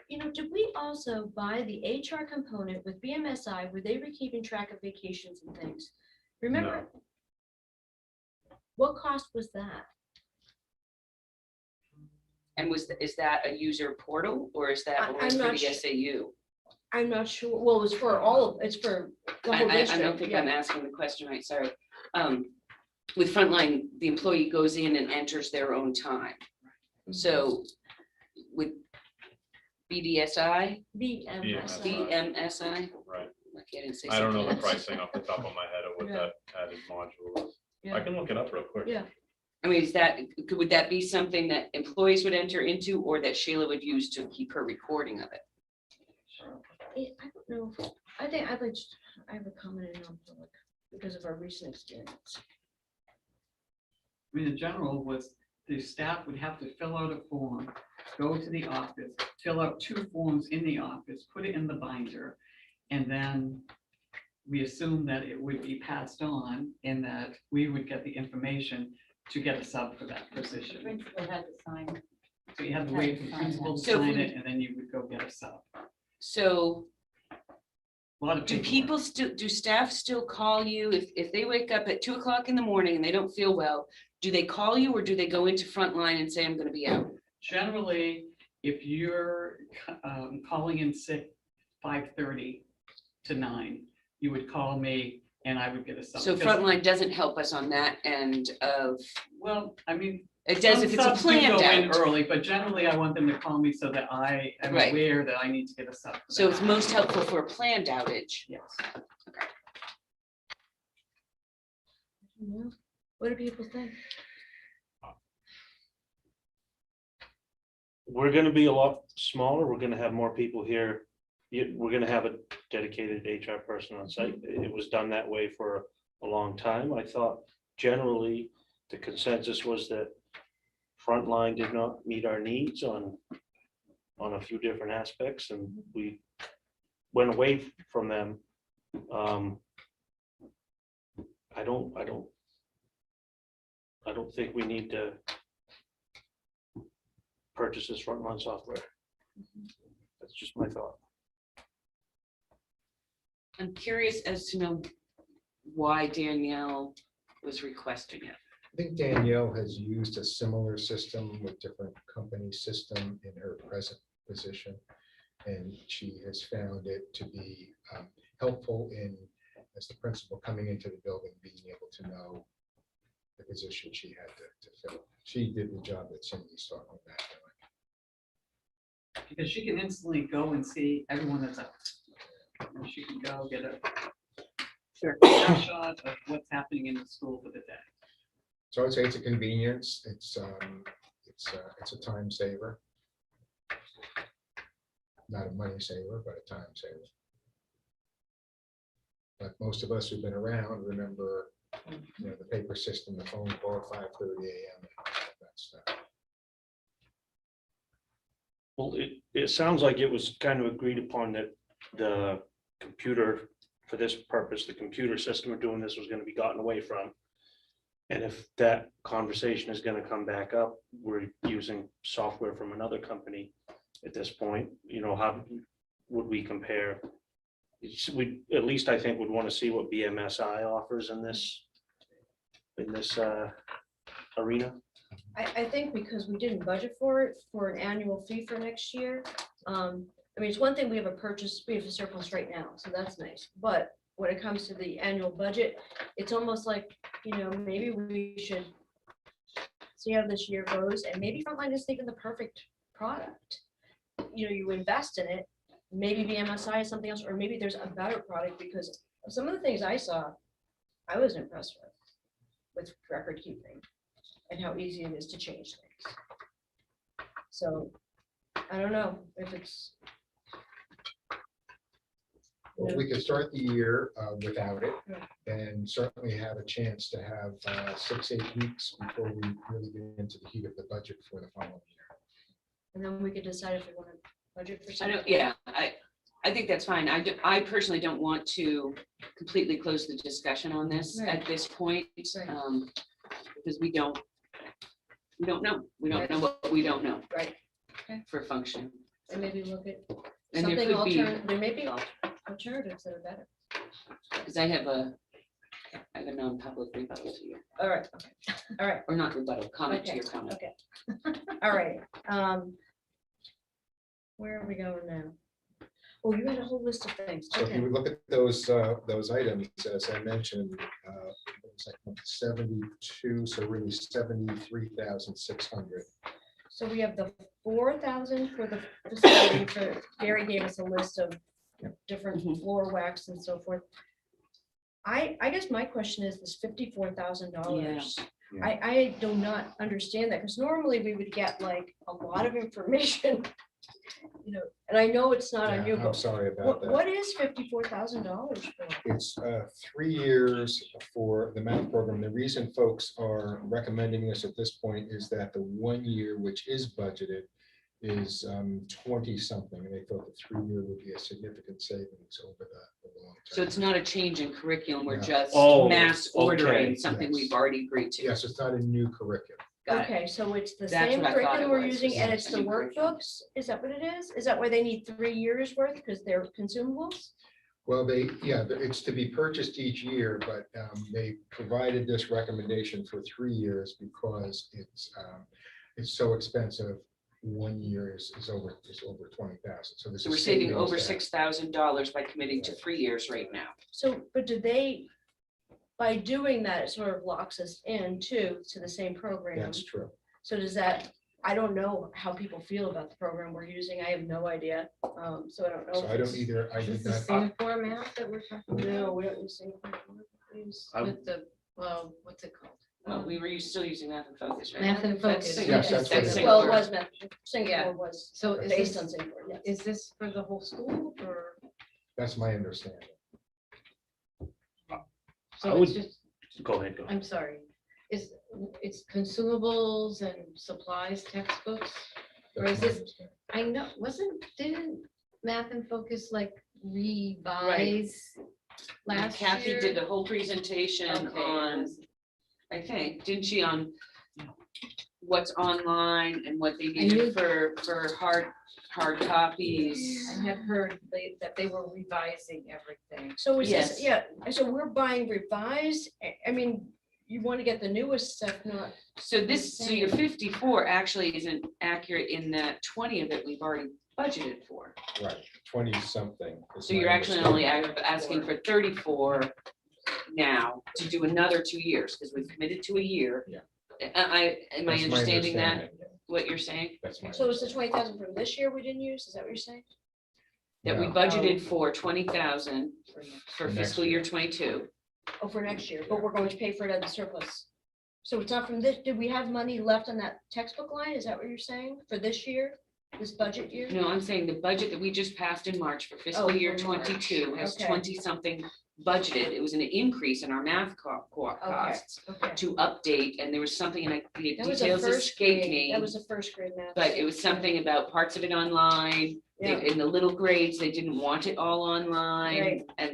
Did we also buy the HR component with BMSI? Were they keeping track of vacations and things? Remember? What cost was that? And is that a user portal or is that I'm only for not the sure. SAU? I'm not sure. Well, it's for all of, it's for the whole I district. don't think I'm yeah. asking the question right, sorry. With Frontline, the employee goes in and enters their own time. So with BDSI, BMSI. BMSI, Right. I didn't say I don't know the something else. pricing off the top of my head of what that added module is. I can look it up real quick. Yeah. I mean, would that be something that employees would enter into or that Sheila would use to keep her recording of it? I don't know. I think I have a comment in non-public because of our recent experience. I mean, the general was the staff would have to fill out a form, go to the office, fill out 2 forms in the office, put it in the binder, and then we assume that it would be passed on and that we would get the information to get a sub for that position. Principal had to sign. So you had to wait for the principal to So if sign we- it, and then you would go get a sub. So A lot of do paperwork. people still, do staff still call you if they wake up at 2 o'clock in the morning and they don't feel well? Do they call you or do they go into Frontline and say, I'm going to be out? Generally, if you're calling in sick 5:30 to 9, you would call me and I would get a sub. So Because- Frontline doesn't help us on that end of, Well, I mean. it does some if it's a subs do planned go in out. Early, but generally I want them to call me so that I am Right. aware that I need to get a sub. for So that. it's most helpful for a planned outage. Yes. What do people think? We're gonna be a lot smaller. We're gonna have more people here. We're gonna have a dedicated HR person on site. It was done that way for a long time. I thought generally the consensus was that Frontline did not meet our needs on a few different aspects, and we went away from them. I don't think we need to purchase this Frontline software. That's just my thought. I'm curious as to know why Danielle was requesting it. I think Danielle has used a similar system with different company system in her present position. And she has found it to be helpful in, as the principal coming into the building, being able to know the position she had to fill. She did the job that Cindy's talking about doing. Because she can instantly go and see everyone that's up. And she can go get a snapshot of what's happening in the school for the day. So I'd say it's a convenience. It's a time saver. Not a money saver, but a time saver. But most of us who've been around remember, the paper system, the phone call at 5:30 a.m. That stuff. Well, it sounds like it was kind of agreed upon that the computer, for this purpose, the computer system of doing this was going to be gotten away from. And if that conversation is going to come back up, we're using software from another company at this point, how would we compare? We, at least I think, would want to see what BMSI offers in this arena. I think because we didn't budget for it, for an annual fee for next year. It's one thing, we have a surplus right now, so that's nice. But when it comes to the annual budget, it's almost like, maybe we should see how this year goes, and maybe Frontline is thinking the perfect product. You invest in it, maybe BMSI is something else, or maybe there's a better product, because some of the things I saw, I was impressed with record keeping and how easy it is to change things. So I don't know if it's. Well, we could start the year without it, Yeah. and certainly have a chance to have 6-8 weeks before we really get into the heat of the budget for the following year. And then we could decide if we want to budget for I something. don't, yeah, I think that's fine. I personally don't want to completely close the discussion on this Right. at this point. Right. Because we don't know. We don't know what we don't know. Right. Okay. For function. And maybe look at And there something could be, alternative, there may be alternatives that are better. because I have a non-public rebuttal to you, All right, okay, all right, or not rebuttal, comment to Okay, your comment. okay. All right. Where are we going now? Oh, you had a whole list of things. So if you Okay, would look at those items, as I mentioned, it was like 72, so really 73,600. so we have the 4,000 for the facility, for Gary gave us a list of different Mhm. floor wax and so forth. I guess my question is this $54,000. Yeah. I do not understand that, because normally we would get like a lot of information, and I know it's not on Yeah, you, I'm but sorry about what, that. what is $54,000 for? It's 3 years for the math program. The reason folks are recommending this at this point is that the 1 year, which is budgeted, is 20 something. And they thought the 3-year would be a significant savings over the long term. So it's not a change in curriculum, we're No. just Oh, mass ordering okay. something Yes. we've already agreed to. Yes, it's not a new curriculum. Got it. Okay, so it's the That's same what I thought it curriculum we're was, using, is and it it's a the new curriculum? workbooks? Is that what it is? Is that why they need 3 years worth, because they're consumables? Well, it's to be purchased each year, but they provided this recommendation for 3 years because it's so expensive. 1 year is over 20,000. So this So is we're saving savings over that- $6,000 by committing to 3 years right now. So, but do they, by doing that, it sort of locks us in too, to the same program? That's true. So does that, I don't know how people feel about the program we're using. I have no idea. So I don't know. So if I don't it's- either. I Is did this the not. Singapore math that we're talking about? No, we don't use Singapore. We use- I- With the, well, what's it called? Well, we were still using Math and Focus, right? Math and Focus. Yes, that's what it is. Well, it was, Singapore was So is based this, on Singapore, yes. is this for the whole school or? That's my understanding. I So would- it's just, Go ahead, go. I'm sorry, it's consumables and supplies, textbooks? Or That's is my this- understanding. I know, didn't Math and Focus like revise last year? Kathy did the whole presentation Okay, it on, was- I think, didn't she, on what's online and what they knew- needed for hard copies? I have heard that they were revising everything. So is Yes. this, yeah, so we're buying revised, I mean, you want to get the newest stuff, not, So this, so your 54 actually isn't accurate in that 20 of it we've already budgeted for. Right, 20-something. So you're actually only asking for 34 now to do another 2 years, because we've committed to a year. Yeah. Am I understanding that, what you're saying? That's my so it's the 20,000 from this year we didn't use, is that what you're saying? That we No. budgeted for 20,000 for For next fiscal year year. 22. Oh, for next year, but we're going to pay for it out of the surplus. So it's not from this, did we have money left on that textbook line? Is that what you're saying for this year, this budget year? No, I'm saying the budget that we just passed in March for fiscal Oh, year for March. 22 has Okay. 20-something budgeted. It was an increase in our math costs Okay. to update, and there was something, and the That was a details first escaped grade, me. that was a first grade math. But it was something about parts of it online. Yeah. In the little grades, they didn't want it all online Right.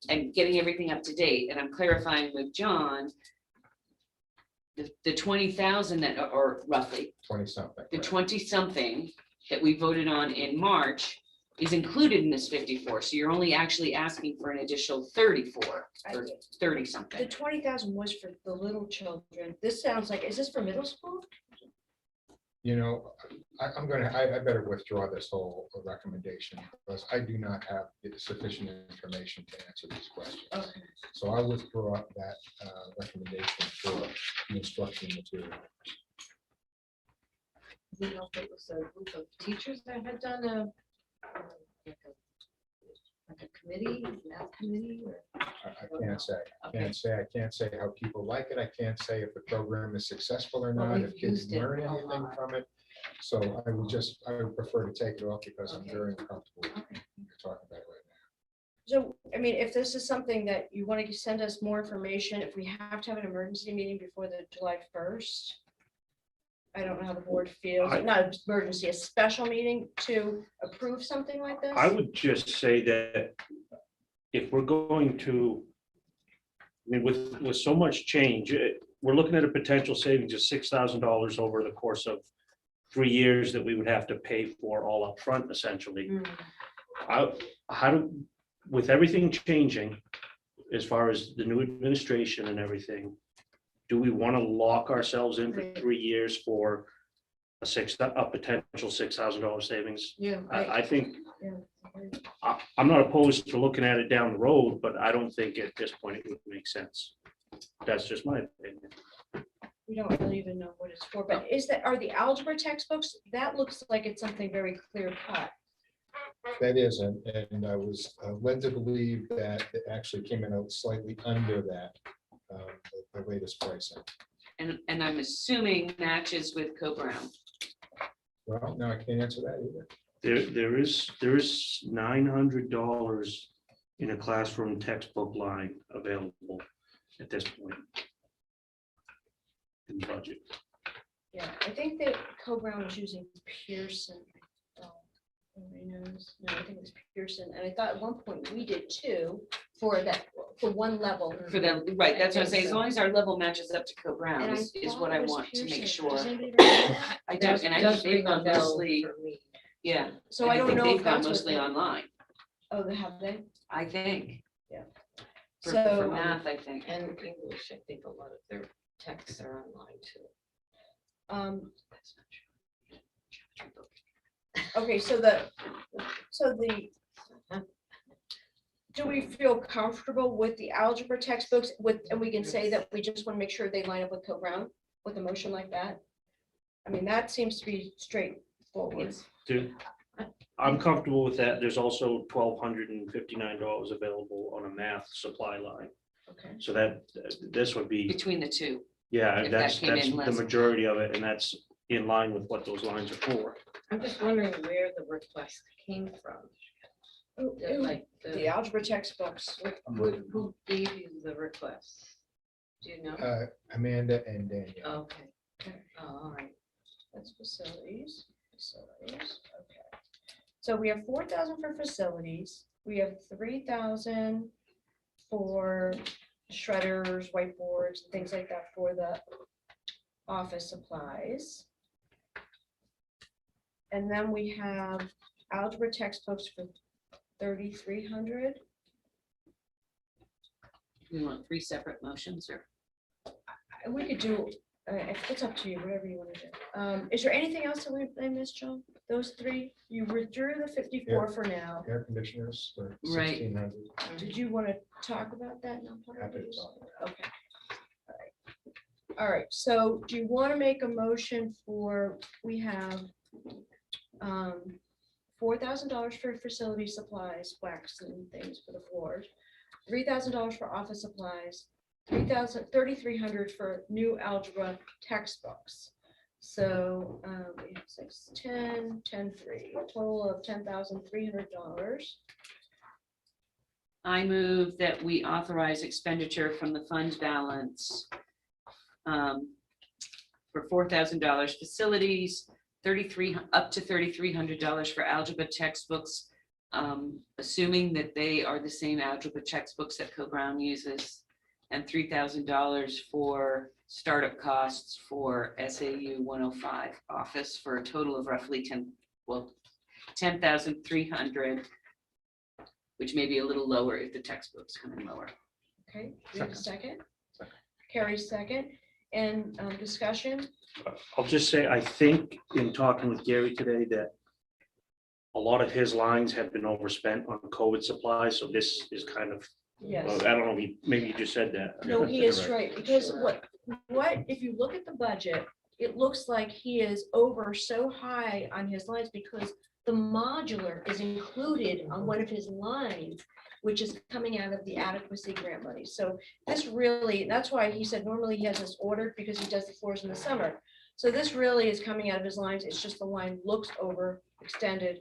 and getting everything up to date. And I'm clarifying with John. The 20,000 that, or roughly, 20-something. the 20-something that we voted on in March is included in this 54. So you're only actually asking for an additional 34 I or see. 30-something. The 20,000 was for the little children. This sounds like, is this for middle school? You know, I better withdraw this whole recommendation because I do not have sufficient information to answer these questions. Okay. So I withdraw that recommendation for the instruction material. I don't know if it was a group of teachers that had done like a committee, math committee, or? I can't say. I Okay. can't say how people like it. I can't say if the program is successful or Well, not, we've if kids used it learn a anything lot. from it. So I would prefer to take it off because I'm very uncomfortable with what you're talking about right now. So, I mean, if this is something that you want to send us more information, if we have to have an emergency meeting before the July 1st, I don't know how the board feels, not an emergency, a special meeting to approve something like this? I would just say that if we're going to, I mean, with so much change, we're looking at a potential savings of $6,000 over the course of 3 years that we would have to pay for all up front, essentially. With everything changing, as far as the new administration and everything, do we want to lock ourselves in for 3 years for a potential $6,000 savings? Yeah. I think, Yeah. I'm not opposed to looking at it down the road, but I don't think at this point it would make sense. That's just my opinion. We don't really even know what it's for, but are the algebra textbooks, that looks like it's something very clear cut. That is, and I was led to believe that it actually came in out slightly under that, the latest pricing. And I'm assuming matches with Co-Brown. Well, no, I can't answer that either. There is $900 in a classroom textbook line available at this point in the budget. Yeah, I think that Co-Brown was using Pearson. Everybody knows. No, I think it was Pearson, and I thought at one point we did too, for one level. For them, right, that's what I'm saying, as long as our level matches up to Co-Brown And I is thought what it I was want to make Pearson. sure. Does anybody remember that? I do, and I think they've gone mostly, For me. yeah. So I don't think know they've if gone that's what mostly they- online, Oh, they have they? I think. Yeah. For So- math, I think. And English, I think a lot of their texts are online too. That's not true. Geometry book. Okay, do we feel comfortable with the algebra textbooks and we can say that we just want to make sure they line up with Co-Brown with a motion like that? I mean, that seems to be straightforward. I'm comfortable with that. There's also $1,259 available on a math supply line. Okay. So this would be, Between the two, yeah, if that that's came in the less. majority of it, and that's in line with what those lines are for. I'm just wondering where the request came from. Like The algebra textbooks. who gave you the request? Do you know? Amanda and Danielle. Okay. Oh, all right. That's facilities, okay. So we have 4,000 for facilities, we have 3,000 for shredders, whiteboards, things like that for the office supplies. And then we have algebra textbooks for 3,300. We want 3 separate motions or? We could do, it's up to you, whatever you want to do. Is there anything else that I missed, John? Those three, you withdrew the 54 for now. Air conditioners for Right. 1,600. Did you want to talk about that now? Happy to talk. Okay. All right, so do you want to make a motion for, we have $4,000 for facility supplies, wax and things for the floors, $3,000 for office supplies, $3,300 for new algebra textbooks. So we have 6, 10, 10, 3, a total of $10,300. I move that we authorize expenditure from the fund balance for $4,000 facilities, up to $3,300 for algebra textbooks, assuming that they are the same algebra textbooks that Co-Brown uses, and $3,000 for startup costs for SAU 105 office, for a total of roughly 10,300, which may be a little lower if the textbooks come in lower. Okay, we have a second. Carrie's second, and discussion. I'll just say, I think in talking with Gary today that a lot of his lines have been overspent on COVID supplies, so this is kind of, Yes. I don't know, maybe you just said that. No, he is right, because if you look at the budget, it looks like he is over so high on his lines because the modular is included on one of his lines, which is coming out of the adequacy grant money. So this really, that's why he said normally he has this ordered because he does the floors in the summer. So this really is coming out of his lines. It's just the line looks overextended.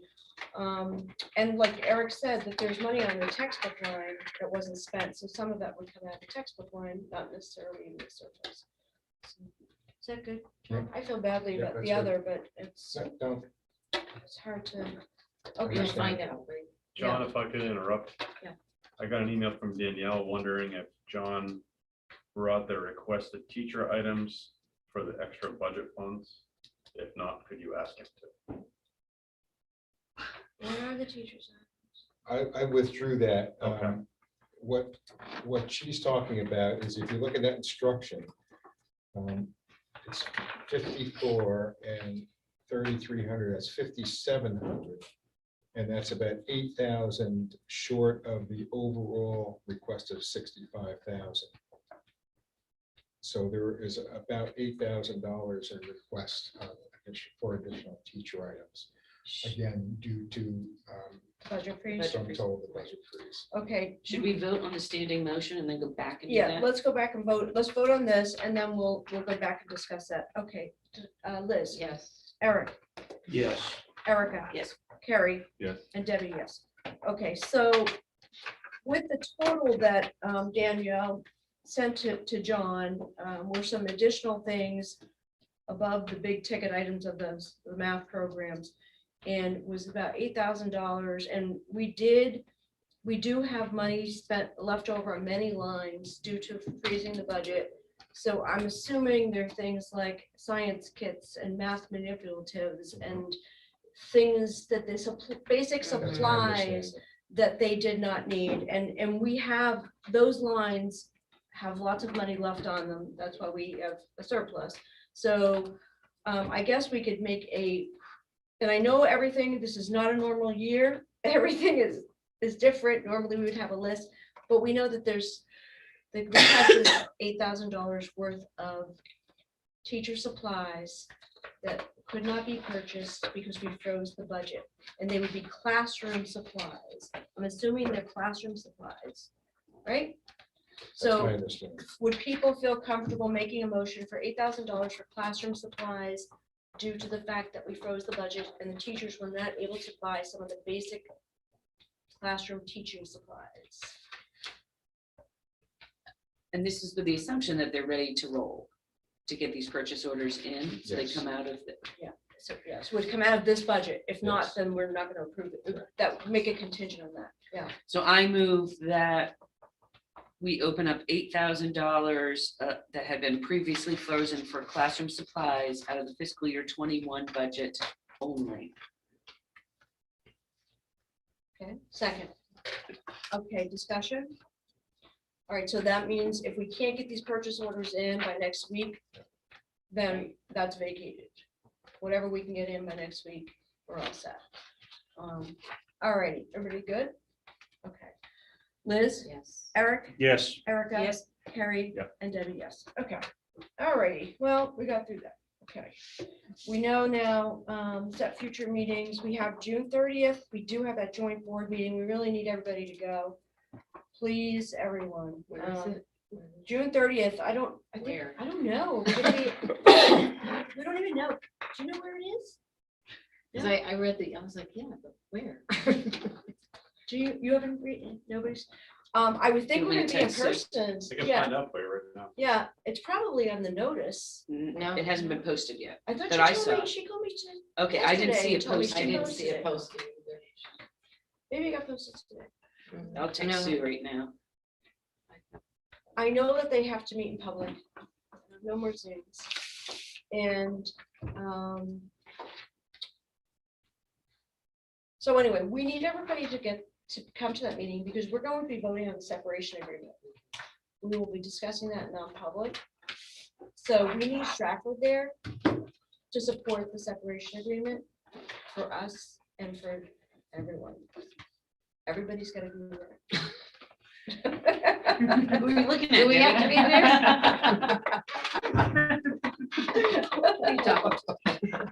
And like Eric said, that there's money on the textbook line that wasn't spent. So some of that would come out of the textbook line, not necessarily in the surplus. Is that good? Yeah. I feel badly Yeah, about that's the good. other, but it's Don't. hard to. I Okay, understand. find out. John, if I could interrupt. Yeah. I got an email from Danielle wondering if John brought the requested teacher items for the extra budget funds. If not, could you ask him to? Where are the teachers? I withdrew that. Okay. What she's talking about is if you look at that instruction, it's 54 and 3,300, that's 5,700. And that's about 8,000 short of the overall request of 65,000. So there is about $8,000 in request for additional teacher items. Again, due to Budget freeze? some total budget freeze. Okay, Should we vote on the standing motion and then go back and do yeah, that? let's go back and vote. Let's vote on this and then we'll go back and discuss that. Okay, Liz. Yes. Eric, Yes. Erica. Yes. Carrie. Yes. And Debbie, yes. Okay, so with the total that Danielle sent to John, were some additional things above the big ticket items of the math programs, and was about $8,000. And we do have money spent left over on many lines due to freezing the budget. So I'm assuming there are things like science kits and math manipulatives and things that they basic That's my supplies understanding. that they did not need. And we have, those lines have lots of money left on them. That's why we have a surplus. So I guess we could make and I know everything, this is not a normal year. Everything is different. Normally we would have a list, but we know that we have this $8,000 worth of teacher supplies that could not be purchased because we froze the budget, and they would be classroom supplies. I'm assuming they're classroom supplies, right? That's my So understanding. would people feel comfortable making a motion for $8,000 for classroom supplies due to the fact that we froze the budget and the teachers were not able to buy some of the basic classroom teaching supplies? And this is with the assumption that they're ready to roll, to get these purchase orders in, so they Yes. come out of the, So yes, would come out of this budget. If not, Yes. then we're not going to approve it. That would make a contingent on that. Yeah. so I move that we open up $8,000 that had been previously frozen for classroom supplies out of the fiscal year 21 budget only. Okay, second. Okay, discussion. All right, so that means if we can't get these purchase orders in by next week, then that's vacated. Whatever we can get in by next week, we're all set. All righty, everybody good? Okay. Liz, Yes. Eric, Yes, Erica, Yes. Carrie, Yep. and Debbie, yes. Okay. All righty, well, we got through that. Okay. We know now, set future meetings. We have June 30th. We do have that joint board meeting. We really need everybody to go. Please, everyone. Where is it? June 30th, I don't Where? know. We're gonna be- We don't even know. Do you know where it is? Because I read I was like, yeah, but where? Do you haven't read, nobody's, I would think You we're want gonna me be to in text person. I can Yeah, find out for you right now. yeah, it's probably on the notice. No. It hasn't been posted yet. I thought That I she told me, saw. she told me to, Okay, I didn't see Yesterday, it told me she I posted. didn't posted see it it. posted. maybe it got posted today. I'll text Sue right now. I know that they have to meet in public. No more Zooms. And, so anyway, we need everybody to come to that meeting because we're going to be voting on the separation agreement. We will be discussing that in non-public. So we need Strafford there to support the separation agreement for us and for everyone. Everybody's gotta be there. Who are you looking at? Do we have to be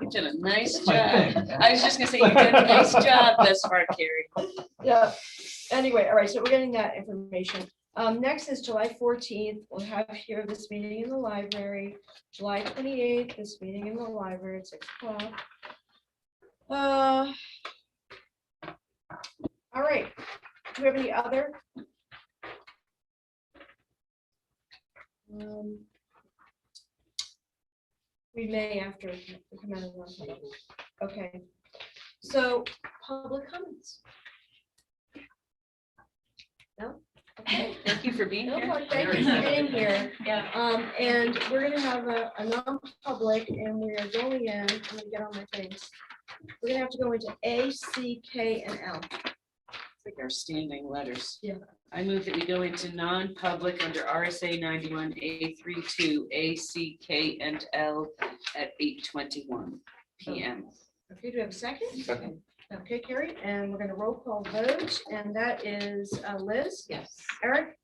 You did a nice job. I was just gonna say, you did a nice job thus far, Carrie. Yeah, anyway, all right, so we're getting that information. Next is July 14th. We'll have here this meeting in the library. July 28th, this meeting in the library at 6 o'clock. All right, do we have any other? We may after we come out of one. Okay, so public comments. No? Okay. Thank you for being No, here. well, thank you for being here. Yeah. And we're gonna have a non-public and we are going in, I'm gonna get on my things. We're gonna have to go into A, C, K, and L. Like our standing letters. Yeah. I move that we go into non-public under RSA 91A32, A, C, K, and L at 8:21 PM. Okay, do we have a second? Second. Okay, Carrie, and we're gonna roll call vote, and that is Liz, Yes. Eric,